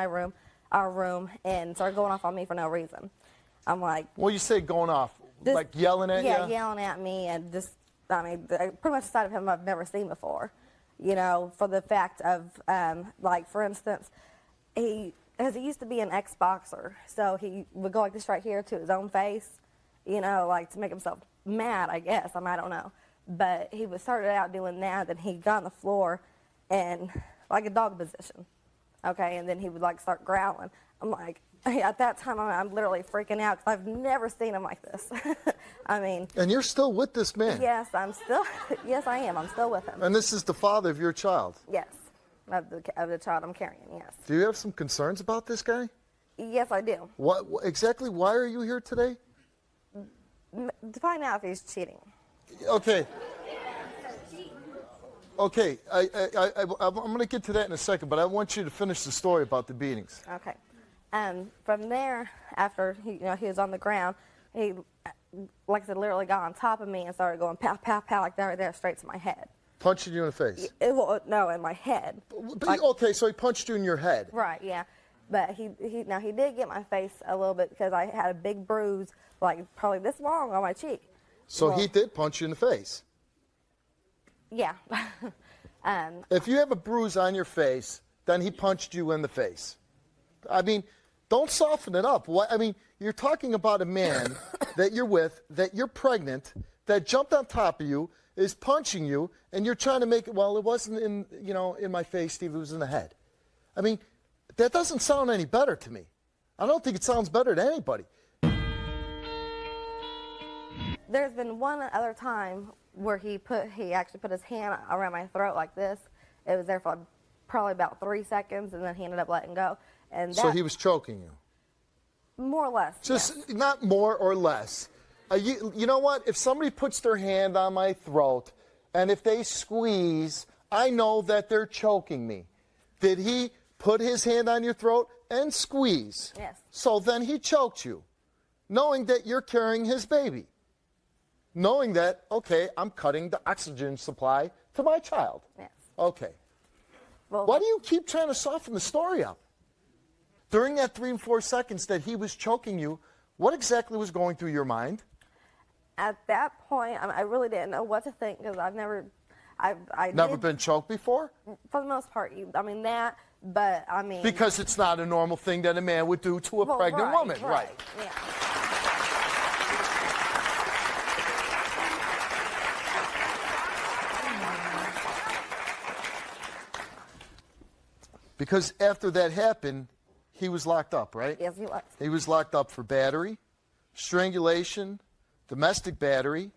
our room, and started going off on me for no reason. I'm like... Well, you say going off, like yelling at you? Yeah, yelling at me, and just, I mean, pretty much the side of him I've never seen before. You know, for the fact of, like, for instance, he used to be an ex-boxer, so he would go like this right here to his own face, you know, like to make himself mad, I guess. I mean, I don't know. But he started out doing that, then he got on the floor and like a dog position, okay, and then he would like start growling. I'm like, at that time, I'm literally freaking out because I've never seen him like this. I mean. And you're still with this man? Yes, yes, I am. I'm still with him. And this is the father of your child? Yes, of the child I'm carrying, yes. Do you have some concerns about this guy? Yes, I do. Exactly why are you here today? To find out if he's cheating. Okay. Okay, I'm going to get to that in a second, but I want you to finish the story about the beatings. Okay. From there, after he was on the ground, he, like I said, literally got on top of me and started going pow, pow, pow, like that right there, straight to my head. Punching you in the face? No, in my head. Okay, so he punched you in your head. Right, yeah. But he did get my face a little bit because I had a big bruise, like probably this long on my cheek. So he did punch you in the face? Yeah. If you have a bruise on your face, then he punched you in the face. I mean, don't soften it up. I mean, you're talking about a man that you're with, that you're pregnant, that jumped on top of you, is punching you, and you're trying to make it, well, it wasn't in my face, Steve, it was in the head. I mean, that doesn't sound any better to me. I don't think it sounds better to anybody. There's been one other time where he actually put his hand around my throat like this. It was there for probably about 3 seconds, and then he ended up letting go. And so he was choking you? More or less. Just yes. Not more or less. You know what? If somebody puts their hand on my throat, and if they squeeze, I know that they're choking me. Did he put his hand on your throat and squeeze? Yes. So then he choked you, knowing that you're carrying his baby. Knowing that, okay, I'm cutting the oxygen supply to my child. Yes. Okay. Well, why do you keep trying to soften the story up? During that 3 and 4 seconds that he was choking you, what exactly was going through your mind? At that point, I really didn't know what to think because I've never... Never been choked before? For the most part, I mean that, but I mean... Because it's not a normal thing that a man would do to a pregnant woman. Right. Yeah. Because after that happened, he was locked up, right? Yes, he was. He was locked up for battery, strangulation, domestic battery,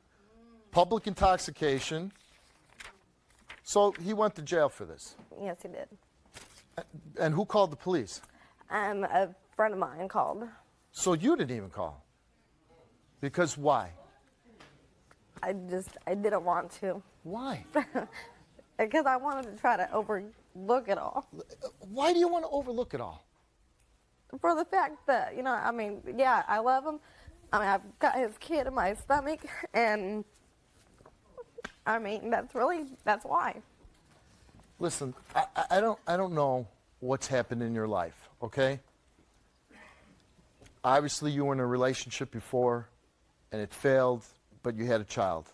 public intoxication. So he went to jail for this. Yes, he did. And who called the police? A friend of mine called. So you didn't even call? Because why? I didn't want to. Why? Because I wanted to try to overlook it all. Why do you want to overlook it all? For the fact that, I mean, yeah, I love him. I mean, I've got his kid in my stomach, and I mean, that's why. Listen, I don't know what's happened in your life, okay? Obviously, you were in a relationship before, and it failed, but you had a child.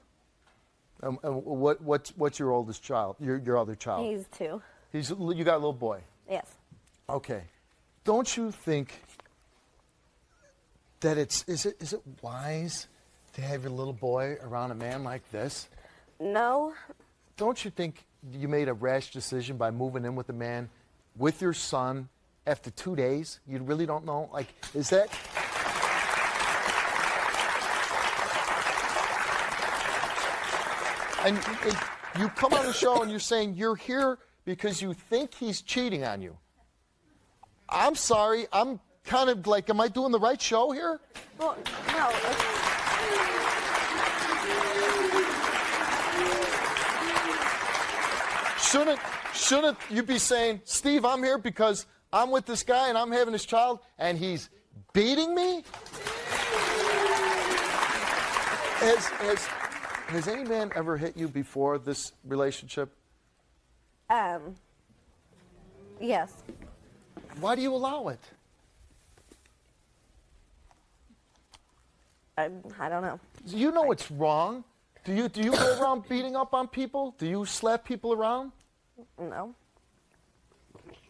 And what's your oldest child? Your other child? He's 2. You got a little boy? Yes. Okay. Don't you think that is it wise to have your little boy around a man like this? No. Don't you think you made a rash decision by moving in with a man with your son after 2 days? You really don't know? Like, is that... And you come on the show and you're saying you're here because you think he's cheating on you. I'm sorry. I'm kind of like, am I doing the right show here? Well, no. Shouldn't you be saying, Steve, I'm here because I'm with this guy and I'm having this child and he's beating me? Has any man ever hit you before this relationship? Yes. Why do you allow it? I don't know. You know it's wrong. Do you go around beating up on people? Do you slap people around? No.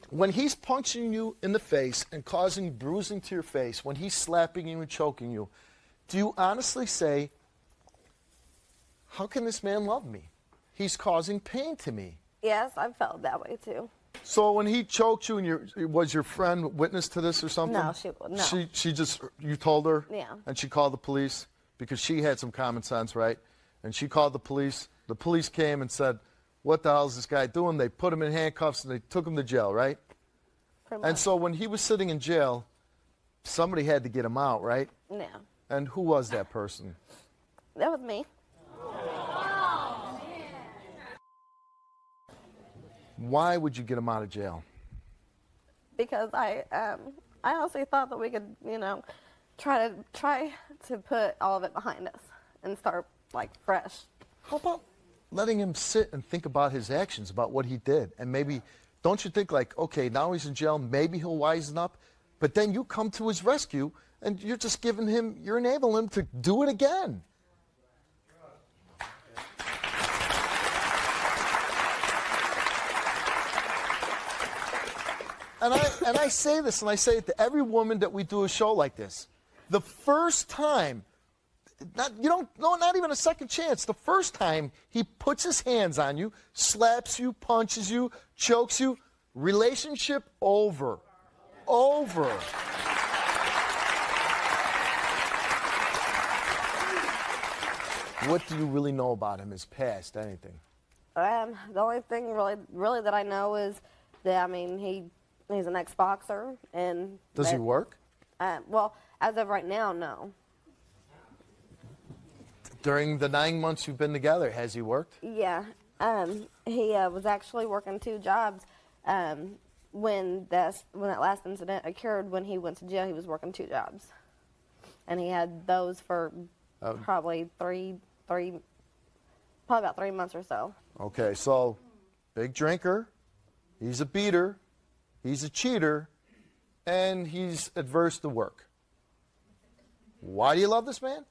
When he's punching you in the face and causing bruising to your face, when he's slapping you and choking you, do you honestly say, how can this man love me? He's causing pain to me. Yes, I've felt that way too. So when he choked you, and was your friend witness to this or something? No, no. She just, you told her? Yeah. And she called the police because she had some common sense, right? And she called the police. The police came and said, what the hell is this guy doing? They put him in handcuffs and they took him to jail, right? And so when he was sitting in jail, somebody had to get him out, right? Yeah. And who was that person? That was me. Why would you get him out of jail? Because I honestly thought that we could, try to put all of it behind us and start like fresh. How about letting him sit and think about his actions, about what he did, and maybe, don't you think like, okay, now he's in jail, maybe he'll wisen up, but then you come to his rescue and you're just giving him, you're enabling him to do it again. And I say this, and I say it to every woman that we do a show like this. The first time, not even a second chance, the first time he puts his hands on you, slaps you, punches you, chokes you, relationship over. Over. What do you really know about him, his past, anything? The only thing really that I know is that, he's an ex-boxer. And does he work? Well, as of right now, no. During the 9 months you've been together, has he worked? Yeah. He was actually working 2 jobs. When that last incident occurred, when he went to jail, he was working 2 jobs. And he had those for probably about 3 months or so. Okay, so big drinker, he's a beater, he's a cheater, and he's adverse to work. Why do you love this man?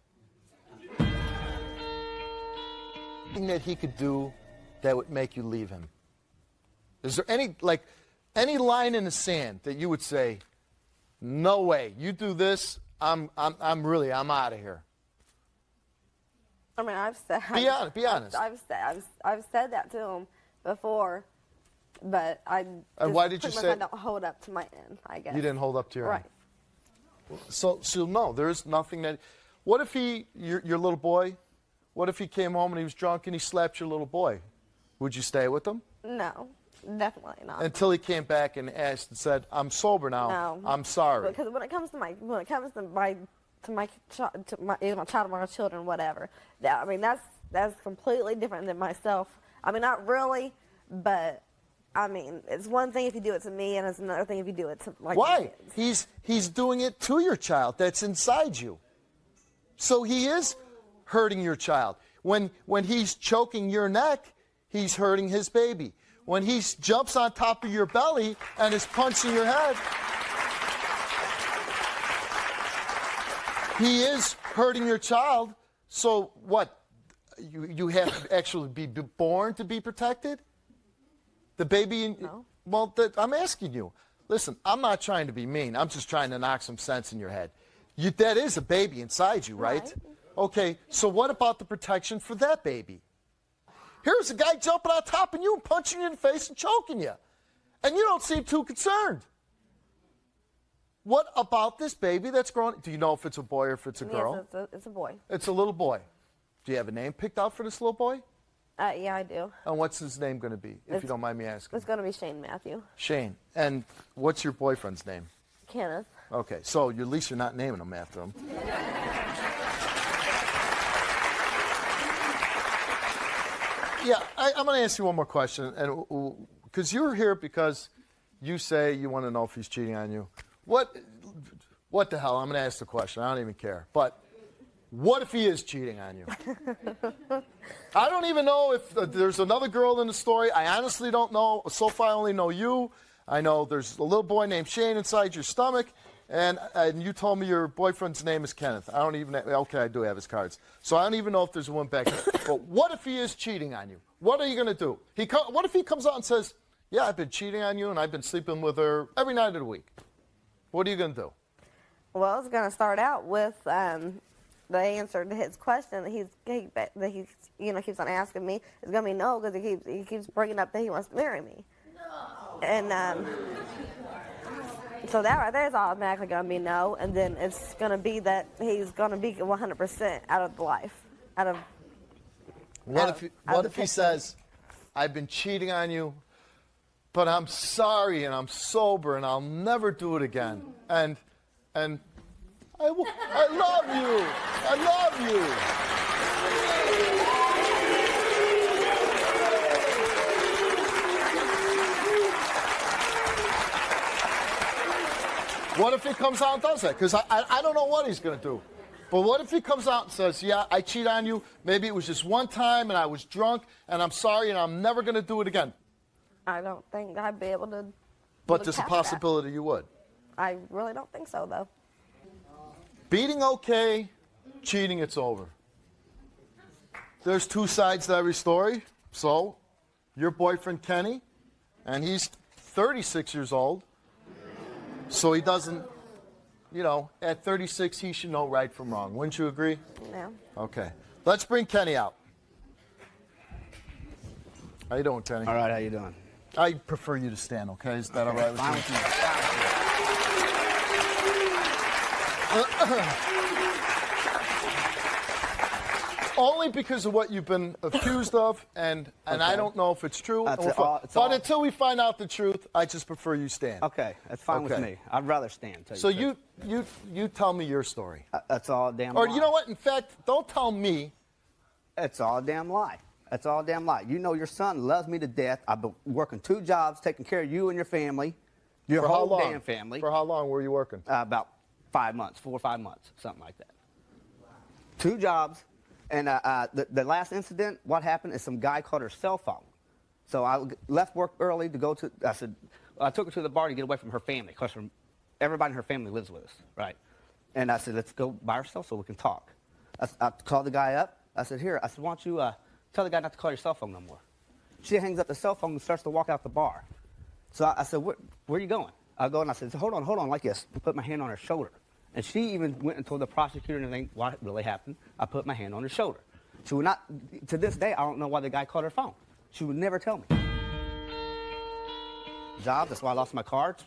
Anything that he could do that would make you leave him? Is there any line in the sand that you would say, no way, you do this, I'm out of here? I've said. Be honest. I've said that to him before, but I. And why did you say? I don't hold up to my end, I guess. You didn't hold up to your end. Right. So no, there's nothing that. What if your little boy? What if he came home and he was drunk and he slapped your little boy? Would you stay with him? No, definitely not. Until he came back and asked and said, "I'm sober now. No. I'm sorry." Because when it comes to my child, my children, whatever. That's completely different than myself. Not really, but it's one thing if you do it to me, and it's another thing if you do it to my Why? kids. He's doing it to your child. That's inside you. So he is hurting your child. When he's choking your neck, he's hurting his baby. When he jumps on top of your belly and is punching your head, he is hurting your child. So what? You have to actually be born to be protected? The baby? No. Well, I'm asking you. Listen, I'm not trying to be mean. I'm just trying to knock some sense in your head. That is a baby inside you, right? Okay, so what about the protection for that baby? Here's a guy jumping on top of you and punching you in the face and choking you. And you don't seem too concerned. What about this baby that's growing? Do you know if it's a boy or if it's a girl? Yes, it's a boy. It's a little boy. Do you have a name picked out for this little boy? Yeah, I do. And what's his name going to be, if you don't mind me asking? It's going to be Shane Matthew. Shane. And what's your boyfriend's name? Kenneth. Okay, so at least you're not naming them after him. Yeah, I'm going to ask you one more question, and because you're here because you say you want to know if he's cheating on you. What the hell? I'm going to ask the question. I don't even care. But what if he is cheating on you? I don't even know if there's another girl in the story. I honestly don't know. So far, I only know you. I know there's a little boy named Shane inside your stomach. And you told me your boyfriend's name is Kenneth. I don't even, okay, I do have his cards. So I don't even know if there's one back there. But what if he is cheating on you? What are you going to do? What if he comes out and says, yeah, I've been cheating on you and I've been sleeping with her every night of the week? What are you going to do? Well, it's going to start out with the answer to his question that he keeps on asking me. It's going to be no, because he keeps bringing up that he wants to marry me. No. And so that right there is automatically going to be no, and then it's going to be that he's going to be 100% out of the life, What if he says, I've been cheating on you, but I'm sorry and I'm sober and I'll never do it again, and I love you, I love you. What if he comes out and does that? Because I don't know what he's going to do. But what if he comes out and says, yeah, I cheat on you. Maybe it was just one time and I was drunk and I'm sorry and I'm never going to do it again. I don't think I'd be able to. But there's a possibility you would. I really don't think so, though. Beating okay, cheating it's over. There's two sides to every story. So, your boyfriend Kenny, and he's 36 years old. So he doesn't, at 36, he should know right from wrong. Wouldn't you agree? Yeah. Okay. Let's bring Kenny out. How you doing, Kenny? All right, how you doing? I prefer you to stand, okay? Is that all right with you? Only because of what you've been accused of, and I don't know if it's true. But until we find out the truth, I just prefer you stand. Okay, that's fine with me. I'd rather stand. So you tell me your story. That's all a damn lie. Or you know what? In fact, don't tell me. It's all a damn lie. That's all a damn lie. You know your son loves me to death. I've been working 2 jobs, taking care of you and your family, your whole damn family. For how long were you working? About 5 months, 4 or 5 months, something like that. 2 jobs. And the last incident, what happened is some guy called her cell phone. So I left work early to go to, I took her to the bar to get away from her family, because everybody in her family lives with us, right? And I said, let's go by ourselves so we can talk. I called the guy up. I said, why don't you tell the guy not to call your cell phone no more. She hangs up the cell phone and starts to walk out the bar. So I said, where are you going? I go and I said, hold on, like this. I put my hand on her shoulder. And she even went and told the prosecutor and everything what really happened. I put my hand on her shoulder. She would not, to this day, I don't know why the guy called her phone. She would never tell me. Job, that's why I lost my cards.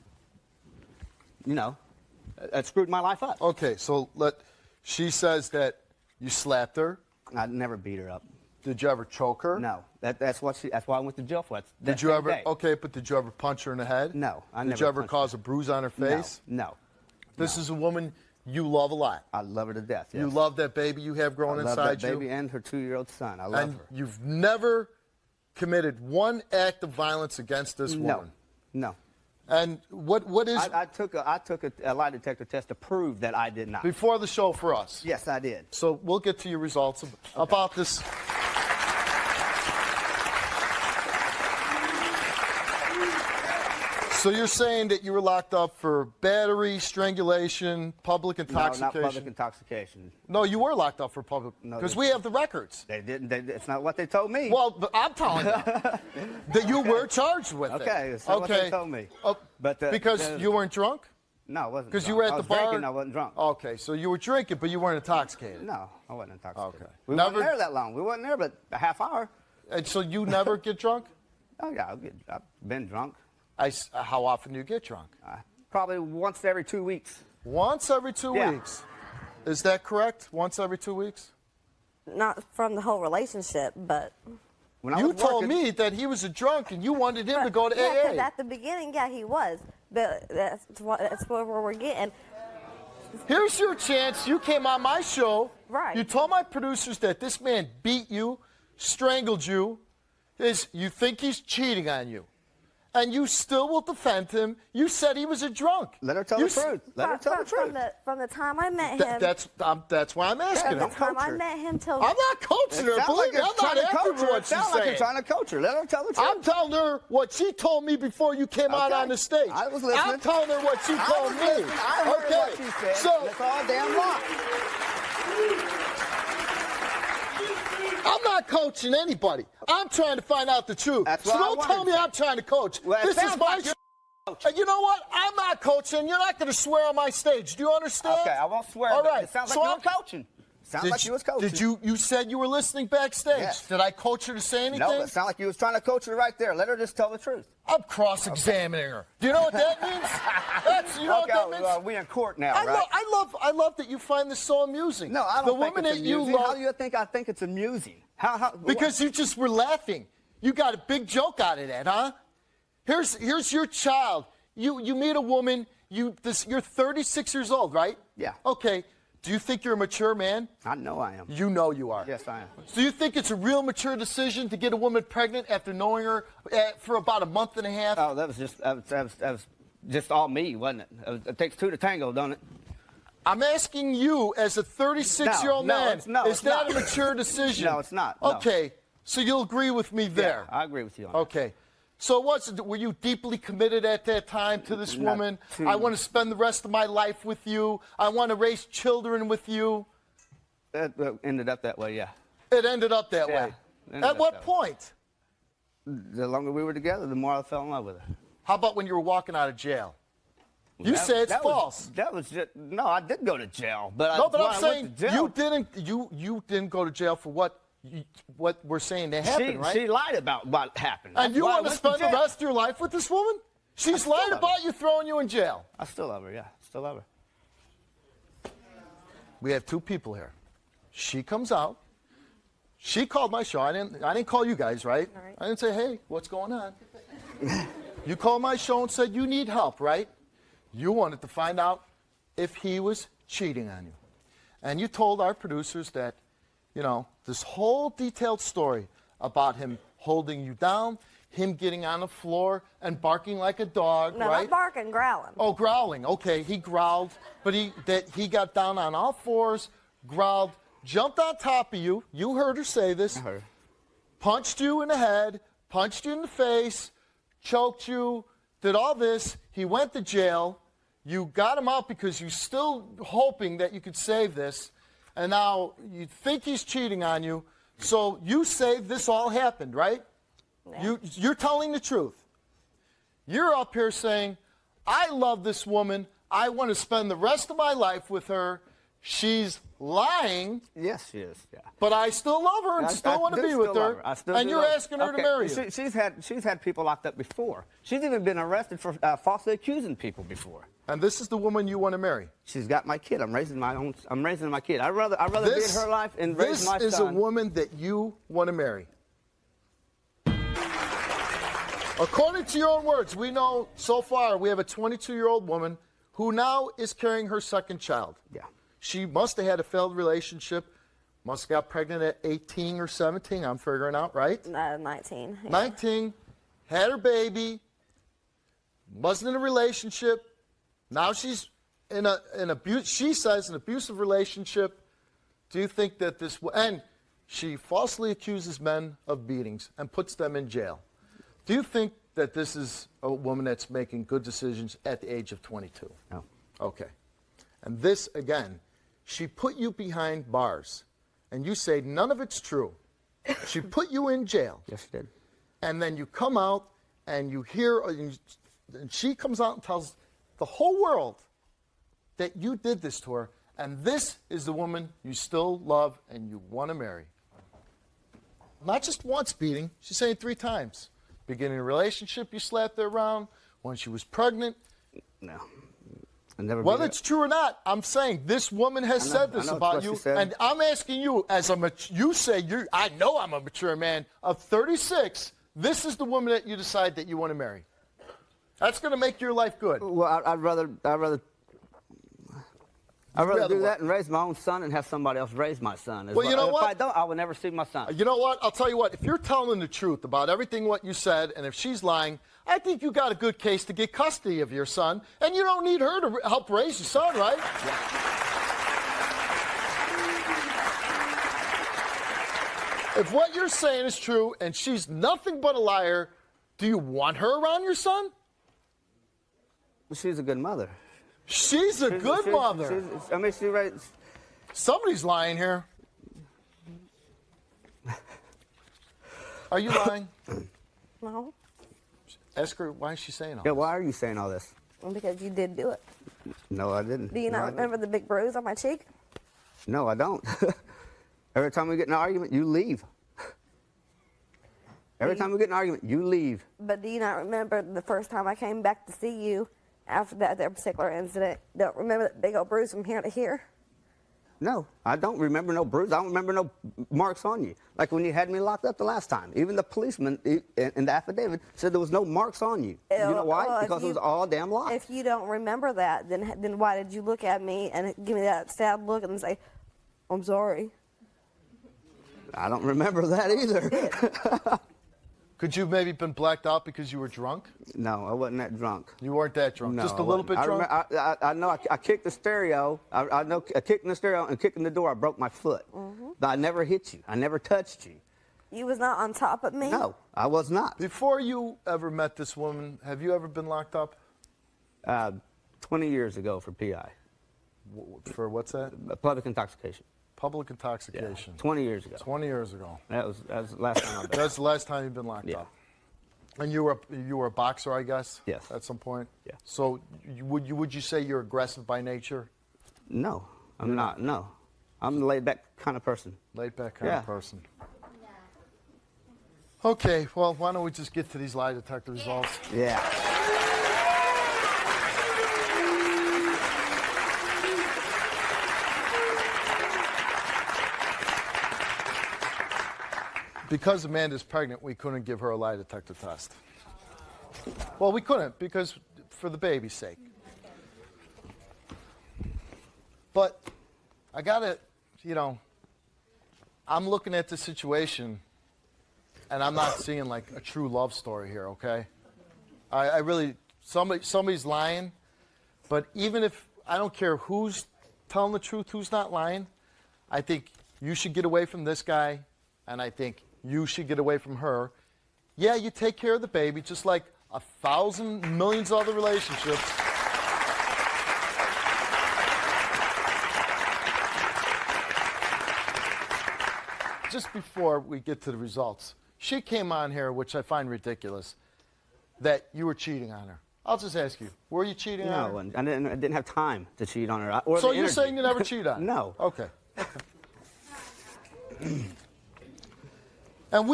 It screwed my life up. Okay, so she says that you slapped her. I never beat her up. Did you ever choke her? No. That's why I went to jail for it. Did you ever? Okay, but did you ever punch her in the head? No, I never. Did you ever cause a bruise on her face? No. This is a woman you love a lot. I love her to death. Yes. You love that baby you have growing inside you. I love that baby and her 2-year-old son. I love her. You've never committed one act of violence against this woman. No. And what is? I took a lie detector test to prove that I did not. Before the show for us. Yes, I did. So we'll get to your results about this. So you're saying that you were locked up for battery, strangulation, public intoxication? No, not public intoxication. No, you were locked up for public, because we have the records. They didn't. It's not what they told me. Well, but I'm telling you that you were charged with it. Okay, it's not what they told me. Because you weren't drunk? No, I wasn't. Because you were at the bar? Drinking, I wasn't drunk. Okay, so you were drinking, but you weren't intoxicated. No, I wasn't intoxicated. Okay. We weren't there that long. We weren't there but a half hour. And so you never get drunk? Oh, yeah, I've been drunk. How often do you get drunk? Probably once every 2 weeks. Once every 2 weeks? Is that correct? Once every 2 weeks? Not from the whole relationship, but... You told me that he was a drunk and you wanted him to go to AA. Yeah, because at the beginning, he was. But that's where we're getting. Here's your chance. You came on my show. Right. You told my producers that this man beat you, strangled you. You think he's cheating on you. And you still will defend him. You said he was a drunk. Let her tell the truth. Let her tell the truth. From the time I met him. That's why I'm asking. From the time I met him till. I'm not coaching her. Believe me, I'm not after what she's saying. Like you're trying to coach her. Let her tell the truth. I'm telling her what she told me before you came out on the stage. I was listening. I'm telling her what she told me. I heard what she said. So that's all damn lie. I'm not coaching anybody. I'm trying to find out the truth. That's so what don't tell me I'm trying to coach. Well, this is my show. And you know what? I'm not coaching. You're not going to swear on my stage. Do you understand? Okay, I won't swear. All right. It sounds like you were coaching. Sounds like you was coaching. Did you said you were listening backstage. Yes. Did I coach her to say anything? No, it sounded like you was trying to coach her right there. Let her just tell the truth. I'm cross-examining her. Do you know what that means? You know what that means? We're in court now, right? I love that you find this so amusing. No, I don't think woman it's that amusing. you love. How do you think I think it's amusing? Because you just were laughing. You got a big joke out of that, huh? Here's your child. You meet a woman. You're 36 years old, right? Yeah. Okay. Do you think you're a mature man? I know I am. You know you are. Yes, I am. So you think it's a real mature decision to get a woman pregnant after knowing her for about a month and a half? Oh, that was just all me, wasn't it? It takes two to tango, don't it? I'm asking you, as a 36-year-old man, is that a mature decision? No, it's not. No. Okay, so you'll agree with me there. Yeah, I agree with you on that. Okay. So were you deeply committed at that time to this woman? I want to spend the rest of my life with you. I want to raise children with you. It ended up that way, yeah. It ended up that way. At what point? The longer we were together, the more I fell in love with her. How about when you were walking out of jail? You say it's false. No, I did go to jail, but I'm saying you didn't go to jail for what we're saying that happened, right? She lied about what happened. And you want to spend the rest of your life with this woman? She's lied about you throwing you in jail. I still love her, yeah. Still love her. We have two people here. She comes out. She called my show. I didn't call you guys, right? I didn't say, hey, what's going on? You called my show and said you need help, right? You wanted to find out if he was cheating on you. And you told our producers that, this whole detailed story about him holding you down, him getting on the floor and barking like a dog, no, right? Not barking, growling. Oh, growling. Okay, he growled, but he got down on all fours, growled, jumped on top of you. You heard her say this. I heard. Punched you in the head, punched you in the face, choked you, did all this. He went to jail. You got him out because you're still hoping that you could save this. And now you think he's cheating on you. So you say this all happened, right? Yeah. You're telling the truth. You're up here saying, I love this woman. I want to spend the rest of my life with her. She's lying. Yes, she is. Yeah. But I still love her and still want to be with her. And you're asking her to marry you. She's had people locked up before. She's even been arrested for falsely accusing people before. And this is the woman you want to marry. She's got my kid. I'm raising my kid. I'd rather be in her life and raise my son. This is a woman that you want to marry. According to your own words, we know so far we have a 22-year-old woman who now is carrying her second child. Yeah. She must have had a failed relationship, must have got pregnant at 18 or 17, I'm figuring out, right? 19. Yeah. 19, had her baby, wasn't in a relationship. Now she's in she says an abusive relationship. Do you think that and she falsely accuses men of beatings and puts them in jail. Do you think that this is a woman that's making good decisions at the age of 22? No. Okay. And this, again, she put you behind bars, and you say none of it's true. She put you in jail. Yes, she did. And then you come out, and you hear, and she comes out and tells the whole world that you did this to her, and this is the woman you still love and you want to marry. Not just once beating, she's saying 3 times. Beginning a relationship, you slapped her around. When she was pregnant. No. Whether it's true or not, I'm saying this woman has said this about you, and I'm asking you, I know I'm a mature man of 36. This is the woman that you decide that you want to marry. That's going to make your life good. Well, I'd rather do what? that and raise my own son and have somebody else raise my son. Well, you know if what? I don't, I will never see my son. You know what? I'll tell you what. If you're telling the truth about everything what you said, and if she's lying, I think you got a good case to get custody of your son, and you don't need her to help raise your son, right? Yeah. If what you're saying is true and she's nothing but a liar, do you want her around your son? She's a good mother. She's a good mother. I mean, she raised... Somebody's lying here. Are you lying? No. Ask her, why is she saying all Yeah, why are you saying all this? Because you did do it. No, I didn't. Do you not remember the big bruise on my cheek? No, I don't. Every time we get in an argument, you leave. Every time we get in an argument, you leave. But do you not remember the first time I came back to see you after that particular incident? Don't remember that big old bruise from here to here? No, I don't remember no bruise. I don't remember no marks on you. Like when you had me locked up the last time. Even the policeman in the affidavit said there was no marks on you. You know why? Well, because it was all damn locked. If you don't remember that, then why did you look at me and give me that sad look and say, I'm sorry? I don't remember that either. Could you maybe been blacked out because you were drunk? No, I wasn't that drunk. You weren't that drunk? No, Just a little bit drunk? I know I kicked the stereo. I know I kicked in the stereo and kicking the door. I broke my foot. But I never hit you. I never touched you. You was not on top of me? No, I was not. Before you ever met this woman, have you ever been locked up? 20 years ago for PI. For what's that? Public intoxication. Public intoxication. Yeah, 20 years ago. 20 years ago. That was the last time I've been. That's the last time you've been locked up. And you were a boxer, I guess? Yes. At some point? Yeah. So would you say you're aggressive by nature? No, I'm not. No. I'm a laid-back kind of person. Laid-back kind of person. Okay, well, why don't we just get to these lie detector results? Yeah. Because Amanda's pregnant, we couldn't give her a lie detector test. Well, we couldn't because for the baby's sake. But I gotta, I'm looking at the situation and I'm not seeing like a true love story here, okay? I really, somebody's lying, but even if, I don't care who's telling the truth, who's not lying, I think you should get away from this guy, and I think you should get away from her. Yeah, you take care of the baby, just like 1,000 millions of other relationships. Just before we get to the results, she came on here, which I find ridiculous, that you were cheating on her. I'll just ask you, were you cheating on her? No, I didn't have time to cheat on her. Or so the you're energy. saying you never cheat on her? No. Okay. And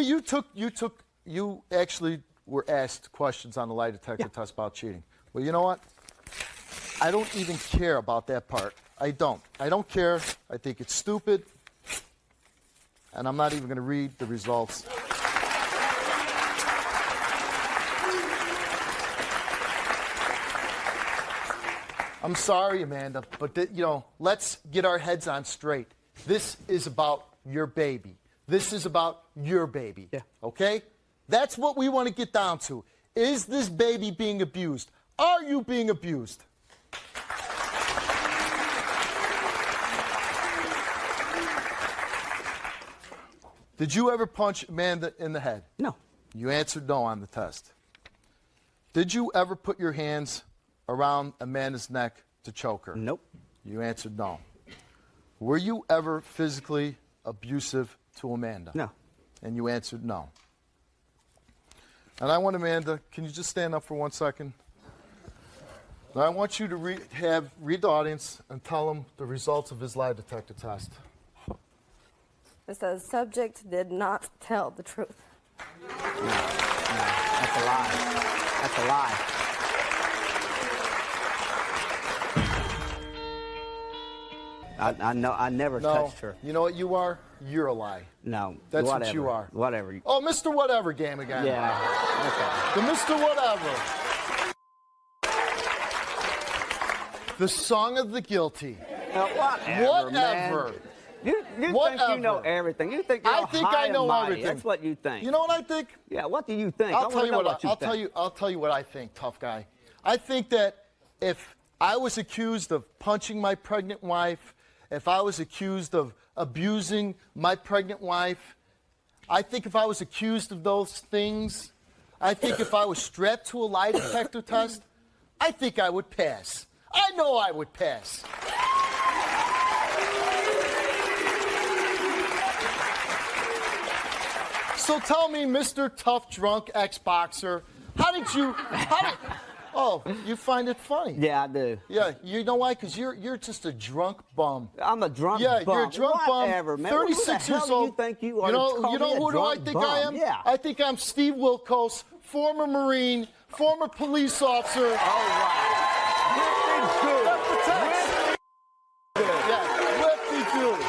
you actually were asked questions on the lie detector test about cheating. Well, you know what? I don't even care about that part. I don't. I don't care. I think it's stupid. And I'm not even going to read the results. I'm sorry, Amanda, but let's get our heads on straight. This is about your baby. This is about your baby. Yeah. Okay? That's what we want to get down to. Is this baby being abused? Are you being abused? Did you ever punch Amanda in the head? No. You answered no on the test. Did you ever put your hands around Amanda's neck to choke her? Nope. You answered no. Were you ever physically abusive to Amanda? No. And you answered no. And I want Amanda, can you just stand up for 1 second? Now I want you to read the audience and tell them the results of his lie detector test. It says, subject did not tell the truth. No, that's a lie. That's a lie. I never touched her. You know what you are? You're a lie. No. That's whatever. what you are. Whatever. Oh, Mr. Whatever game again. Yeah. Okay. The Mr. Whatever. The song of the guilty. Whatever. Whatever. Man. You think you know everything. You think you're I think high I know and mighty. everything. That's what you think. You know what I think? Yeah, what do you think? I'll tell you what I'll tell you what I think, tough guy. I think that if I was accused of punching my pregnant wife, if I was accused of abusing my pregnant wife, I think if I was accused of those things, I think if I was strapped to a lie detector test, I think I would pass. I know I would pass. So tell me, Mr. Tough Drunk Ex-Boxer, oh, you find it funny? Yeah, I do. Yeah, you know why? Because you're just a drunk bum. I'm a drunk bum. Yeah, you're a drunk Whatever, bum. Man. 36 Who the hell years old. Do you think you are? You know who do I think bum? I am? Yeah. I think I'm Steve Wilkos, former Marine, former police officer. Oh, wow. Whippy good.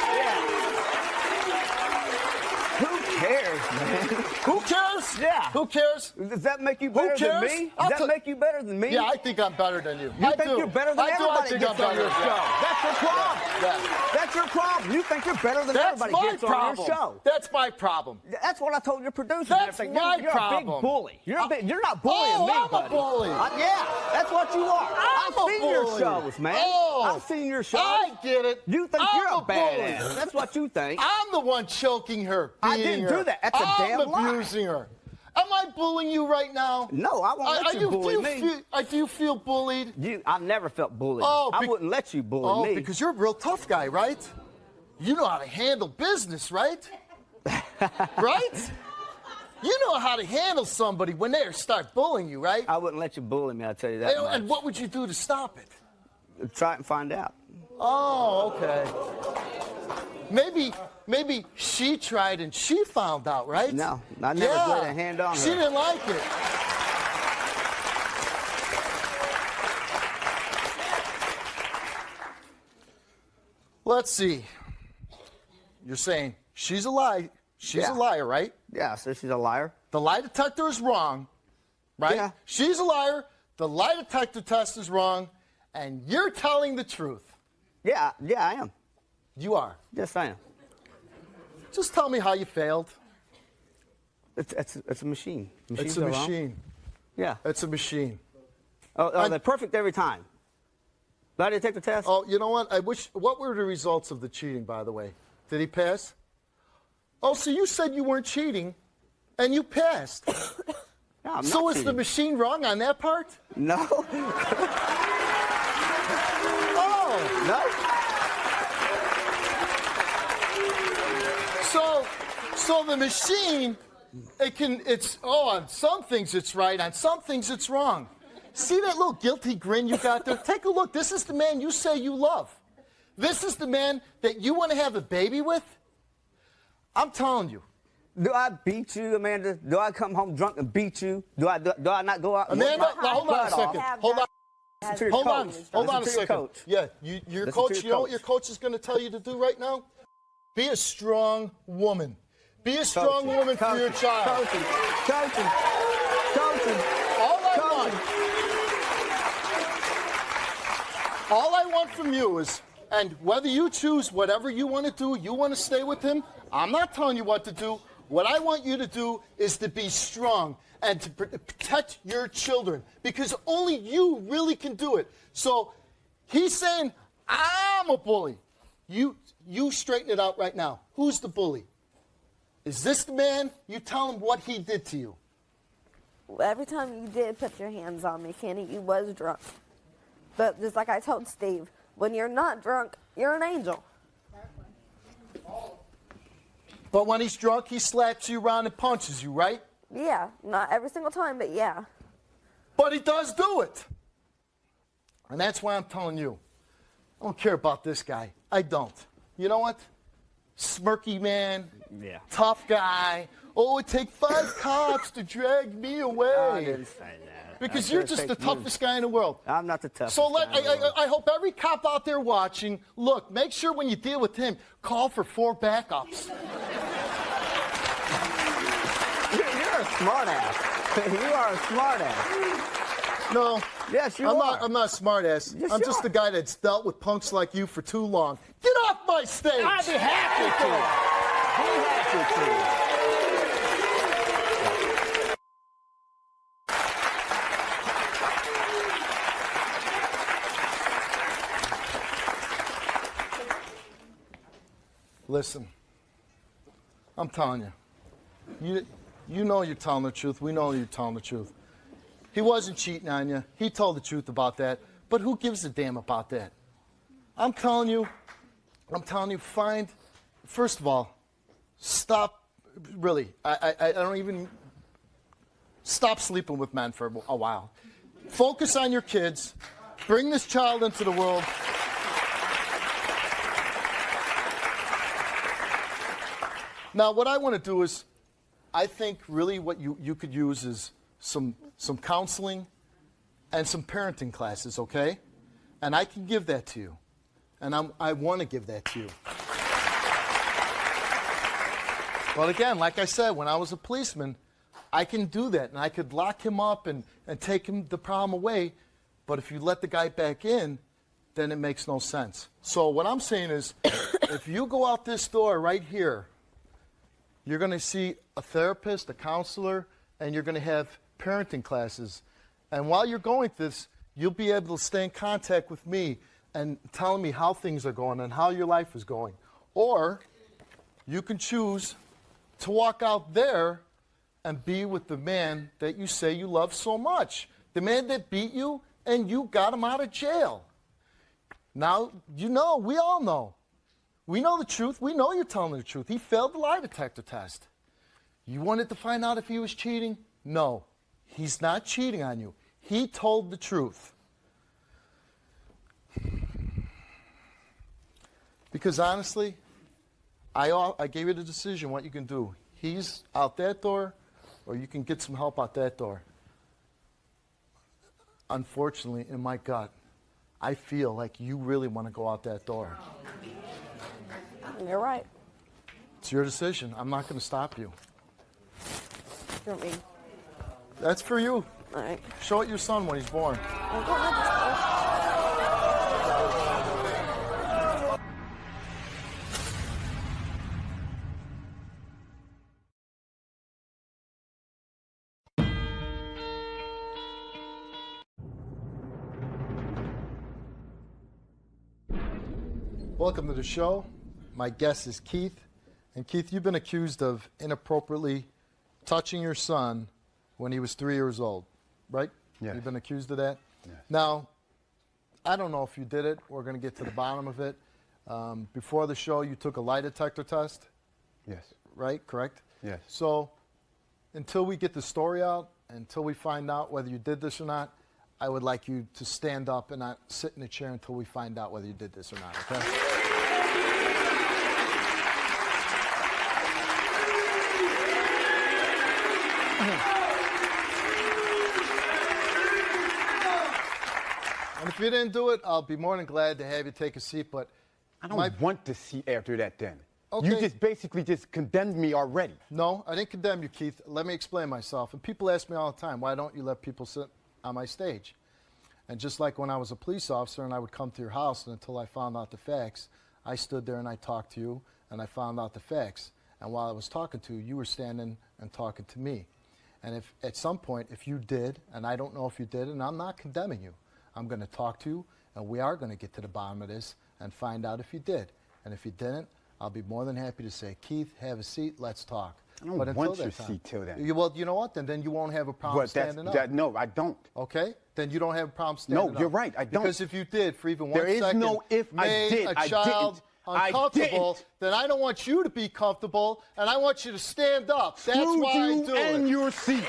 Who cares, man? Who cares? Yeah. Who cares? Does that make you better than me? Does that make you better than me? Yeah, I think I'm better than you. You think you're better than everybody that gets on your show. Yeah. That's your problem. Yeah. That's your problem. You think you're better than everybody that gets on your show. That's my problem. That's what I told your producer. That's you're my problem. You're a big bully. You're not bullying me, I'm buddy. a bully. Yeah, that's what you are. I've seen your bully. shows, man. I've seen your shows. I get it. You think I'm you're a bully. badass. That's what you think. I'm the one choking her. I didn't do that. That's a damn lie. I'm abusing her. Am I bullying you right now? No, I won't let you bully me. Do you feel bullied? I've never felt bullied. I wouldn't let you bully me. Oh, because you're a real tough guy, right? You know how to handle business, right? Right? You know how to handle somebody when they start bullying you, right? I wouldn't let you bully me, I'll tell you that much. And what would you do to stop it? Try it and find out. Oh, okay. Maybe she tried and she found out, right? No, I never laid a hand on her. She didn't like it. Let's see. You're saying she's a lie. She's a liar, right? Yeah, so she's a liar. The lie detector is wrong, right? Yeah. She's a liar. The lie detector test is wrong, and you're telling the truth. Yeah, I am. You are. Yes, I am. Just tell me how you failed. It's a machine. It's a machine. Yeah. It's a machine. Oh, they're perfect every time. Lie detector test? Oh, you know what? What were the results of the cheating, by the way? Did he pass? Oh, so you said you weren't cheating, and you passed. No, I'm so not is the cheating. machine wrong on that part? No. Oh. No. So the machine, on some things it's right, on some things it's wrong. See that little guilty grin you got there? Take a look. This is the man you say you love. This is the man that you want to have a baby with. I'm telling you. Do I beat you, Amanda? Do I come home drunk and beat you? Do I not go out and Amanda, work my hold on a butt second. off? Hold on. Listen to your Hold coach. on a Listen to your second. coach. Yeah, your Listen coach, to your you know what coach. your coach is going to tell you to do right now? Be a strong woman. Be a strong woman for your child. Coaching. All I want from you is, and whether you choose whatever you want to do, you want to stay with him, I'm not telling you what to do. What I want you to do is to be strong and to protect your children, because only you really can do it. So he's saying, I'm a bully. You straighten it out right now. Who's the bully? Is this the man? You tell him what he did to you. Every time you did put your hands on me, Kenny, you was drunk. But just like I told Steve, when you're not drunk, you're an angel. But when he's drunk, he slaps you around and punches you, right? Yeah, not every single time, but yeah. But he does do it. And that's why I'm telling you, I don't care about this guy. I don't. You know what? Smirky man, tough guy. Oh, it take 5 cops to drag me away. I didn't say that. Because you're just the toughest guy in the world. I'm not the toughest So guy in the world. I hope every cop out there watching, look, make sure when you deal with him, call for 4 backups. You're a smart ass. You are a smart ass. No. Yes, you I'm are. Not, I'm not a smart ass. Yes, I'm you just are. the guy that's dealt with punks like you for too long. Get off my stage! I'd be happy to. Be happy to. Listen, I'm telling you. You know you're telling the truth. We know you're telling the truth. He wasn't cheating on you. He told the truth about that. But who gives a damn about that? I'm telling you, first of all, stop, really, I don't even, stop sleeping with men for a while. Focus on your kids. Bring this child into the world. Now, what I want to do is, I think really what you could use is some counseling and some parenting classes, okay? And I can give that to you. And I want to give that to you. But again, like I said, when I was a policeman, I can do that. And I could lock him up and take the problem away. But if you let the guy back in, then it makes no sense. So what I'm saying is, if you go out this door right here, you're going to see a therapist, a counselor, and you're going to have parenting classes. And while you're going through this, you'll be able to stay in contact with me and telling me how things are going and how your life is going. Or you can choose to walk out there and be with the man that you say you love so much. The man that beat you and you got him out of jail. Now, you know, we all know. We know the truth. We know you're telling the truth. He failed the lie detector test. You wanted to find out if he was cheating? No, he's not cheating on you. He told the truth. Because honestly, I gave you the decision what you can do. He's out that door, or you can get some help out that door. Unfortunately, in my gut, I feel like you really want to go out that door. You're right. It's your decision. I'm not going to stop you. You want me? That's for you. All right. Show it your son when he's born. Welcome to the show. My guest is Keith. And Keith, you've been accused of inappropriately touching your son when he was 3 years old, right? Yes. You've been accused of that? Yes. Now, I don't know if you did it. We're going to get to the bottom of it. Before the show, you took a lie detector test? Yes. Right? Correct? Yes. So, until we get the story out, until we find out whether you did this or not, I would like you to stand up and not sit in a chair until we find out whether you did this or not, okay? And if you didn't do it, I'll be more than glad to have you take a seat, but I don't want to see after that then. Okay. You just basically just condemned me already. No, I didn't condemn you, Keith. Let me explain myself. And people ask me all the time, why don't you let people sit on my stage? And just like when I was a police officer and I would come to your house and until I found out the facts, I stood there and I talked to you and I found out the facts. And while I was talking to you, you were standing and talking to me. And if at some point, if you did, and I don't know if you did, and I'm not condemning you, I'm going to talk to you, and we are going to get to the bottom of this and find out if you did. And if you didn't, I'll be more than happy to say, Keith, have a seat, let's talk. I don't want your seat till then. Well, you know what? Then you won't have a problem standing up. No, I don't. Okay? Then you don't have a problem standing up. No, you're right, I don't. Because if you did, for even There one is second, no if I made did. a I child didn't. uncomfortable, I didn't. then I don't want you to be comfortable, and I want you to stand up. That's Screw why I you do and it. your seat.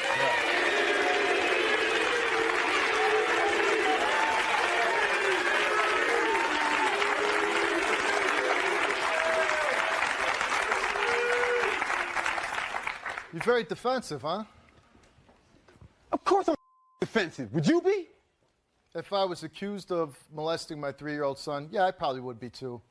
You're very defensive, huh? Of course I'm defensive. Would you be? If I was accused of molesting my 3-year-old son, yeah, I probably would be too.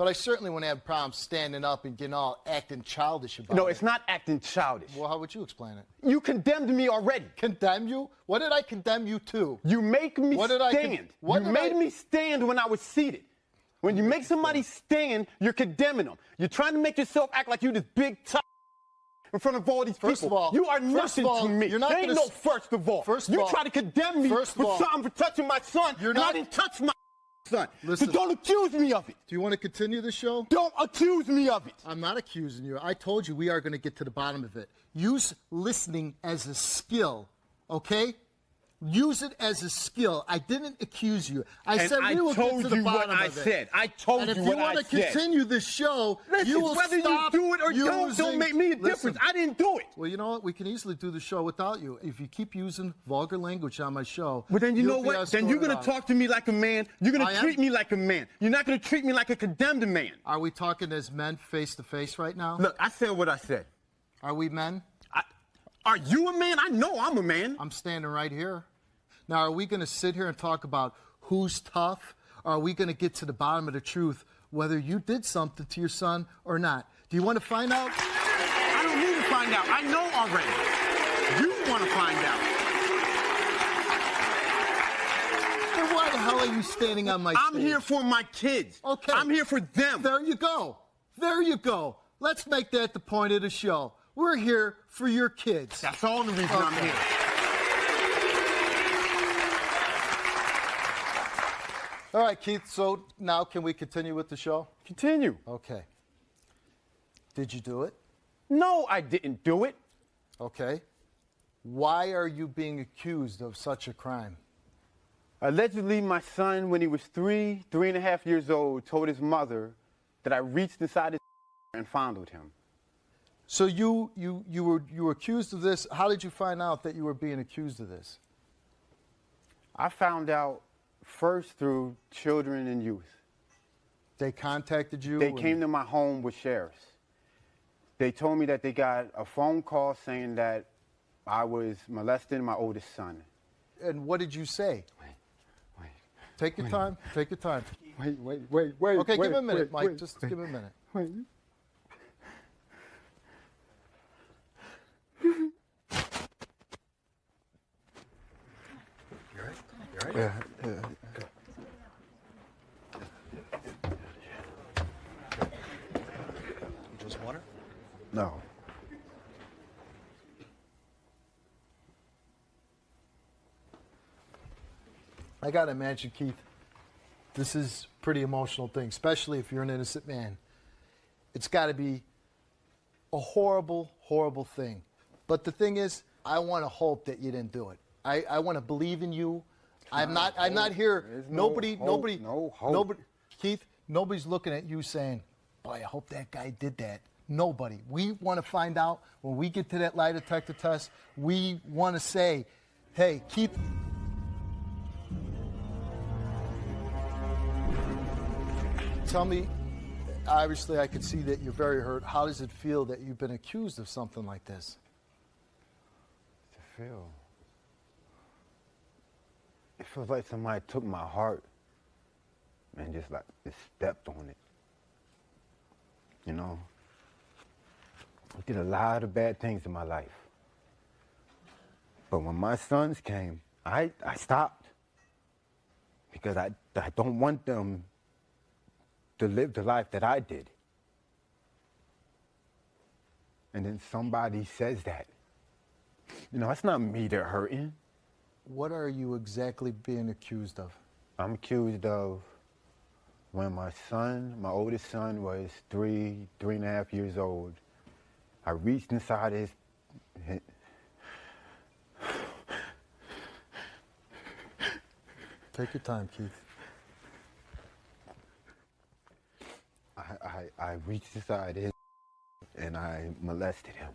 But I certainly wouldn't have problems standing up and getting all acting childish about it. No, it's not acting childish. Well, how would you explain it? You condemned me already. Condemn you? What did I condemn you to? You make me stand. You made me stand when I was seated. When you make somebody stand, you're condemning them. You're trying to make yourself act like you this big tough in front of all these people. First of all, you are nothing to me. You're not there ain't no first of all. You try to condemn me for something for touching my son, and I didn't touch my son. Listen, so don't accuse me of it. Do you want to continue the show? Don't accuse me of it. I'm not accusing you. I told you we are going to get to the bottom of it. Use listening as a skill, okay? Use it as a skill. I didn't accuse you. I said we will get to the bottom of it. Said. I told you what I said. And if you want to continue this show, you will whether stop you do it or don't make me a difference. I didn't do it. Well, you know what? We can easily do the show without you. If you keep using vulgar language on my show. But then you know what? Then you're going to talk to me like a man. You're going to treat me like a man. You're not going to treat me like a condemned man. Are we talking as men face to face right now? Look, I said what I said. Are we men? Are you a man? I know I'm a man. I'm standing right here. Now, are we going to sit here and talk about who's tough? Or are we going to get to the bottom of the truth, whether you did something to your son or not? Do you want to find out? I don't need to find out. I know already. You want to find out. Then why the hell are you standing on my I'm stage? here for my kids. Okay. I'm here for them. There you go. There you go. Let's make that the point of the show. We're here for your kids. That's all the reason I'm here. All right, Keith, so now can we continue with the show? Continue. Okay. Did you do it? No, I didn't do it. Okay. Why are you being accused of such a crime? Allegedly, my son, when he was 3.5 years old, told his mother that I reached inside his and fondled him. So you were accused of this. How did you find out that you were being accused of this? I found out first through children and youth. They contacted you? They came to my home with sheriffs. They told me that they got a phone call saying that I was molesting my oldest son. And what did you say? Wait. Take your time. Take your time. Wait. Okay, give him a minute, Mike. Just give him a minute. Wait. You're right. Yeah. Just water? No. I got to imagine, Keith, this is a pretty emotional thing, especially if you're an innocent man. It's got to be a horrible, horrible thing. But the thing is, I want to hope that you didn't do it. I want to believe in you. I'm not here. Nobody, Keith, nobody's looking at you saying, boy, I hope that guy did that. Nobody. We want to find out when we get to that lie detector test. We want to say, hey, Keith. Tell me, obviously I can see that you're very hurt. How does it feel that you've been accused of something like this? To feel? It feels like somebody took my heart and just stepped on it. You know? I did a lot of bad things in my life. But when my sons came, I stopped. Because I don't want them to live the life that I did. And then somebody says that. You know, it's not me they're hurting. What are you exactly being accused of? I'm accused of when my oldest son was 3.5 years old. I reached inside his Take your time, Keith. I reached inside his and I molested him.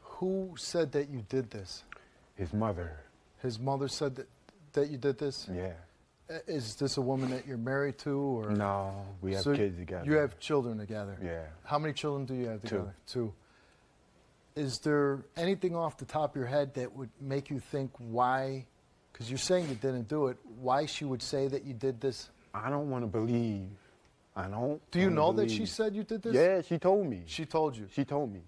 Who said that you did this? His mother. His mother said that you did this? Yeah. Is this a woman that you're married to? Or? No, we have kids together. You have children together? Yeah. How many children do you have together? Two. Is there anything off the top of your head that would make you think why, because you're saying you didn't do it, why she would say that you did this? I don't want to believe I don't. Do you know that believe. she said you did this? Yeah, she told me. She told you? She told me.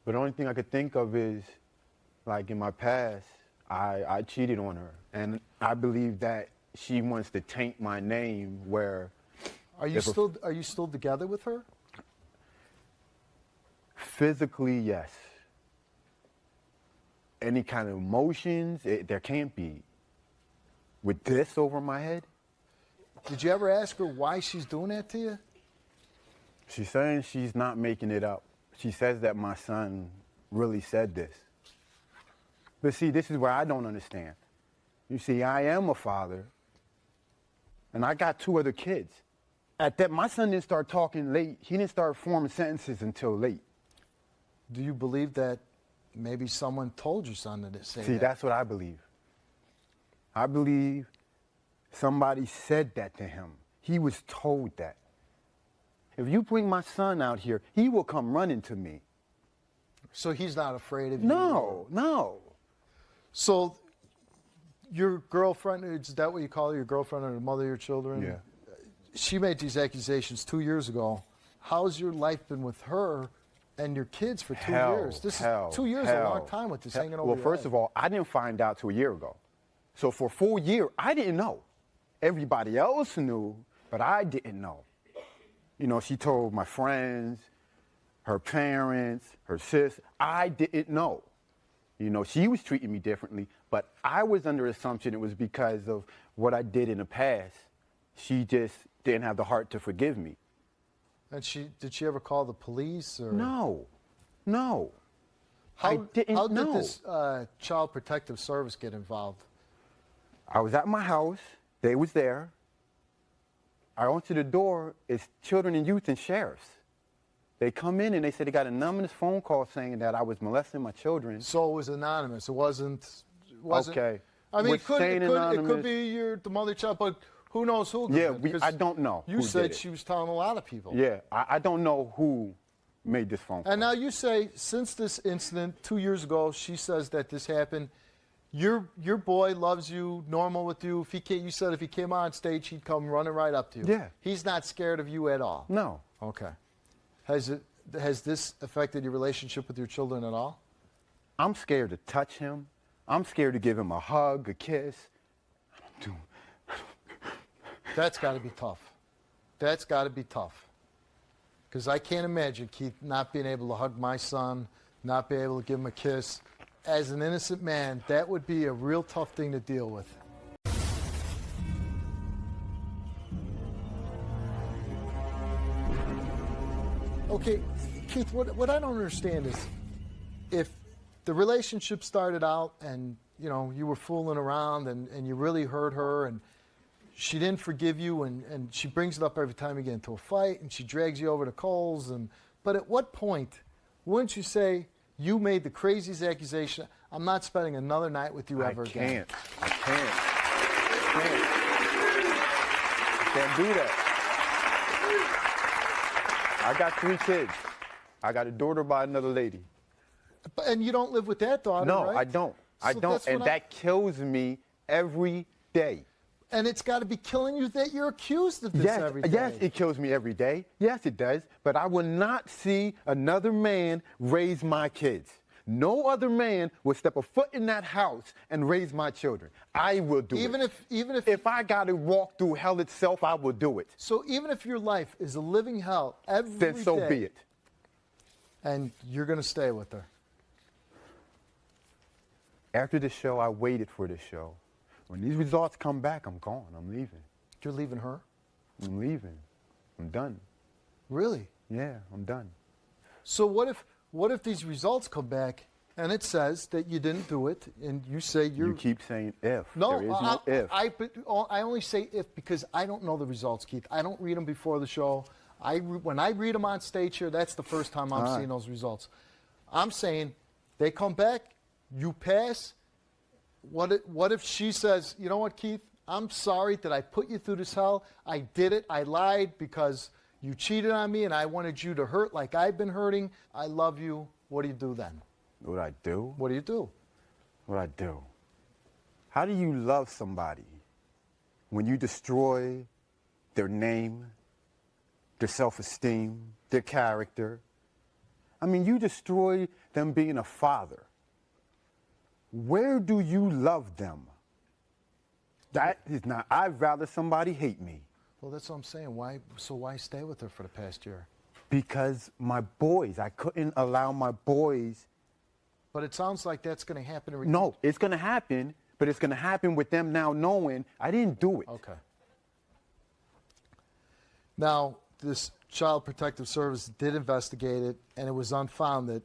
But the only thing I could think of is, like in my past, I cheated on her. And I believe that she wants to taint my name where... Are you still together with her? Physically, yes. Any kind of emotions, there can't be. With this over my head? Did you ever ask her why she's doing that to you? She's saying she's not making it up. She says that my son really said this. But see, this is where I don't understand. You see, I am a father, and I got 2 other kids. At that, my son didn't start talking late. He didn't start forming sentences until late. Do you believe that maybe someone told your son to say that? See, that's what I believe. I believe somebody said that to him. He was told that. If you bring my son out here, he will come running to me. So he's not afraid of you? No. So your girlfriend, is that what you call her, your girlfriend or the mother of your children? Yeah. She made these accusations 2 years ago. How's your life been with her and your kids for 2 years? This is 2 years, a long time with this hanging over Well, your first head. of all, I didn't find out till a year ago. So for a full year, I didn't know. Everybody else knew, but I didn't know. You know, she told my friends, her parents, her sis. I didn't know. You know, she was treating me differently, but I was under assumption it was because of what I did in the past. She just didn't have the heart to forgive me. And did she ever call the police? Or? No. How I didn't How did know. this Child Protective Service get involved? I was at my house. They was there. I answered the door. It's children and youth and sheriffs. They come in and they said they got an anonymous phone call saying that I was molesting my children. So it was anonymous. It wasn't. Okay. I mean, Was it could anonymous. be the mother child, but who knows who? Yeah, because I don't know. You who said did it. she was telling a lot of people. Yeah, I don't know who made this phone call. And now you say, since this incident 2 years ago, she says that this happened. Your boy loves you, normal with you. You said if he came on stage, he'd come running right up to you. Yeah. He's not scared of you at all. No. Okay. Has this affected your relationship with your children at all? I'm scared to touch him. I'm scared to give him a hug, a kiss. I don't do. That's got to be tough. That's got to be tough. Because I can't imagine, Keith, not being able to hug my son, not being able to give him a kiss. As an innocent man, that would be a real tough thing to deal with. Okay, Keith, what I don't understand is if the relationship started out and, you were fooling around and you really hurt her and she didn't forgive you and she brings it up every time you get into a fight and she drags you over to Coles. But at what point wouldn't you say, you made the craziest accusation, I'm not spending another night with you ever again? I can't do that. I got 3 kids. I got a daughter by another lady. And you don't live with that daughter, No, right? I don't. I So don't. that's And what that kills me every day. And it's got to be killing you that you're accused of this every day. Yes, it kills me every day. Yes, it does. But I will not see another man raise my kids. No other man will step a foot in that house and raise my children. I will do it. Even if I got to walk through hell itself, I will do it. So even if your life is a living hell every day. Then so be it. And you're going to stay with her. After the show, I waited for the show. When these results come back, I'm gone. I'm leaving. You're leaving her? I'm leaving. I'm done. Really? Yeah, I'm done. So what if these results come back and it says that you didn't do it and you say You keep saying if. No, there is no if. I only say if because I don't know the results, Keith. I don't read them before the show. When I read them on stage here, that's the first time I'm seeing those results. I'm saying they come back, you pass. What if she says, you know what, Keith? I'm sorry that I put you through this hell. I did it. I lied because you cheated on me and I wanted you to hurt like I've been hurting. I love you. What do you do then? What I do? What do you do? What I do? How do you love somebody when you destroy their name, their self-esteem, their character. I mean, you destroy them being a father. Where do you love them? That is not, I'd rather somebody hate me. Well, that's what I'm saying. Why stay with her for the past year? Because my boys, I couldn't allow my boys. But it sounds like that's going to happen. No, it's going to happen, but it's going to happen with them now knowing I didn't do it. Okay. Now, this Child Protective Service did investigate it, and it was unfounded,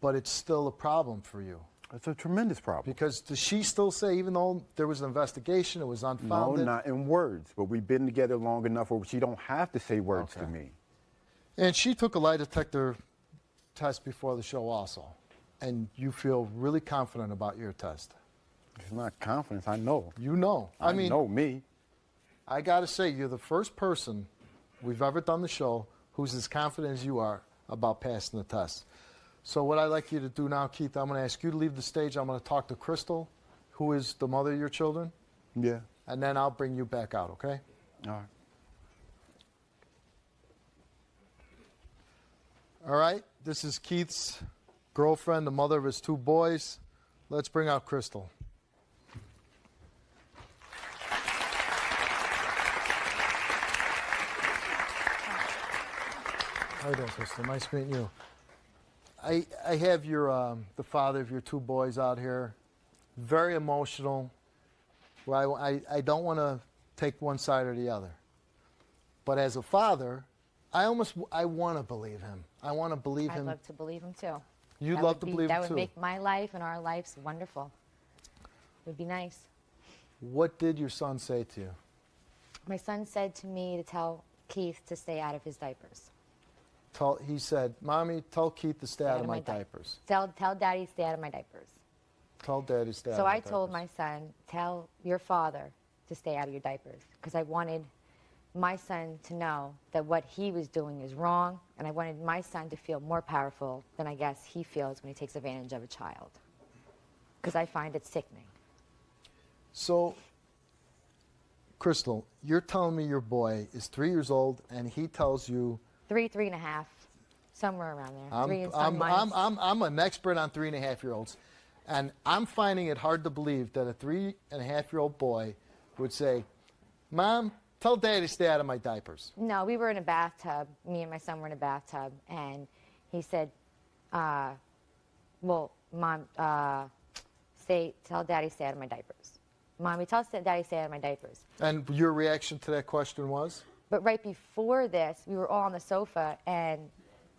but it's still a problem for you. It's a tremendous problem. Because does she still say, even though there was an investigation, it was unfounded? No, not in words, but we've been together long enough where she don't have to say words to me. And she took a lie detector test before the show also, and you feel really confident about your test. It's not confidence, I know. You know. I mean, know me. I got to say, you're the first person we've ever done the show who's as confident as you are about passing the test. So what I'd like you to do now, Keith, I'm going to ask you to leave the stage. I'm going to talk to Crystal, who is the mother of your children. Yeah. And then I'll bring you back out, okay? All right. All right. This is Keith's girlfriend, the mother of his 2 boys. Let's bring out Crystal. How you doing, Crystal? Nice meeting you. I have your the father of your 2 boys out here, very emotional. Well, I don't want to take one side or the other, but as a father, I want to believe him. I want to believe him. I'd love to believe him too. You'd love to believe him too. That would make my life and our lives wonderful. It would be nice. What did your son say to you? My son said to me to tell Keith to stay out of his diapers. He said, "Mommy, tell Keith to stay out of my diapers." Tell Daddy to stay out of my diapers. Tell Daddy to stay out So of my I diapers. told my son, tell your father to stay out of your diapers, because I wanted my son to know that what he was doing is wrong, and I wanted my son to feel more powerful than I guess he feels when he takes advantage of a child, because I find it sickening. So, Crystal, you're telling me your boy is 3 years old, and he tells you... 3.5, somewhere around there. 3 and some months. I'm an expert on 3.5-year-olds, and I'm finding it hard to believe that a 3.5-year-old boy would say, "Mom, tell Daddy to stay out of my diapers." No, we were in a bathtub. Me and my son were in a bathtub, and he said, well, Mom, tell Daddy to stay out of my diapers. Mommy, tell Daddy to stay out of my diapers. And your reaction to that question was? But right before this, we were all on the sofa, and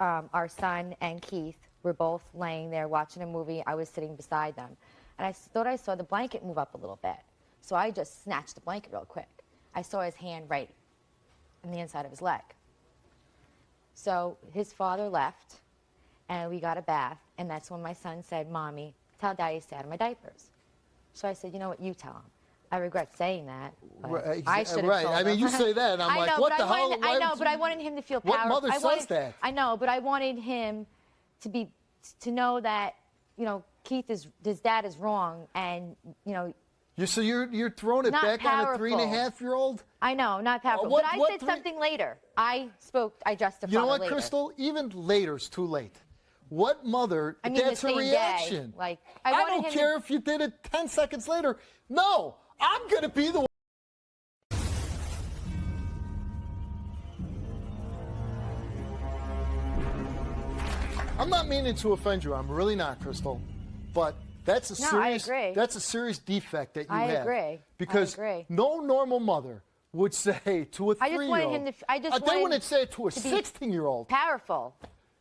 our son and Keith were both laying there watching a movie. I was sitting beside them. And I thought I saw the blanket move up a little bit. So I just snatched the blanket real quick. I saw his hand right on the inside of his leg. So his father left, and we got a bath, and that's when my son said, "Mommy, tell Daddy to stay out of my diapers." So I said, "You know what, you tell him." I regret saying that. But I should have told him. I mean, you say that, and I'm like, what the hell? I know, but I wanted him to feel powerful. What mother says that? I know, but I wanted him to know that, you know, his dad is wrong, and, you know. So you're throwing it back powerful. on a 3.5-year-old? I know, not powerful. But I said something later. I justified it. You know what, later. Crystal? Even later's too late. What mother? I mean, that's the her same reaction. day. Like, I don't care if you did it 10 seconds later. No, I'm going to be the one. I'm not meaning to offend you. I'm really not, Crystal. But that's a serious. I agree. That's a serious defect that you have. I agree. Because no normal mother would say to a 3-year-old. I just wanted him to. They wouldn't say it to a 16-year-old. Powerful.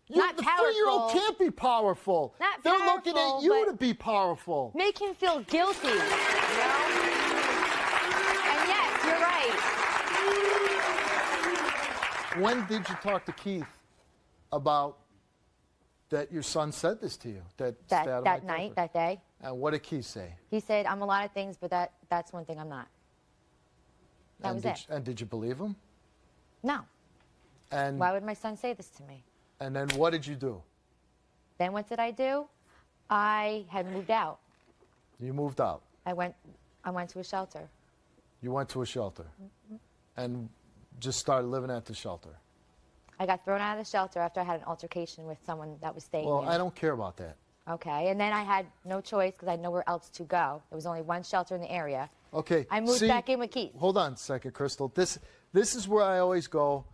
The 3-year-old can't be powerful. Not They're powerful, looking at you to be powerful. Make him feel guilty. You know? And yes, you're right. When did you talk to Keith about that your son said this to you? That night, that day. And what did Keith say? He said, "I'm a lot of things, but that's one thing I'm not." That was it. And did you believe him? No. And why would my son say this to me? And then what did you do? Then what did I do? I had moved out. You moved out. I went to a shelter. You went to a shelter. And just started living at the shelter. I got thrown out of the shelter after I had an altercation with someone that was staying Well, there. I don't care about that. Okay, and then I had no choice because I had nowhere else to go. There was only one shelter in the area. Okay. I moved back in with Keith. Hold on a second, Crystal. This is where I always go.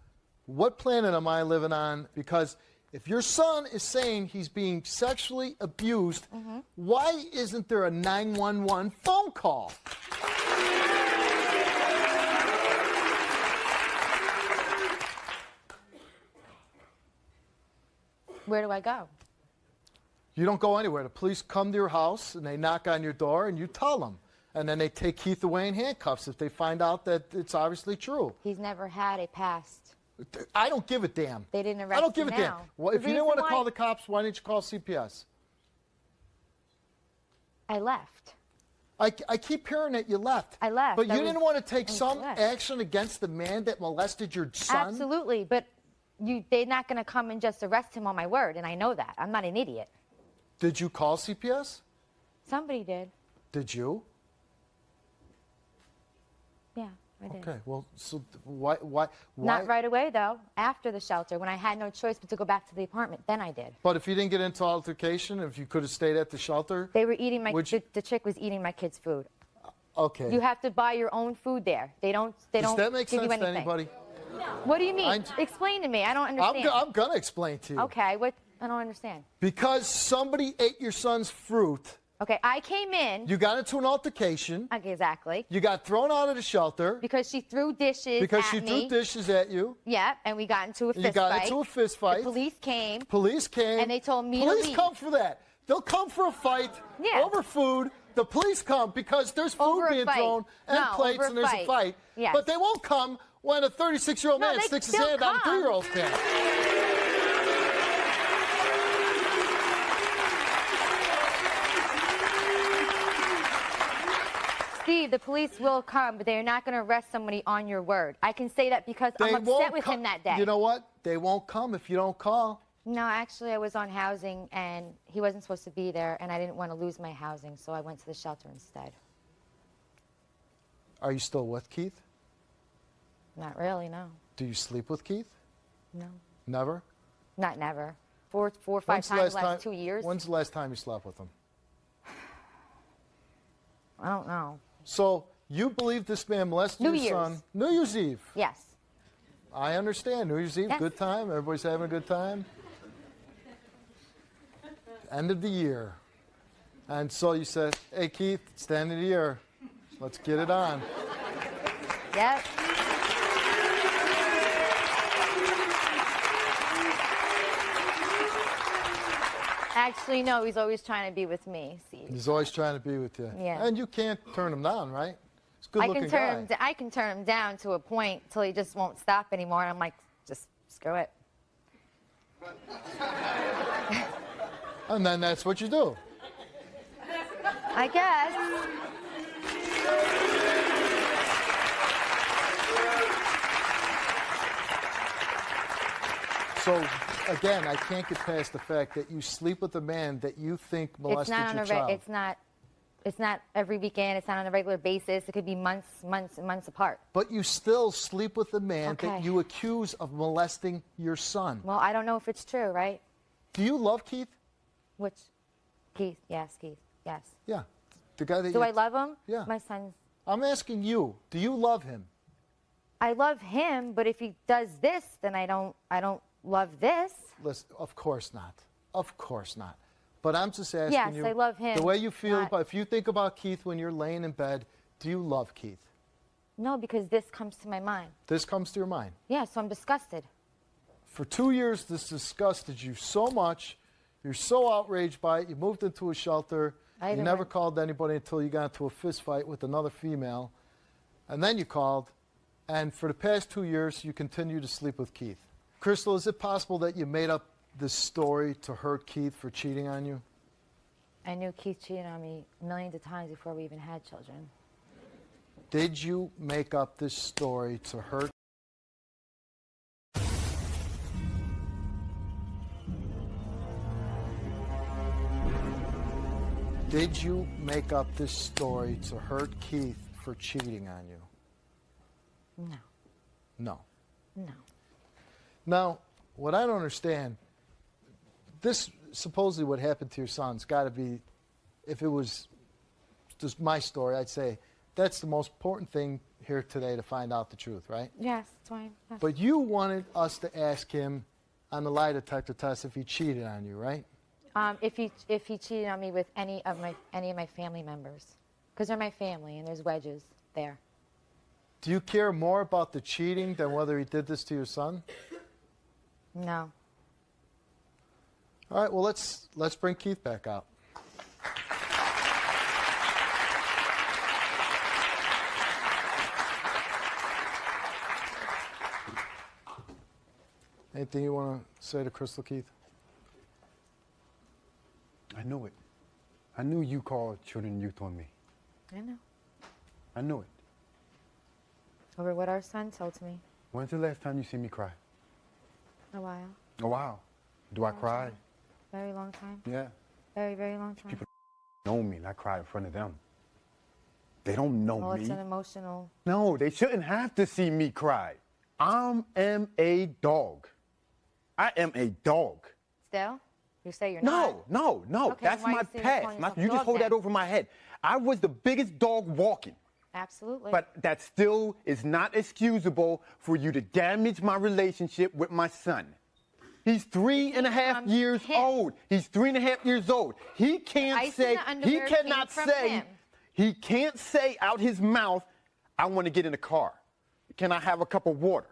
What planet am I living on? Because if your son is saying he's being sexually abused, why isn't there a 911 phone call? Where do I go? You don't go anywhere. The police come to your house and they knock on your door and you tell them. And then they take Keith away in handcuffs if they find out that it's obviously true. He's never had a past. I don't give a damn. They didn't arrest I don't give him a damn. now. Well, The if you didn't want to reason call why- the cops, why didn't you call CPS? I left. I keep hearing that you left. I left. But I you was didn't want to take some incorrect. action against the man that molested your son? Absolutely, but they're not going to come and just arrest him on my word, and I know that. I'm not an idiot. Did you call CPS? Somebody did. Did you? Yeah, I did. Okay, well, so why? Not right away, though. After the shelter, when I had no choice but to go back to the apartment, then I did. But if you didn't get into altercation, if you could have stayed at the shelter? They were eating the chick was eating my kids' food. Okay. You have to buy your own food there. They don't Does that make give you sense to anything. anybody? What do you mean? Explain to me. I don't understand. I'm going to explain to you. Okay, what? I don't understand. Because somebody ate your son's fruit. Okay, I came in. You got into an altercation. Okay, exactly. You got thrown out of the shelter. Because she threw dishes Because at she me. threw dishes at you. Yeah, and we got into a fist You got fight. into a fist fight. The police came. Police came. And they told me to Police leave. come for that. They'll come for a fight over food. The police come because there's food Over a being fight. thrown and No, plates over a and there's a fight. fight. Yes. But they won't come when a 36-year-old No, man they sticks his still hand on a come. 3-year-old's pants. Steve, the police will come, but they're not going to arrest somebody on your word. I can say that because I'm upset with him that day. You know what? They won't come if you don't call. No, actually, I was on housing, and he wasn't supposed to be there, and I didn't want to lose my housing, so I went to the shelter instead. Are you still with Keith? Not really, no. Do you sleep with Keith? No. Never? Not never. Four or five When's the times last last 2 years. When's the last time you slept with him? I don't know. So you believe this man molested New your Year's. son? New Year's Eve. Yes. I understand. New Year's Eve, Yes. good time. Everybody's having a good time. End of the year. And so you said, hey, Keith, it's the end of the year. Let's get it on. Yep. Actually, no, he's always trying to be with me, Steve. He's always trying to be with you. Yeah. And you can't turn him down, right? He's a good I looking can turn guy. him. I can turn him down to a point till he just won't stop anymore. And I'm like, just screw it. And then that's what you do. I guess. So, again, I can't get past the fact that you sleep with a man that you think molested your child. It's not every weekend. It's not on a regular basis. It could be months and months apart. But you still sleep with a man Okay. that you accuse of molesting your son. Well, I don't know if it's true, right? Do you love Keith? Which? Keith. Yes, Keith. Yes. Yeah. The guy that Do you... I love him? Yeah. My son. I'm asking you, do you love him? I love him, but if he does this, then I don't love this. Listen, of course not. Of course not. But I'm just asking Yes, you... I love him, The way you feel, not- about, if you think about Keith when you're laying in bed, do you love Keith? No, because this comes to my mind. This comes to your mind. Yeah, so I'm disgusted. For 2 years, this disgusted you so much. You're so outraged by it. You moved into a shelter. I You didn't never want- called anybody until you got into a fist fight with another female. And then you called. And for the past 2 years, you continue to sleep with Keith. Crystal, is it possible that you made up this story to hurt Keith for cheating on you? I knew Keith cheated on me millions of times before we even had children. Did you make up this story to hurt? Did you make up this story to hurt Keith for cheating on you? No. No. No. Now, what I don't understand, this supposedly what happened to your son's got to be, if it was just my story, I'd say that's the most important thing here today to find out the truth, right? Yes, that's fine. Yes. But you wanted us to ask him on the lie detector test if he cheated on you, right? If he cheated on me with any of my family members, because they're my family and there's wedges there. Do you care more about the cheating than whether he did this to your son? No. All right, well, let's bring Keith back out. Anything you want to say to Crystal, Keith? I knew it. I knew you called children and youth on me. I know. I knew it. Over what our son told to me. When's the last time you see me cry? A while. A while. Do I cry? Very long time. Yeah. Very, very long time. People know me and I cry in front of them. They don't know Well, me. it's an emotional. No, they shouldn't have to see me cry. I am a dog. I am a dog. Still? You say you're not? No. Okay, That's why my you say you're past. calling yourself You a just dog hold then? that over my head. I was the biggest dog walking. Absolutely. But that still is not excusable for you to damage my relationship with my son. He's 3.5 years old. He's 3.5 years old. He can't say, he cannot say, he can't say out his mouth, I want to get in a car. Can I have a cup of water?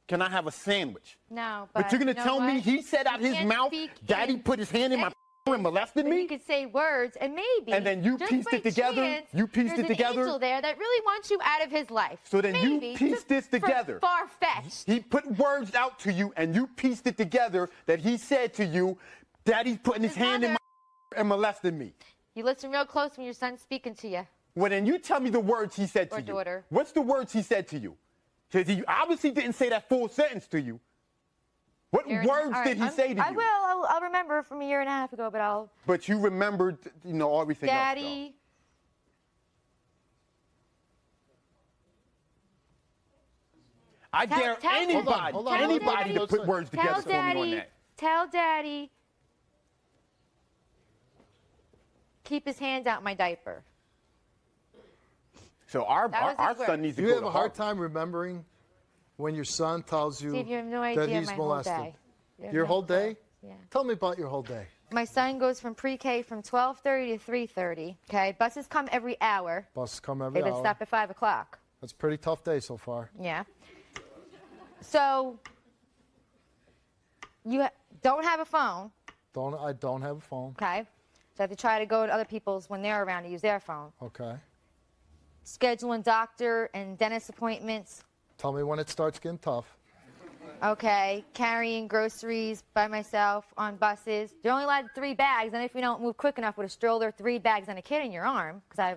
Can I have a sandwich? No, But you're going to tell me he said out his mouth, Daddy put his hand in my and molested me? You could say words, and maybe. And then you just pieced by it together? chance, You pieced there's it together? An angel there that really wants you out of his life. So then maybe, you pieced this together. Far-fetched. He put words out to you, and you pieced it together that he said to you, Daddy's putting his hand in my and molesting me. You listen real close when your son's speaking to you. Well, then you tell me the words he said to Or you. daughter. What's the words he said to you? Because he obviously didn't say that full sentence to you. What words did he say to you? I will. I'll remember from a year and a half ago, but I'll. But you remembered, everything else. Daddy. I dare anybody to put words together for me on that. Tell Daddy. Keep his hands out my diaper. So our son needs to go to You have a hard time remembering when your son tells you Steve, you have no that idea he's my whole molested. day. You have Your no whole day? Yeah. Tell me about your whole day. My son goes from pre-K from 12:30 to 3:30. Okay, buses come every hour. Buses come every They would hour. stop at 5 o'clock. That's a pretty tough day so far. Yeah. So you don't have a phone. I don't have a phone. Okay. So I have to try to go to other people's when they're around to use their phone. Okay. Scheduling doctor and dentist appointments. Tell me when it starts getting tough. Okay. Carrying groceries by myself on buses. You're only allowed 3 bags, and if you don't move quick enough with a stroller, 3 bags and a kid in your arm, because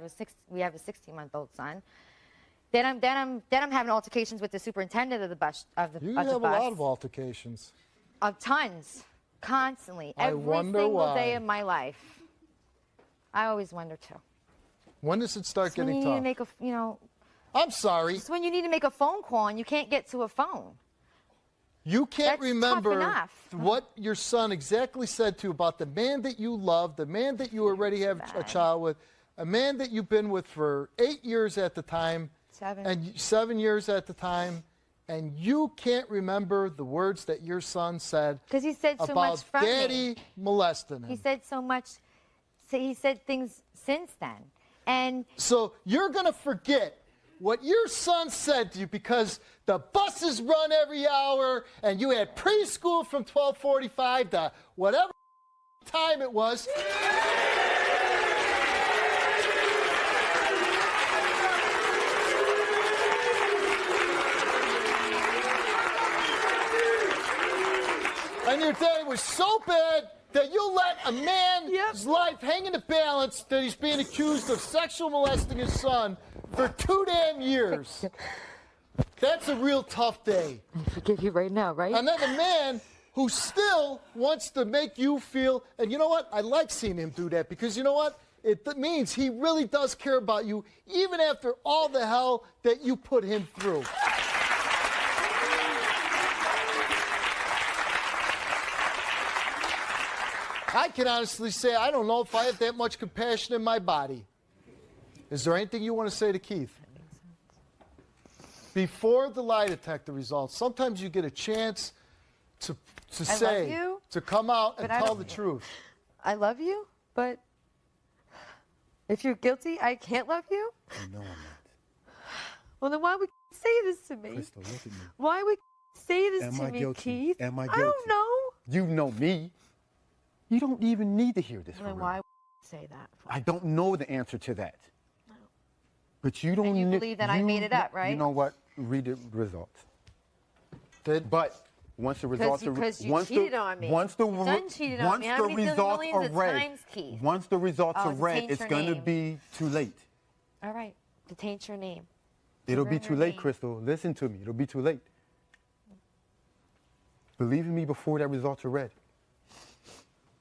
we have a 16-month-old son. Then I'm having altercations with the superintendent of the bus. You have a lot of altercations. Of tons, constantly, I every wonder single why. day of my life. I always wonder too. When does it start It's when getting you tough? need to make a, I'm sorry. It's when you need to make a phone call and you can't get to a phone. You can't That's tough remember enough. what your son exactly said to you about the man that you love, the man that you already have a child with, a man that you've been with for 8 years at the time, 7. and 7 years at the time, and you can't remember the words that your son said Because he said so about much from Daddy me. molesting him. He said so much. He said things since then, and So you're going to forget what your son said to you because the buses run every hour and you had preschool from 12:45 to whatever time it was. And your day was so bad that you let a man's life hang in the balance that he's being accused of sexual molesting his son for 2 damn years. That's a real tough day. I forgive you right now, right? And then a man who still wants to make you feel, and you know what? I like seeing him do that because you know what? It means he really does care about you even after all the hell that you put him through. I can honestly say I don't know if I have that much compassion in my body. Is there anything you want to say to Keith? Before the lie detector results, sometimes you get a chance to say, you, to come out and but I tell don't- the truth. I love you, but if you're guilty, I can't love you? No, I'm not. Well, then why would you say this to me? Crystal, look at me. Why would you say this Am to I me, guilty? Keith? Am I I guilty? don't know. You know me. You don't even need to hear this Well, from then me. why would you say that? I don't know the answer to that. But you don't. And you kn- believe that I made it up, right? You know what? Read the results. But once the results Because you once cheated the, on me. once the You done cheated on once me. How the many results millions are of read, times, Keith? once the results Oh, are read, detain it's your gonna name. be too late. All right, detain your name. It'll be Ruin too your late, name. Crystal. Listen to me. It'll be too late. Believe in me before that results are read.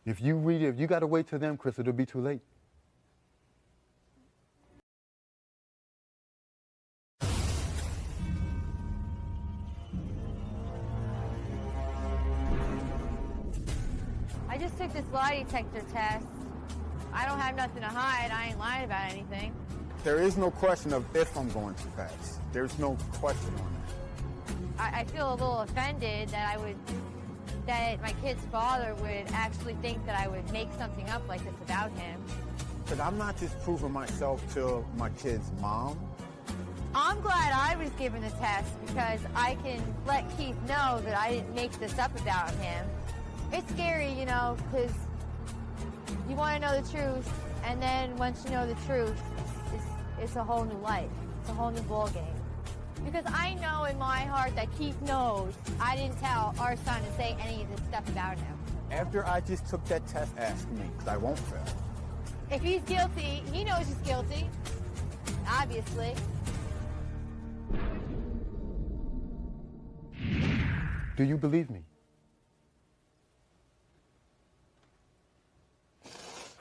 If you read it, if you gotta wait till them, Crystal, it'll be too late. I just took this lie detector test. I don't have nothing to hide. I ain't lying about anything. There is no question of if I'm going to pass. There's no question on that. I feel a little offended that that my kid's father would actually think that I would make something up like this about him. Because I'm not just proving myself to my kid's mom. I'm glad I was given the test because I can let Keith know that I didn't make this up about him. It's scary, you know, because you want to know the truth, and then once you know the truth, it's a whole new life. It's a whole new ball game. Because I know in my heart that Keith knows I didn't tell our son to say any of this stuff about him. After I just took that test, ask me, because I won't fail. If he's guilty, he knows he's guilty. Obviously. Do you believe me?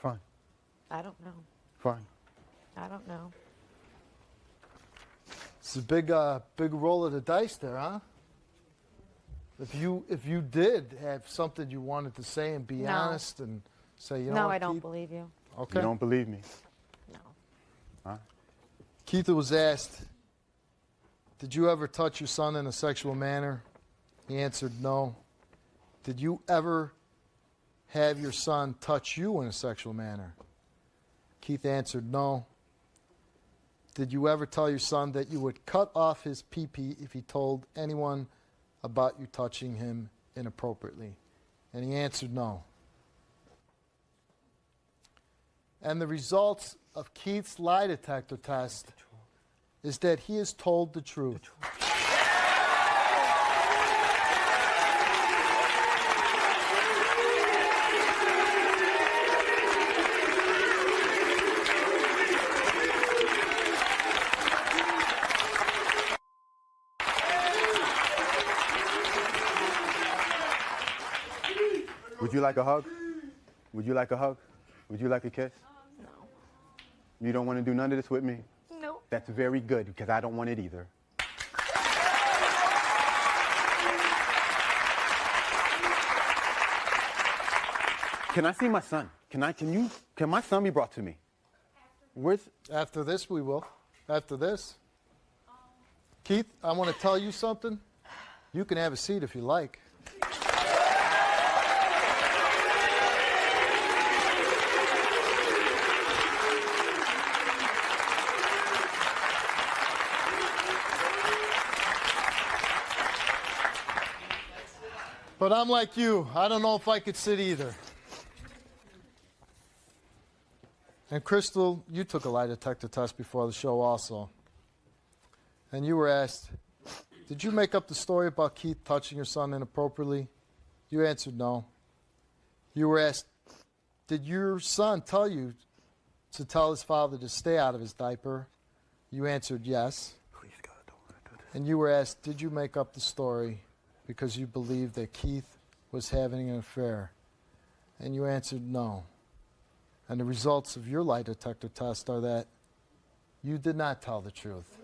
Fine. I don't know. Fine. I don't know. It's a big roll of the dice there, huh? If you did have something you wanted to say and be No. honest and say, you know No, what, I don't Keith? believe you. Okay. You don't believe me? No. Huh? Keith was asked, did you ever touch your son in a sexual manner? He answered no. Did you ever have your son touch you in a sexual manner? Keith answered no. Did you ever tell your son that you would cut off his pee-pee if he told anyone about you touching him inappropriately? And he answered no. And the results of Keith's lie detector test is that he has told the truth. Would you like a hug? Would you like a hug? Would you like a kiss? No. You don't want to do none of this with me? No. That's very good, because I don't want it either. Can I see my son? Can my son be brought to me? After this, we will. After this. Keith, I want to tell you something. You can have a seat if you like. But I'm like you. I don't know if I could sit either. And Crystal, you took a lie detector test before the show also. And you were asked, did you make up the story about Keith touching your son inappropriately? You answered no. You were asked, did your son tell you to tell his father to stay out of his diaper? You answered yes. Please, God, don't want to do this. And you were asked, did you make up the story because you believed that Keith was having an affair? And you answered no. And the results of your lie detector test are that you did not tell the truth.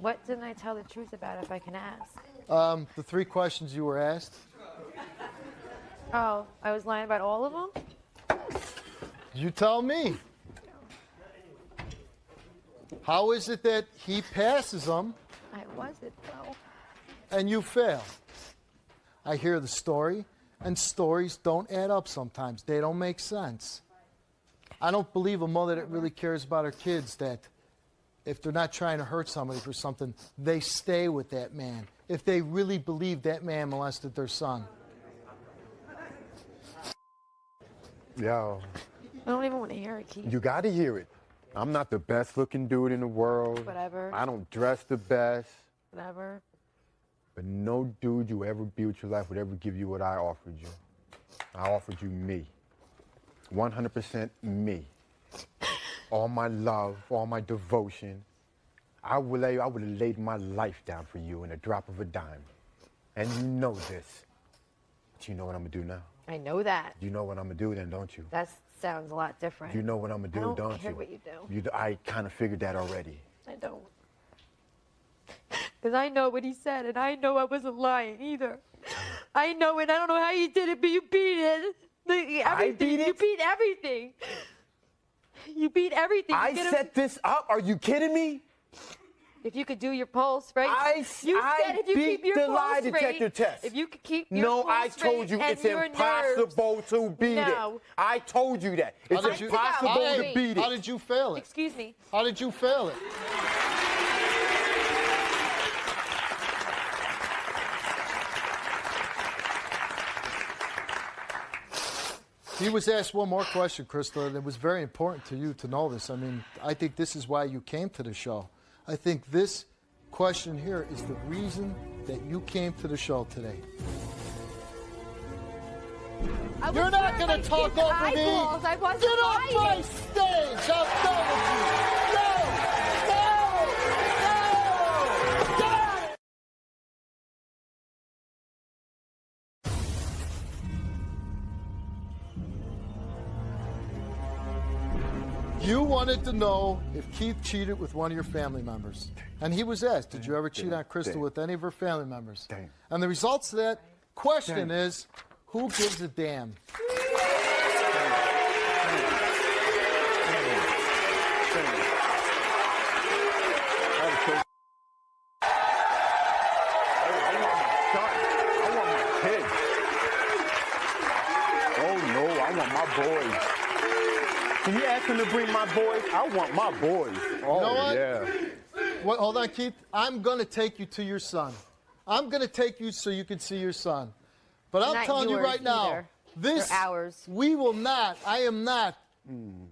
What didn't I tell the truth about, if I can ask? The 3 questions you were asked. Oh, I was lying about all of them? You tell me. How is it that he passes them I wasn't, though. and you fail? I hear the story, and stories don't add up sometimes. They don't make sense. I don't believe a mother that really cares about her kids, that if they're not trying to hurt somebody for something, they stay with that man. If they really believe that man molested their son. Yo, I don't even want to hear it, Keith. you got to hear it. I'm not the best looking dude in the world. Whatever. I don't dress the best. Whatever. But no dude you ever be with your life would ever give you what I offered you. I offered you me. 100% me. All my love, all my devotion. I would have laid my life down for you in a drop of a dime. And you know this. But you know what I'm going to do now? I know that. You know what I'm going to do then, don't you? That sounds a lot different. You know what I'm going to do, I don't care you? what you do. I kind of figured that already. I don't. Because I know what he said, and I know I wasn't lying either. I know it. I don't know how you did it, but you beat it. I beat it? You beat everything. You beat everything. I set this up? Are you kidding me? If you could do your pulse rate, you said if you beat keep your the pulse lie rate, detector test. if you could keep your No, pulse I told rate you and it's your impossible nerves, to beat no. it. I told you that. It's impossible to beat it. How did you fail it? Excuse me. How did you fail it? He was asked one more question, Crystal, and it was very important to you to know this. I mean, I think this is why you came to the show. I think this question here is the reason that you came to the show today. You're not going to talk over me. I wasn't Get off lying. my stage. I'm done with you. No, no, no. Get out. You wanted to know if Keith cheated with one of your family members. And he was asked, did you ever cheat on Crystal with any of her family members? And the results of that question is, who gives a damn? I want my boys. Can you ask him to bring my boys? I want my boys. Oh, You know what? yeah. What, hold on, Keith. I'm going to take you to your son. I'm going to take you so you can see your son. But I'm Not telling you yours right now, either. this, They're ours. we will not, I am not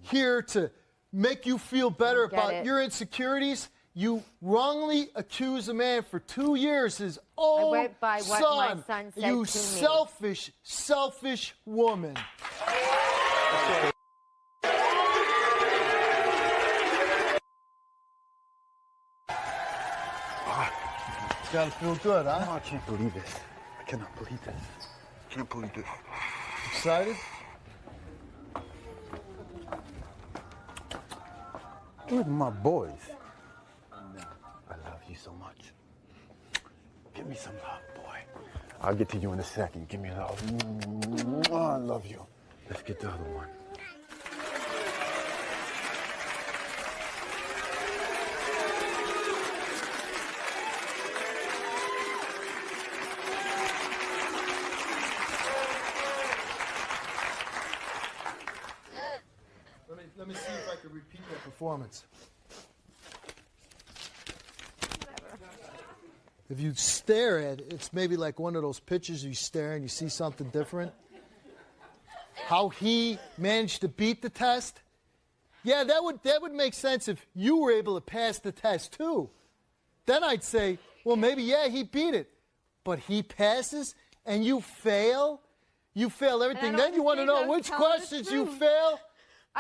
here to make you feel better Get about it. your insecurities. You wrongly accuse a man for 2 years, his own went by what my son said You to me. selfish, selfish woman. It's got to feel good, huh? I can't believe this. I cannot believe this. I can't believe this. Excited? Look at my boys. I love you so much. Give me some love, boy. I'll get to you in a second. Give me love. I love you. Let's get the other one. Let me see if I can repeat that performance. If you stare at it, it's maybe like one of those pictures you stare and you see something different. How he managed to beat the test. Yeah, that would make sense if you were able to pass the test too. Then I'd say, well, maybe, yeah, he beat it. But he passes and you fail? You fail everything. Then you want to know which questions you fail?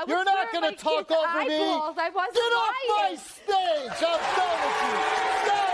You're not going to talk over me. I wasn't Get off my lying. stage. I'm done with you. No.